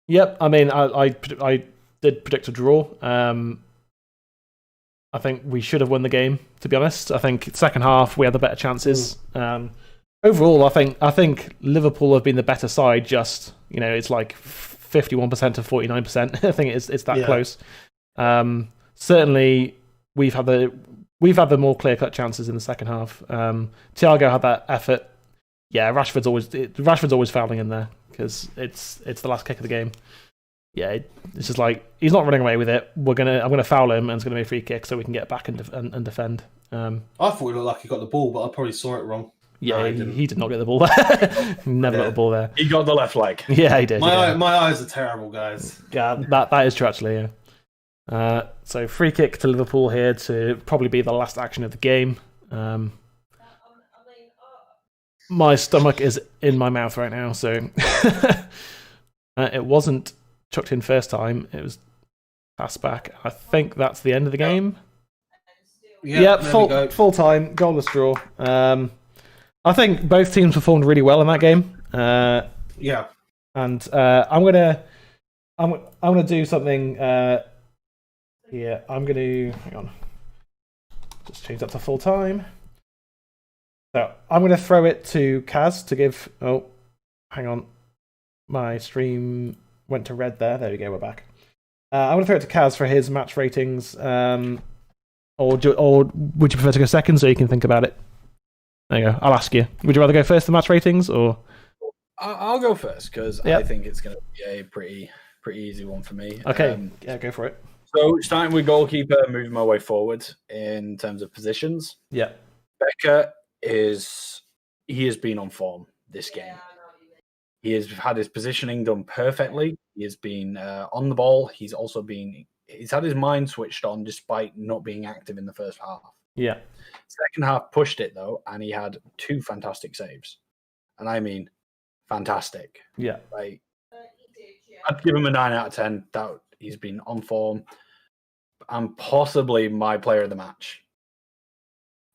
S1: Yep. I mean, I did predict a draw. I think we should have won the game, to be honest. I think second half we had the better chances. Overall, I think Liverpool have been the better side. Just, you know, it's like 51% to 49%. I think it's that close. Certainly, we've had the more clear-cut chances in the second half. Thiago had that effort. Yeah, Rashford's always fouling in there because it's the last kick of the game. Yeah, it's just like he's not running away with it. I'm gonna foul him, and it's gonna be a free kick so we can get back and defend.
S2: I thought it looked like he got the ball, but I probably saw it wrong.
S1: Yeah, he did not get the ball there. Never got the ball there.
S3: He got the left leg.
S1: Yeah, he did.
S2: My eyes are terrible, guys.
S1: Yeah, that is true actually. Yeah. So free kick to Liverpool here to probably be the last action of the game. My stomach is in my mouth right now, so it wasn't chucked in first time. It was passed back. I think that's the end of the game. Yep, full time, goalless draw. I think both teams performed really well in that game.
S2: Yeah,
S1: and I'm gonna do something. Yeah, I'm gonna hang on. Just change that to full time. So I'm gonna throw it to Kaz to give. Oh, hang on, my stream went to red there. There we go. We're back. I'm gonna throw it to Kaz for his match ratings. Or would you prefer to go second so you can think about it? There you go. I'll ask you. Would you rather go first, the match ratings, or?
S3: I'll go first because I think it's going to be a pretty easy one for me.
S1: Okay. Yeah, go for it.
S3: So starting with goalkeeper, moving my way forward in terms of positions.
S1: Yeah.
S3: Becker has been on form this game. He has had his positioning done perfectly. He has been on the ball. He's had his mind switched on despite not being active in the first half.
S1: Yeah.
S3: Second half pushed it though, and he had 2 fantastic saves. And I mean fantastic.
S1: Yeah.
S3: Like, I'd give him a 9 out of 10. That he's been on form and possibly my player of the match.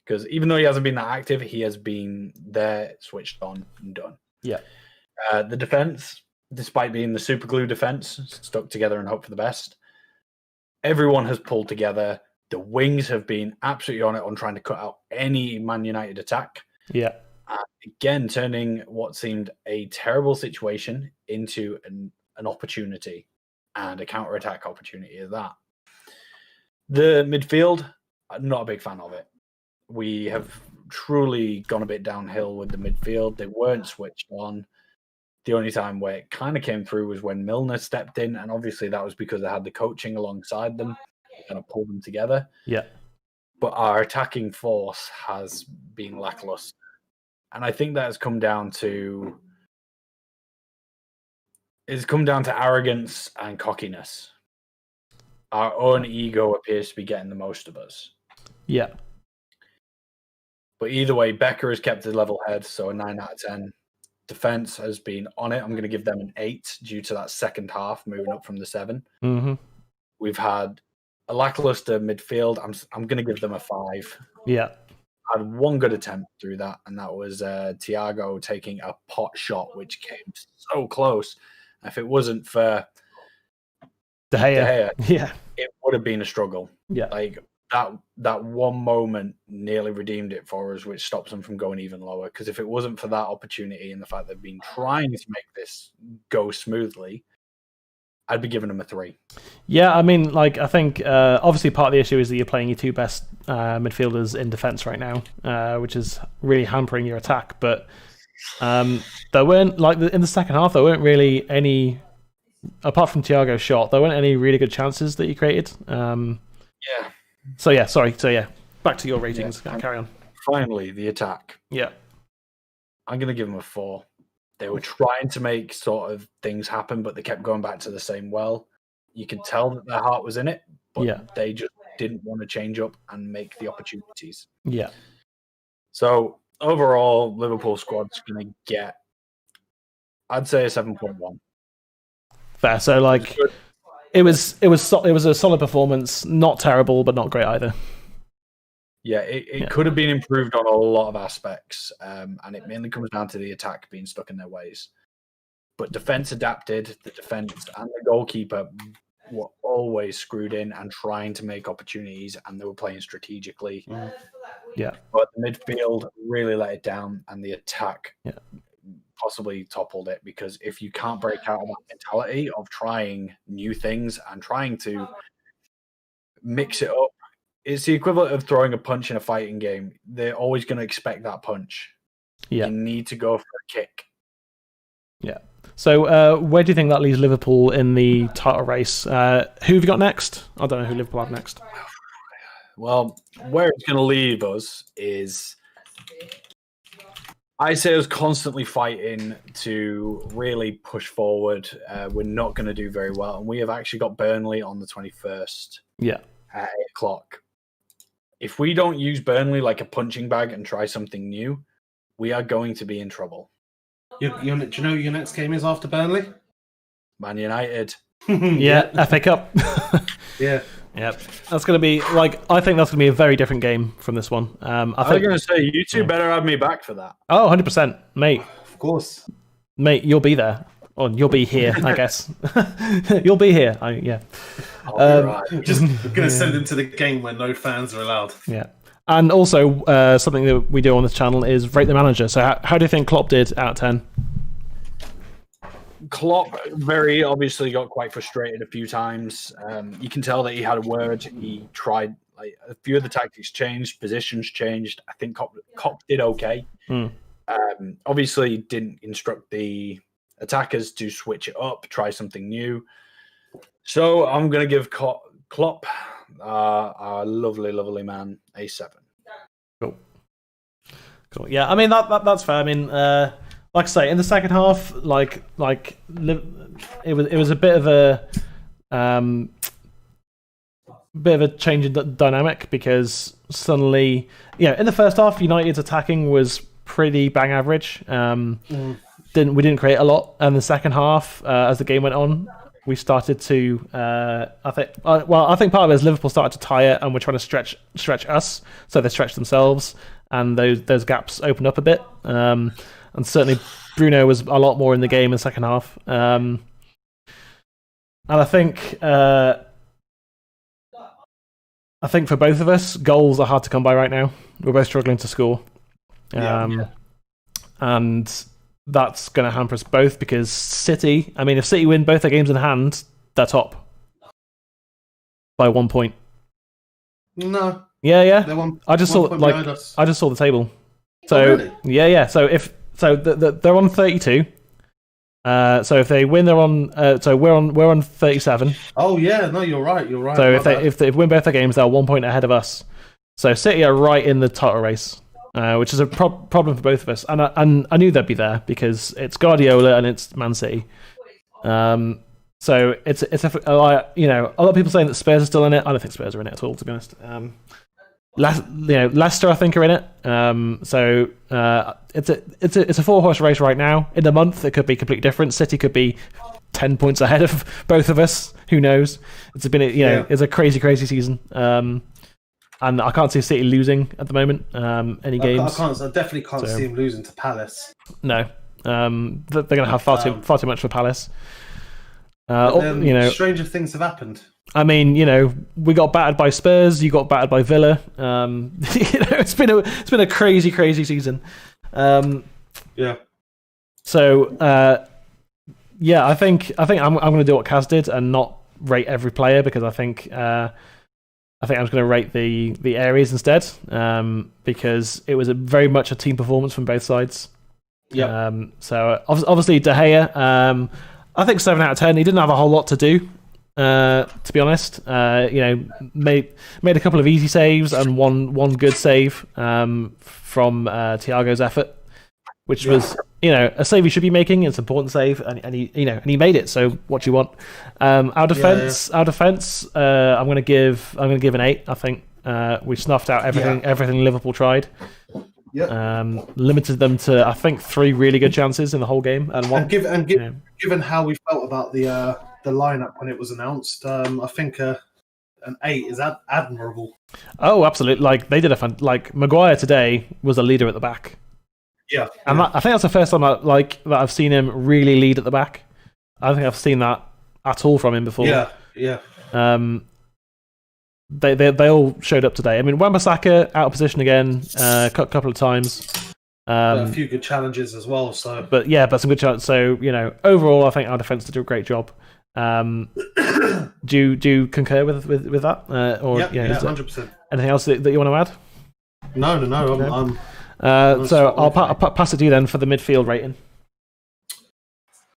S3: Because even though he hasn't been that active, he has been there, switched on and done.
S1: Yeah.
S3: The defense, despite being the super glue defense, stuck together and hope for the best. Everyone has pulled together. The wings have been absolutely on it on trying to cut out any Man United attack.
S1: Yeah.
S3: again, turning what seemed a terrible situation into an opportunity and a counter-attack opportunity at that. The midfield, I'm not a big fan of it. We have truly gone a bit downhill with the midfield. They weren't switched on. The only time where it kind of came through was when Milner stepped in, and obviously that was because they had the coaching alongside them, kind of pulled them together.
S1: Yeah.
S3: But our attacking force has been lackluster. And I think that has come down to arrogance and cockiness. Our own ego appears to be getting the most of us.
S1: Yeah.
S3: But either way, Becker has kept his level head, so a 9 out of 10. Defense has been on it. I'm going to give them an 8 due to that second half, moving up from the 7.
S1: Mm-hmm.
S3: We've had a lackluster midfield. I'm going to give them a 5.
S1: Yeah.
S3: I had one good attempt through that, and that was Thiago taking a pot shot, which came so close. If it wasn't for
S1: De Gea. Yeah.
S3: It would have been a struggle.
S1: Yeah.
S3: Like that one moment nearly redeemed it for us, which stops them from going even lower. Because if it wasn't for that opportunity and the fact they've been trying to make this go smoothly, I'd be giving them a 3.
S1: Yeah, I mean, like, I think obviously part of the issue is that you're playing your two best midfielders in defence right now, which is really hampering your attack. But there weren't, like, in the second half, there weren't really any, apart from Thiago's shot, there weren't any really good chances that you created.
S3: Yeah.
S1: So yeah, back to your ratings.
S3: Yeah.
S1: Carry on.
S3: Finally, the attack.
S1: Yeah.
S3: I'm going to give them a 4. They were trying to make sort of things happen, but they kept going back to the same well. You could tell that their heart was in it, but they just didn't want to change up and make the opportunities.
S1: Yeah.
S3: So overall, Liverpool squad's going to get, I'd say, a 7.1.
S1: Fair. So like, it was a solid performance, not terrible, but not great either.
S3: Yeah, it could have been improved on a lot of aspects, and it mainly comes down to the attack being stuck in their ways. But defense adapted. The defense and the goalkeeper were always screwed in and trying to make opportunities, and they were playing strategically.
S1: Yeah.
S3: But the midfield really let it down, and the attack possibly toppled it, because if you can't break out of that mentality of trying new things and trying to mix it up, it's the equivalent of throwing a punch in a fighting game. They're always going to expect that punch.
S1: Yeah.
S3: You need to go for a kick.
S1: Yeah. So where do you think that leaves Liverpool in the title race? Who have you got next? I don't know who Liverpool have next.
S3: Well, where it's going to leave us is, I say us constantly fighting to really push forward. We're not going to do very well. And we have actually got Burnley on the 21st.
S1: Yeah.
S3: At 8:00. If we don't use Burnley like a punching bag and try something new, we are going to be in trouble.
S2: Do you know who your next game is after Burnley?
S3: Man United.
S1: Yeah, FA Cup.
S2: Yeah.
S1: Yep. That's going to be, like, I think that's going to be a very different game from this one. I
S3: was going to say, you two better have me back for that.
S1: Oh, 100%. Mate.
S2: Of course.
S1: Mate, you'll be there. Or you'll be here, I guess. You'll be here. Yeah.
S2: Right. Just going to send him to the game where no fans are allowed.
S1: Yeah. And also, something that we do on this channel is rate the manager. So how do you think Klopp did out of 10?
S3: Klopp very obviously got quite frustrated a few times. You can tell that he had a word. He tried, like, a few of the tactics changed, positions changed. I think Klopp did okay. Obviously didn't instruct the attackers to switch it up, try something new. So I'm going to give Klopp, our lovely, lovely man, a 7.
S1: Cool. Yeah, I mean that's fair. I mean, like I say, in the second half, like it was a bit of a change in dynamic, because suddenly, in the first half, United's attacking was pretty bang average. We didn't create a lot, and the second half, as the game went on, we started to. I think part of it is Liverpool started to tire, and we're trying to stretch us, so they stretched themselves, and those gaps opened up a bit. And certainly Bruno was a lot more in the game in the second half. And I think for both of us, goals are hard to come by right now. We're both struggling to score. and that's going to hamper us both because City. I mean, if City win both their games in hand, they're top by 1 point.
S2: No.
S1: Yeah. I just saw the table. So
S2: really?
S1: yeah. So they're on 32. So if they win, they're on. So we're on 37.
S2: Oh yeah, no, you're right.
S1: So if they win both their games, they're 1 point ahead of us. So City are right in the title race, which is a problem for both of us. And I knew they'd be there because it's Guardiola and it's Man City. So it's a lot of people saying that Spurs are still in it. I don't think Spurs are in it at all, to be honest. Leicester, I think, are in it. So it's a 4-horse race right now. In a month, it could be completely different. City could be 10 points ahead of both of us. Who knows? It's been it's a crazy season. And I can't see City losing at the moment. Any games?
S2: I definitely can't see him losing to Palace.
S1: No, they're going to have far too much for Palace.
S2: Stranger things have happened.
S1: I mean, we got battered by Spurs. You got battered by Villa. It's been a crazy season.
S2: Yeah.
S1: So, I think I'm going to do what Kaz did and not rate every player because I think I'm just going to rate the areas instead because it was very much a team performance from both sides.
S2: Yeah.
S1: So obviously De Gea, I think 7 out of 10. He didn't have a whole lot to do. To be honest, made a couple of easy saves and one good save from Thiago's effort, which was a save he should be making. It's an important save, and he made it. So what do you want? Our defense, I'm going to give an 8. I think we snuffed out everything Liverpool tried.
S2: Yeah.
S1: Limited them to I think 3 really good chances in the whole game, and
S2: given how we felt about the lineup when it was announced, I think an 8 is admirable.
S1: Oh, absolutely! Like they did Maguire today was a leader at the back.
S2: Yeah,
S1: and I think that's the first time that I've seen him really lead at the back. I don't think I've seen that at all from him before.
S2: Yeah.
S1: They all showed up today. I mean, Wan-Bissaka out of position again, a couple of times.
S2: A few good challenges as well. So,
S1: but some good challenges. So overall, I think our defense did a great job. Do you concur with that?
S2: 100%.
S1: Anything else that you want to add?
S2: No.
S1: So I'll pass it to you then for the midfield rating.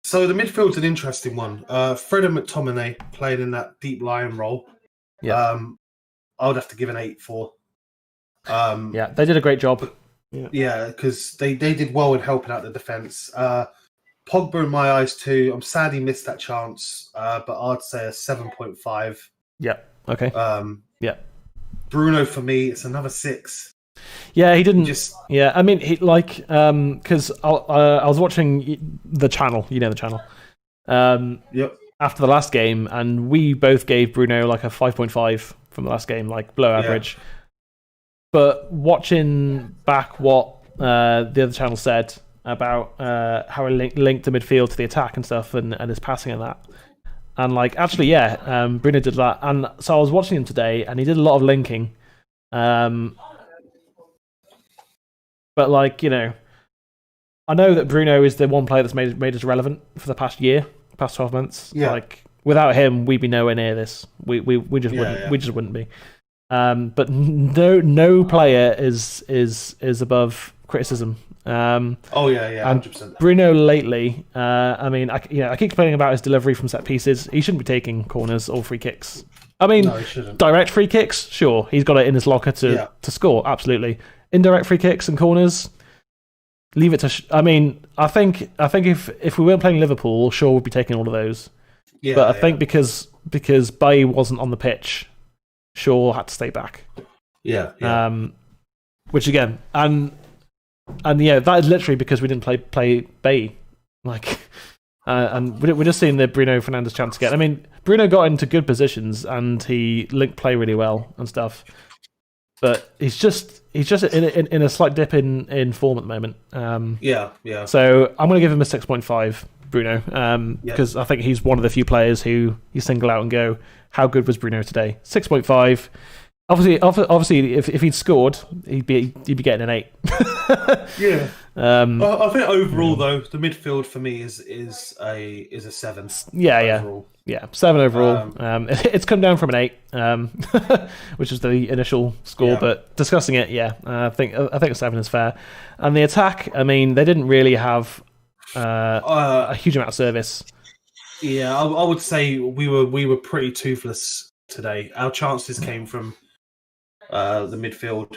S2: So the midfield's an interesting one. Fred and McTominay playing in that deep lying role.
S1: Yeah.
S2: I would have to give an 8 for.
S1: They did a great job.
S2: Yeah, because they did well in helping out the defence. Pogba in my eyes too. I'm sad he missed that chance, but I'd say a 7.5.
S1: Yeah. Okay.
S2: Bruno for me, it's another 6.
S1: Yeah, he didn't. I mean, he because I was watching the channel. You know the channel.
S2: Yep.
S1: After the last game, and we both gave Bruno like a 5.5 from the last game, like below average. But watching back what the other channel said about how he linked the midfield to the attack and stuff, and his passing and that, and Bruno did that. And so I was watching him today, and he did a lot of linking. But I know that Bruno is the one player that's made us relevant for the past 12 months.
S2: Yeah.
S1: Like without him, we'd be nowhere near this. We just wouldn't.
S2: Yeah.
S1: We just wouldn't be. But no player is above criticism.
S2: 100%.
S1: And Bruno lately, I keep complaining about his delivery from set pieces. He shouldn't be taking corners or free kicks. I mean,
S2: No, he shouldn't.
S1: direct free kicks, sure, he's got it in his locker to score, absolutely. Indirect free kicks and corners, leave it to. I think if we weren't playing Liverpool, Shaw would be taking all of those.
S2: Yeah,
S1: but I think because Bailly wasn't on the pitch, Shaw had to stay back.
S2: Yeah.
S1: Which again, and that is literally because we didn't play Bailly. And we're just seeing the Bruno Fernandes chance again. I mean, Bruno got into good positions and he linked play really well and stuff. But he's just in a slight dip in form at the moment. So I'm going to give him a 6.5, Bruno, because I think he's one of the few players who you single out and go, how good was Bruno today? 6.5. Obviously, if he'd scored, he'd be getting an 8.
S2: Yeah. I think overall though, the midfield for me is a 7.
S1: Yeah,
S2: overall.
S1: yeah, 7 overall. It's come down from an 8, which is the initial score.
S2: Yeah.
S1: But discussing it, I think a 7 is fair. And the attack, I mean, they didn't really have a huge amount of service.
S2: Yeah, I would say we were pretty toothless today. Our chances came from the midfield.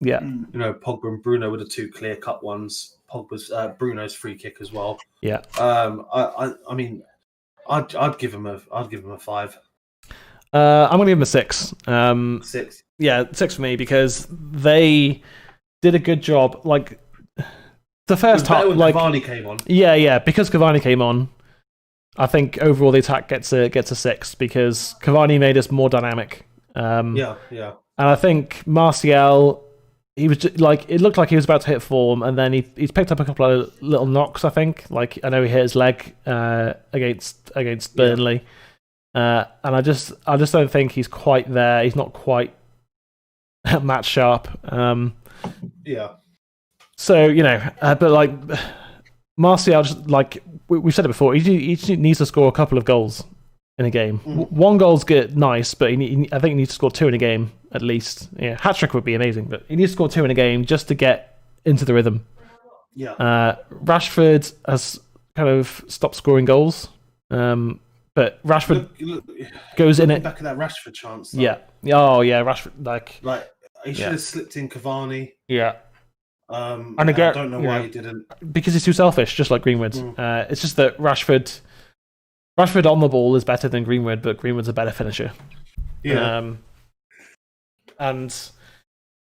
S1: Yeah,
S2: Pogba and Bruno were the 2 clear-cut ones. Pogba's Bruno's free kick as well.
S1: Yeah.
S2: I mean, I'd give him a 5.
S1: I'm gonna give him a 6.
S2: 6.
S1: Yeah, 6 for me because they did a good job. Like the first half, like
S2: Cavani came on.
S1: Yeah, because Cavani came on. I think overall the attack gets a 6 because Cavani made us more dynamic.
S2: Yeah.
S1: And I think Martial, he was just, like, it looked like he was about to hit form, and then he's picked up a couple of little knocks. I think, like, I know he hit his leg against Burnley, and I just don't think he's quite there. He's not quite match sharp.
S2: Yeah.
S1: So but like Martial, just like we've said it before, he needs to score a couple of goals in a game. One goal's good, nice, but I think he needs to score 2 in a game at least. Yeah, hat-trick would be amazing, but he needs to score 2 in a game just to get into the rhythm.
S2: Yeah.
S1: Rashford has kind of stopped scoring goals, but Rashford goes in it.
S2: Back at that Rashford chance. Though.
S1: Yeah. Oh yeah, Rashford like
S2: he should have slipped in Cavani.
S1: Yeah.
S2: And again, I don't know why he didn't.
S1: Because he's too selfish, just like Greenwood. It's just that Rashford on the ball is better than Greenwood, but Greenwood's a better finisher.
S2: Yeah.
S1: And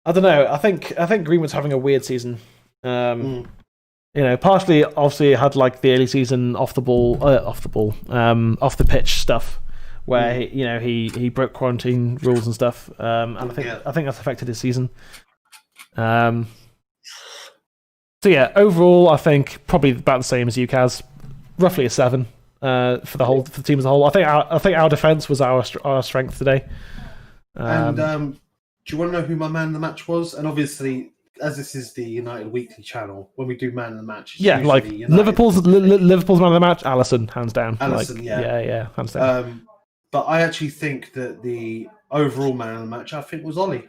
S1: I don't know. I think Greenwood's having a weird season. Partially, obviously, had like the early season off the pitch stuff, where he broke quarantine rules and stuff. And I think that's affected his season. So yeah, overall, I think probably about the same as you, Kaz. Roughly a 7 for the team as a whole. I think our defense was our strength today.
S2: Do you want to know who my man of the match was? And obviously, as this is the United Weekly channel, when we do man of the match, it's
S1: like
S2: United.
S1: Liverpool's man of the match, Alisson, hands down.
S2: Alisson,
S1: yeah, hands down.
S2: But I actually think that the overall man of the match, I think, was Ollie.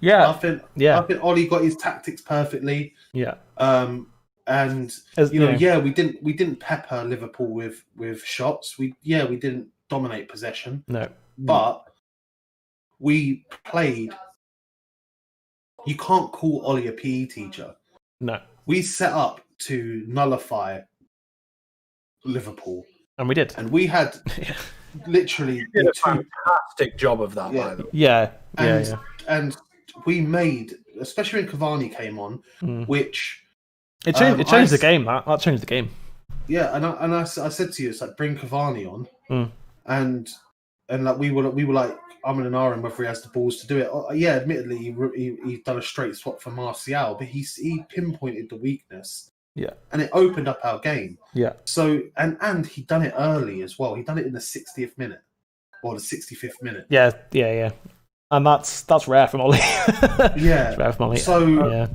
S1: Yeah,
S2: I think Ollie got his tactics perfectly.
S1: Yeah.
S2: And we didn't pepper Liverpool with shots. We didn't dominate possession.
S1: No.
S2: But we played. You can't call Ollie a PE teacher.
S1: No.
S2: We set up to nullify Liverpool.
S1: And we did.
S2: And we had literally
S3: did a fantastic job of that, by the way.
S1: Yeah.
S2: And we made, especially when Cavani came on, which
S1: it changed the game. That changed the game.
S2: Yeah, and I said to you, it's like bring Cavani on, and like we were like I'm in an RM whether he has the balls to do it. Yeah, admittedly he done a straight swap for Martial, but he pinpointed the weakness.
S1: Yeah,
S2: and it opened up our game. Yeah. So and he done it early as well. He done it in the 60th minute or the 65th minute.
S1: Yeah. And that's rare from Ollie.
S2: Yeah,
S1: it's rare from Ollie.
S2: So
S1: yeah.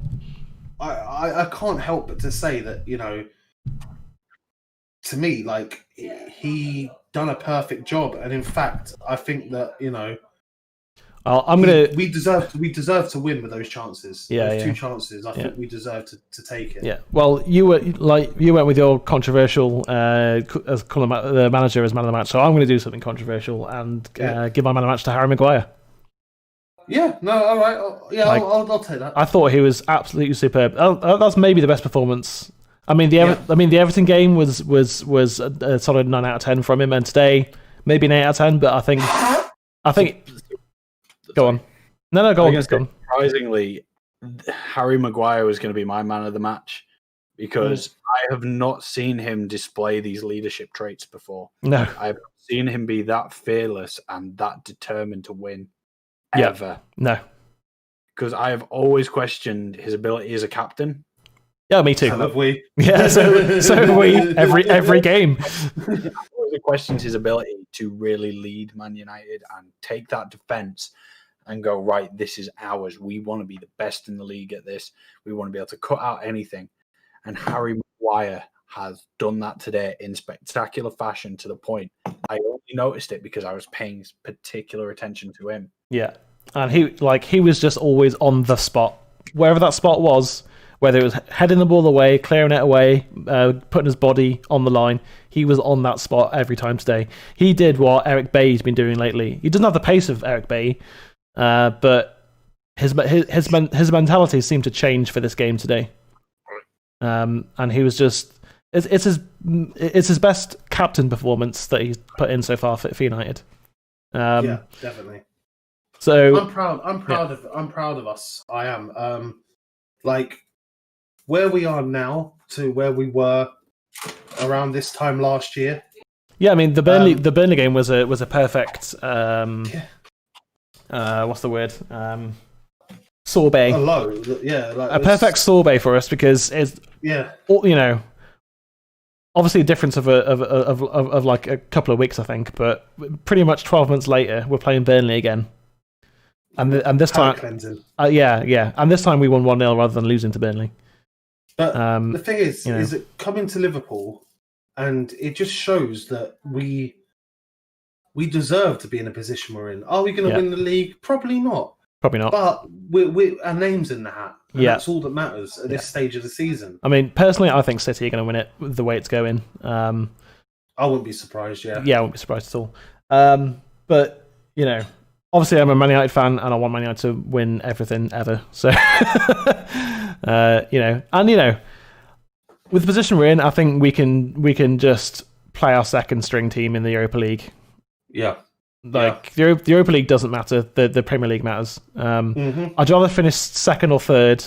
S2: I can't help but to say that to me, like he done a perfect job, and in fact, I think that we deserve to win with those chances.
S1: Yeah,
S2: those 2 chances. I think we deserve to take it.
S1: Yeah. Well, you went with your controversial as calling the manager as man of the match. So I'm going to do something controversial and give my man of the match to Harry Maguire.
S2: Yeah. No. All right. I'll take that.
S1: I thought he was absolutely superb. That's maybe the best performance. I mean, the Everton game was a solid 9 out of 10 from him, and today maybe an 8 out of 10. But I think. Go on. No, go on. Just go on.
S3: Surprisingly, Harry Maguire was going to be my man of the match because I have not seen him display these leadership traits before.
S1: No,
S3: I've seen him be that fearless and that determined to win. Ever.
S1: No.
S3: Because I have always questioned his ability as a captain.
S1: Yeah, me too.
S2: So have we.
S1: Yeah, so have we every game.
S3: I've seriously questions his ability to really lead Man United and take that defence and go, right, this is ours. We want to be the best in the league at this. We want to be able to cut out anything. And Harry Maguire has done that today in spectacular fashion to the point I only noticed it because I was paying particular attention to him.
S1: Yeah. And he was just always on the spot. Wherever that spot was, whether it was heading the ball away, clearing it away, putting his body on the line, he was on that spot every time today. He did what Eric Bailly's been doing lately. He doesn't have the pace of Eric Bailly, but his mentality seemed to change for this game today. And he was just it's his best captain performance that he's put in so far for United.
S2: Yeah, definitely.
S1: So
S2: I'm proud of us. I am. Like where we are now to where we were around this time last year.
S1: Yeah, I mean the Burnley game was a perfect what's the word? Sorbet.
S2: A
S1: perfect sorbet for us because it's obviously a difference of like a couple of weeks, I think, but pretty much 12 months later we're playing Burnley again. And this time, and this time we won 1-0 rather than losing to Burnley.
S2: But the thing is it coming to Liverpool, and it just shows that we deserve to be in a position we're in. Are we going to win the league? Probably not. But we our name's in the hat. And that's all that matters at this stage of the season.
S1: I mean, personally, I think City are going to win it the way it's going.
S2: I wouldn't be surprised. Yeah,
S1: I wouldn't be surprised at all. But obviously, I'm a Man United fan, and I want Man United to win everything ever. So, with the position we're in, I think we can just play our second string team in the Europa League.
S2: Yeah.
S1: The Europa League doesn't matter. The Premier League matters. I'd rather finish second or third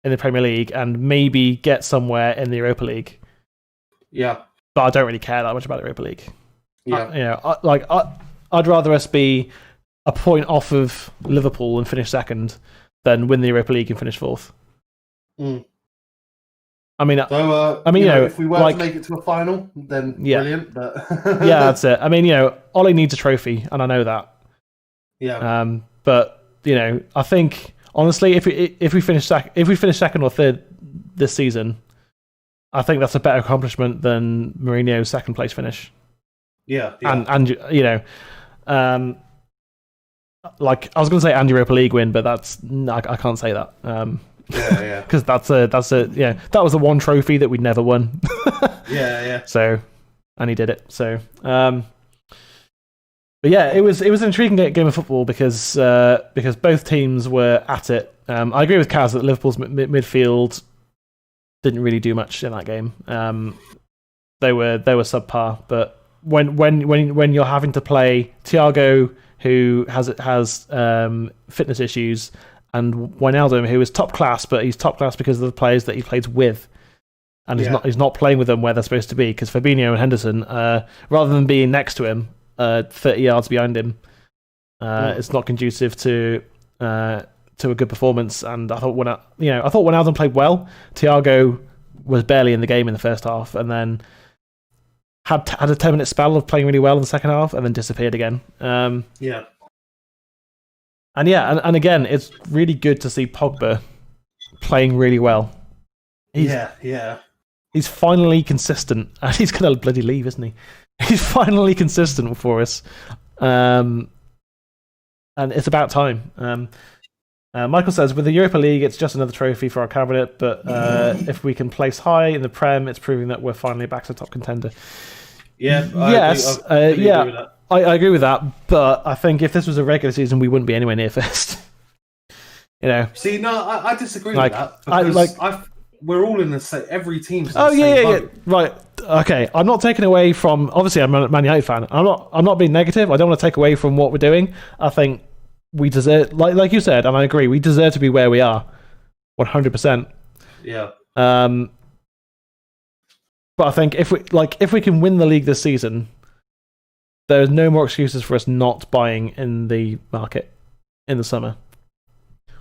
S1: in the Premier League and maybe get somewhere in the Europa League.
S2: Yeah.
S1: But I don't really care that much about the Europa League.
S2: Yeah.
S1: I'd rather us be a point off of Liverpool and finish second than win the Europa League and finish fourth. I mean,
S2: if we were to make it to a final, then brilliant. But
S1: yeah, that's it. I mean, Ollie needs a trophy, and I know that.
S2: Yeah.
S1: But I think honestly, if we finish second or third this season, I think that's a better accomplishment than Mourinho's second place finish.
S2: Yeah.
S1: Like I was going to say and Europa League win, but I can't say that. Because that was the one trophy that we'd never won.
S2: Yeah.
S1: So, and he did it. So, but yeah, it was an intriguing game of football because both teams were at it. I agree with Kaz that Liverpool's midfield didn't really do much in that game. They were subpar, but when you're having to play Thiago, who has fitness issues, and Wijnaldum, who is top class, but he's top class because of the players that he plays with, and he's not playing with them where they're supposed to be. Because Fabinho and Henderson, rather than being next to him, 30 yards behind him, it's not conducive to a good performance. And I thought Wijnaldum played well. Thiago was barely in the game in the first half, and then had a 10-minute spell of playing really well in the second half, and then disappeared again. And again, it's really good to see Pogba playing really well. He's finally consistent. And he's going to bloody leave, isn't he? He's finally consistent for us. And it's about time. Michael says, with the Europa League, it's just another trophy for our cabinet, but if we can place high in the Prem, it's proving that we're finally back to top contender.
S2: Yeah.
S1: I agree with that, but I think if this was a regular season, we wouldn't be anywhere near first.
S2: See, no, I disagree with that. Because we're all in the same. Every team's in the same boat.
S1: Right. Okay. I'm not taking away from. Obviously, I'm a Man United fan. I'm not being negative. I don't want to take away from what we're doing. I think we deserve, like you said, and I agree. We deserve to be where we are, 100%.
S2: Yeah.
S1: But I think if we can win the league this season, there's no more excuses for us not buying in the market in the summer.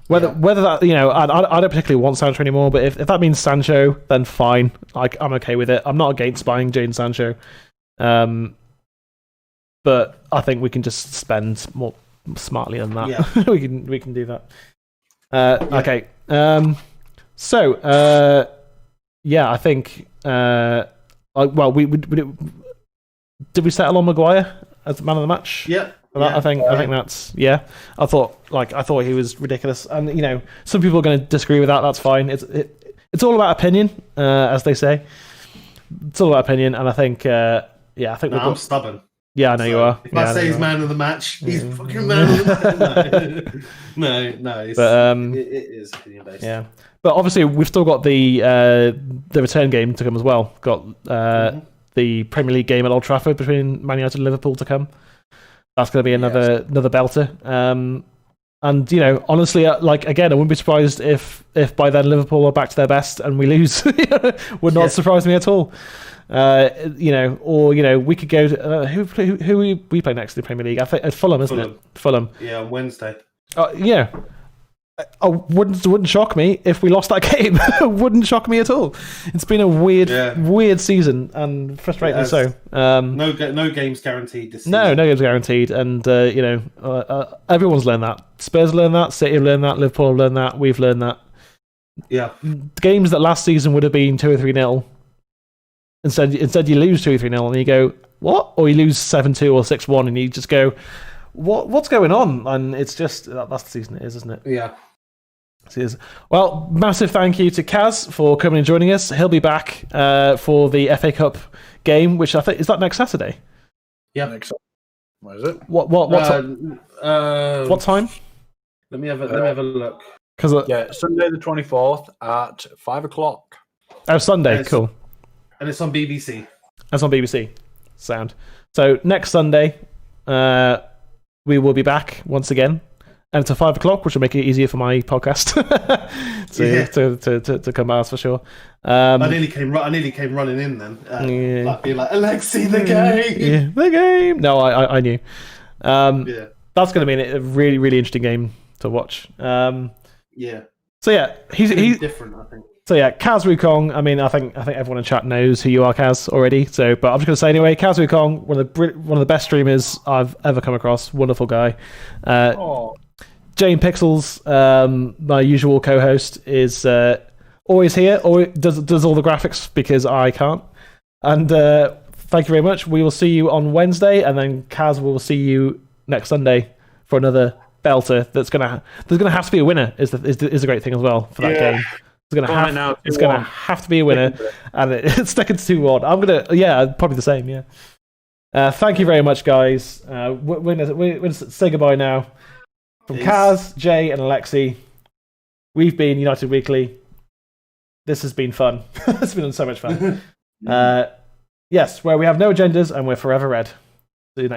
S1: Whether that, I don't particularly want Sancho anymore, but if that means Sancho, then fine. I'm okay with it. I'm not against buying Jadon Sancho. But I think we can just spend more smartly than that.
S2: Yeah.
S1: we can do that. Okay. So yeah, I think. Well, did we settle on Maguire as man of the match?
S2: Yeah.
S1: I think that's I thought he was ridiculous, and some people are going to disagree with that. That's fine. It's all about opinion, as they say. It's all about opinion, and I think
S2: I'm stubborn.
S1: Yeah, I know you are.
S2: If I say he's man of the match, he's fucking man of the match. No. It is opinion based.
S1: Yeah, but obviously we've still got the return game to come as well. Got the Premier League game at Old Trafford between Man United and Liverpool to come. That's going to be another belter. And honestly, again, I wouldn't be surprised if by then Liverpool are back to their best and we lose. Would not surprise me at all. We could go to who we play next in the Premier League. I think at Fulham, isn't it? Fulham.
S2: Yeah, on Wednesday.
S1: I wouldn't shock me if we lost that game. Wouldn't shock me at all. It's been a weird season and frustratingly so.
S2: No games guaranteed this season.
S1: No games guaranteed, and everyone's learned that. Spurs learned that, City have learned that, Liverpool have learned that, we've learned that.
S2: Yeah,
S1: games that last season would have been 2 or 3-0. Instead, you lose 2 or 3-0, and you go what? Or you lose 7-2 or 6-1, and you just go, what's going on? And it's just that's the season it is, isn't it?
S2: Yeah.
S1: Well, massive thank you to Kaz for coming and joining us. He'll be back for the FA Cup game, which I think is that next Saturday.
S2: Yeah.
S3: What is it?
S1: What time?
S2: Let me have a look.
S3: Sunday the 24th at 5:00.
S1: Oh, Sunday, cool.
S2: And it's on BBC.
S1: That's on BBC. Sound. So next Sunday, we will be back once again. And it's at 5:00, which will make it easier for my podcast to come out for sure.
S2: I nearly came running in then. Being like, Alexi, the game.
S1: Yeah, the game. No, I knew. That's going to be a really, really interesting game to watch. So he's
S2: different, I think.
S1: So Kaz Wukong. I mean, I think everyone in chat knows who you are, Kaz, already. So, but I'm just going to say anyway, Kaz Wukong, one of the best streamers I've ever come across. Wonderful guy. Jane Pixels, my usual co-host, is always here, or does all the graphics because I can't. And thank you very much. We will see you on Wednesday, and then Kaz will see you next Sunday for another belter. There's gonna have to be a winner. Is a great thing as well for that game. It's gonna have to be a winner, and it's sticking to 2-1. I'm gonna probably the same. Yeah. Thank you very much, guys. We're gonna say goodbye now. From Kaz, Jay, and Alexi, we've been United Weekly. This has been fun. It's been so much fun. Yes, where we have no agendas and we're forever red. See you next.